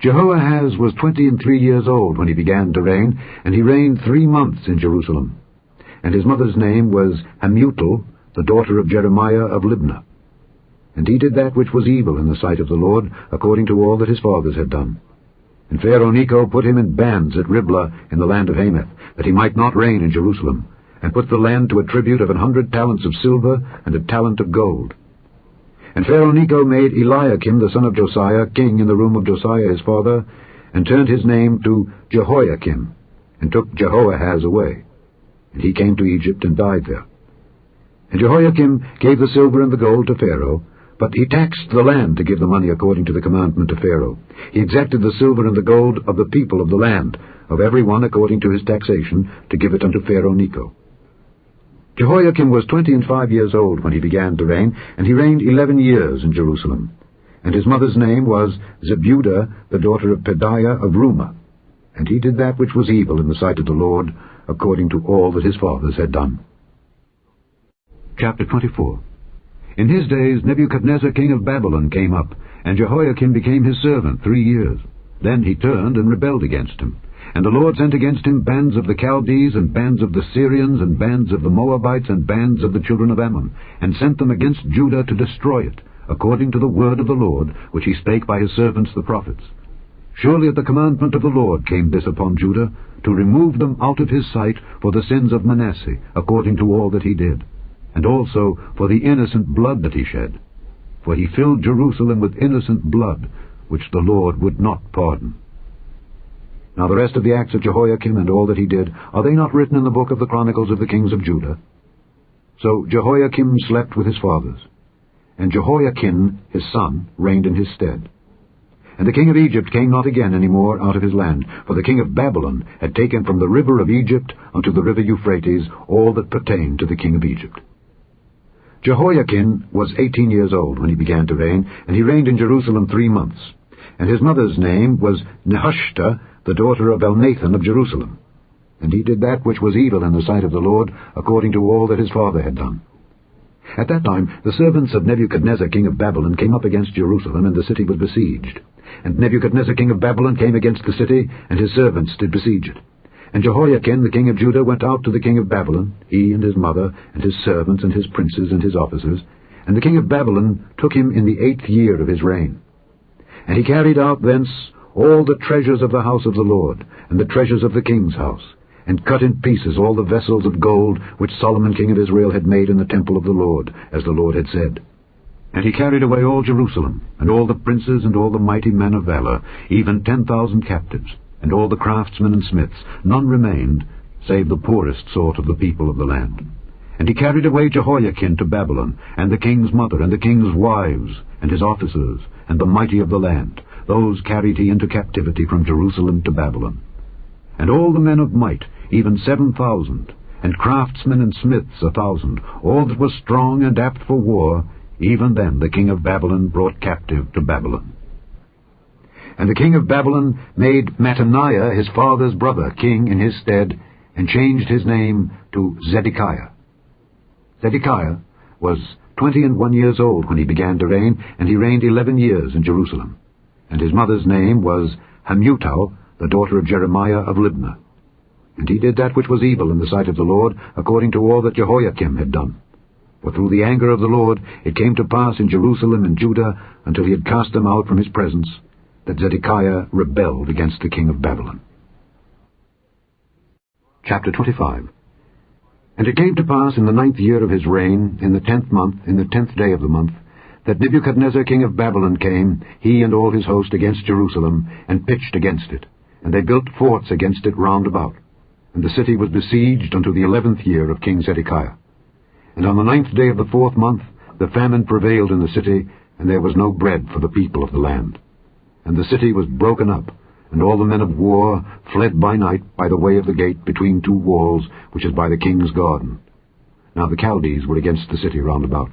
Jehoahaz was 23 years old when he began to reign, and he reigned 3 months in Jerusalem. And his mother's name was Hamutal, the daughter of Jeremiah of Libnah. And he did that which was evil in the sight of the Lord, according to all that his fathers had done. And Pharaoh Necho put him in bands at Riblah in the land of Hamath, that he might not reign in Jerusalem, and put the land to a tribute of 100 talents of silver and a talent of gold. And Pharaoh Necho made Eliakim the son of Josiah king in the room of Josiah his father, and turned his name to Jehoiakim, and took Jehoahaz away. And he came to Egypt and died there. And Jehoiakim gave the silver and the gold to Pharaoh, but he taxed the land to give the money according to the commandment of Pharaoh. He exacted the silver and the gold of the people of the land, of every one according to his taxation, to give it unto Pharaoh Necho. Jehoiakim was 25 years old when he began to reign, and he reigned 11 years in Jerusalem. And his mother's name was Zebudah, the daughter of Pedaiah of Rumah. And he did that which was evil in the sight of the Lord, according to all that his fathers had done. Chapter 24. In his days Nebuchadnezzar king of Babylon came up, and Jehoiakim became his servant 3 years. Then he turned and rebelled against him. And the Lord sent against him bands of the Chaldees, and bands of the Syrians, and bands of the Moabites, and bands of the children of Ammon, and sent them against Judah to destroy it, according to the word of the Lord, which he spake by his servants the prophets. Surely at the commandment of the Lord came this upon Judah, to remove them out of his sight for the sins of Manasseh, according to all that he did, and also for the innocent blood that he shed. For he filled Jerusalem with innocent blood, which the Lord would not pardon. Now the rest of the acts of Jehoiakim and all that he did, are they not written in the book of the Chronicles of the kings of Judah? So Jehoiakim slept with his fathers, and Jehoiakim his son reigned in his stead. And the king of Egypt came not again any more out of his land, for the king of Babylon had taken from the river of Egypt unto the river Euphrates all that pertained to the king of Egypt. Jehoiakim was 18 years old when he began to reign, and he reigned in Jerusalem 3 months. And his mother's name was Nehushta, the daughter of Elnathan of Jerusalem. And he did that which was evil in the sight of the Lord, according to all that his father had done. At that time the servants of Nebuchadnezzar king of Babylon came up against Jerusalem, and the city was besieged. And Nebuchadnezzar king of Babylon came against the city, and his servants did besiege it. And Jehoiakim the king of Judah went out to the king of Babylon, he and his mother, and his servants, and his princes, and his officers. And the king of Babylon took him in the 8th year of his reign. And he carried out thence all the treasures of the house of the Lord, and the treasures of the king's house, and cut in pieces all the vessels of gold which Solomon king of Israel had made in the temple of the Lord, as the Lord had said. And he carried away all Jerusalem, and all the princes, and all the mighty men of valor, even 10,000 captives, and all the craftsmen and smiths. None remained, save the poorest sort of the people of the land. And he carried away Jehoiakim to Babylon, and the king's mother, and the king's wives, and his officers, and the mighty of the land. Those carried he into captivity from Jerusalem to Babylon. And all the men of might, even 7,000, and craftsmen and smiths 1,000, all that was strong and apt for war, even them the king of Babylon brought captive to Babylon. And the king of Babylon made Mattaniah his father's brother king in his stead, and changed his name to Zedekiah. Zedekiah was 21 years old when he began to reign, and he reigned 11 years in Jerusalem. And his mother's name was Hamutal, the daughter of Jeremiah of Libnah. And he did that which was evil in the sight of the Lord, according to all that Jehoiakim had done. For through the anger of the Lord it came to pass in Jerusalem and Judah, until he had cast them out from his presence, that Zedekiah rebelled against the king of Babylon. Chapter 25. And it came to pass in the 9th year of his reign, in the 10th month, in the 10th day of the month, that Nebuchadnezzar king of Babylon came, he and all his host, against Jerusalem, and pitched against it. And they built forts against it round about. And the city was besieged unto the 11th year of King Zedekiah. And on the 9th day of the 4th month the famine prevailed in the city, and there was no bread for the people of the land. And the city was broken up, and all the men of war fled by night by the way of the gate between 2 walls, which is by the king's garden. Now the Chaldees were against the city round about.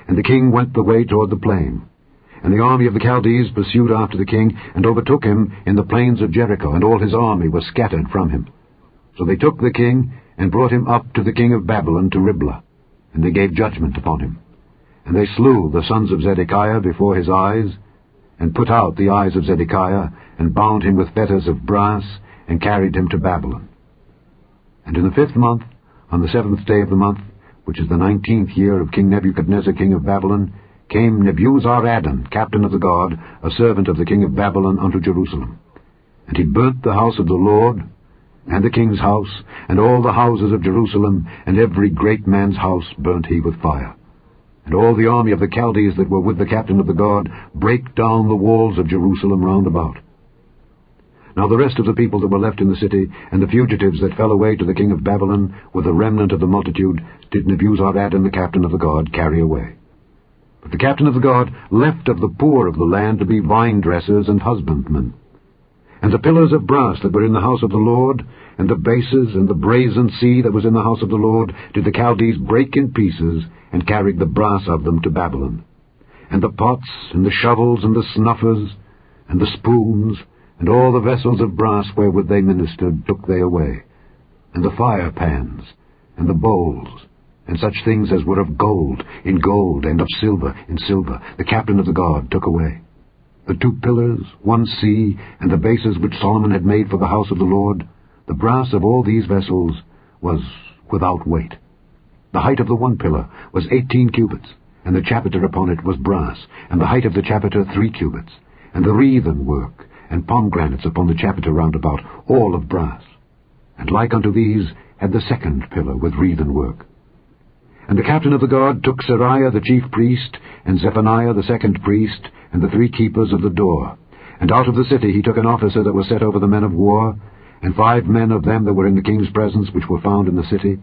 And the king went the way toward the plain. And the army of the Chaldees pursued after the king, and overtook him in the plains of Jericho, and all his army was scattered from him. So they took the king, and brought him up to the king of Babylon to Riblah, and they gave judgment upon him. And they slew the sons of Zedekiah before his eyes, and put out the eyes of Zedekiah, and bound him with fetters of brass, and carried him to Babylon. And in the 5th month, on the 7th day of the month, which is the 19th year of King Nebuchadnezzar king of Babylon, came Nebuzaradan, captain of the guard, a servant of the king of Babylon, unto Jerusalem. And he burnt the house of the Lord, and the king's house, and all the houses of Jerusalem, and every great man's house burnt he with fire. And all the army of the Chaldees that were with the captain of the guard brake down the walls of Jerusalem round about. Now the rest of the people that were left in the city, and the fugitives that fell away to the king of Babylon, with the remnant of the multitude, did Nebuzaradan the captain of the guard carry away. But the captain of the guard left of the poor of the land to be vine-dressers and husbandmen. And the pillars of brass that were in the house of the Lord, and the bases and the brazen sea that was in the house of the Lord, did the Chaldees break in pieces, and carried the brass of them to Babylon. And the pots, and the shovels, and the snuffers, and the spoons, and all the vessels of brass wherewith they ministered took they away, and the fire pans, and the bowls, and such things as were of gold in gold, and of silver in silver, the captain of the guard took away. The 2 pillars, 1 sea, and the bases which Solomon had made for the house of the Lord, the brass of all these vessels was without weight. The height of the 1 pillar was 18 cubits, and the chapiter upon it was brass, and the height of the chapiter 3 cubits, and the wreathen work, and pomegranates upon the chapiter round about, all of brass. And like unto these had the 2nd pillar with wreathen work. And the captain of the guard took Seraiah the chief priest, and Zephaniah the 2nd priest, and the 3 keepers of the door. And out of the city he took an officer that was set over the men of war, and 5 men of them that were in the king's presence, which were found in the city,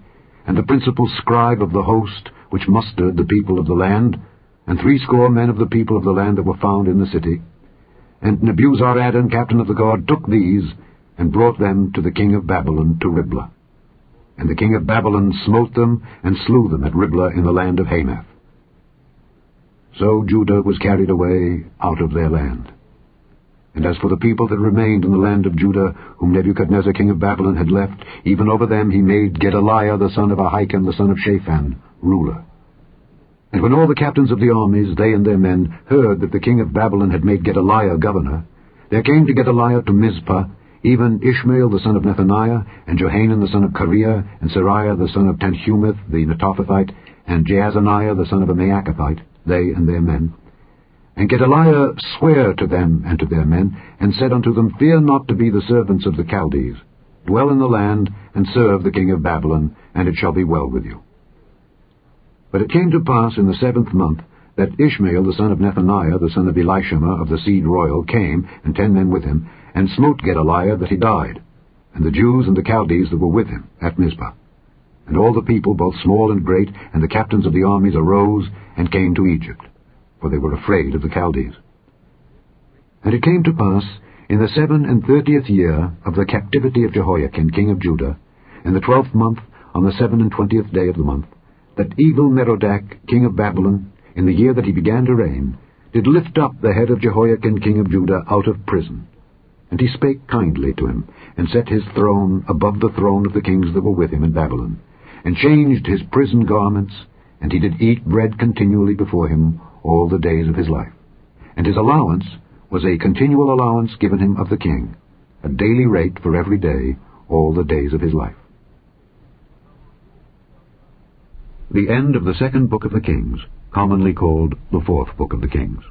and the principal scribe of the host, which mustered the people of the land, and 60 men of the people of the land that were found in the city. And Nebuzaradan, captain of the guard, took these, and brought them to the king of Babylon to Riblah. And the king of Babylon smote them, and slew them at Riblah in the land of Hamath. So Judah was carried away out of their land. And as for the people that remained in the land of Judah, whom Nebuchadnezzar king of Babylon had left, even over them he made Gedaliah the son of Ahikam the son of Shaphan ruler. And when all the captains of the armies, they and their men, heard that the king of Babylon had made Gedaliah governor, there came to Gedaliah to Mizpah, even Ishmael the son of Nethaniah, and Johanan the son of Kareah, and Seraiah the son of Tanhumeth the Netophathite, and Jaazaniah the son of a Maacathite, they and their men. And Gedaliah sware to them and to their men, and said unto them, Fear not to be the servants of the Chaldees. Dwell in the land, and serve the king of Babylon, and it shall be well with you. But it came to pass in the 7th month, that Ishmael the son of Nethaniah, the son of Elishama of the seed royal, came, and 10 men with him, and smote Gedaliah that he died, and the Jews and the Chaldees that were with him at Mizpah. And all the people, both small and great, and the captains of the armies arose, and came to Egypt, for they were afraid of the Chaldees. And it came to pass, in the 37th year of the captivity of Jehoiakim king of Judah, in the 12th month, on the 27th day of the month, that Evil-Merodach king of Babylon, in the year that he began to reign, did lift up the head of Jehoiakim king of Judah out of prison. And he spake kindly to him, and set his throne above the throne of the kings that were with him in Babylon, and changed his prison garments, and he did eat bread continually before him all the days of his life. And his allowance was a continual allowance given him of the king, a daily rate for every day, all the days of his life. The end of the 2nd book of the Kings, commonly called the 4th book of the Kings.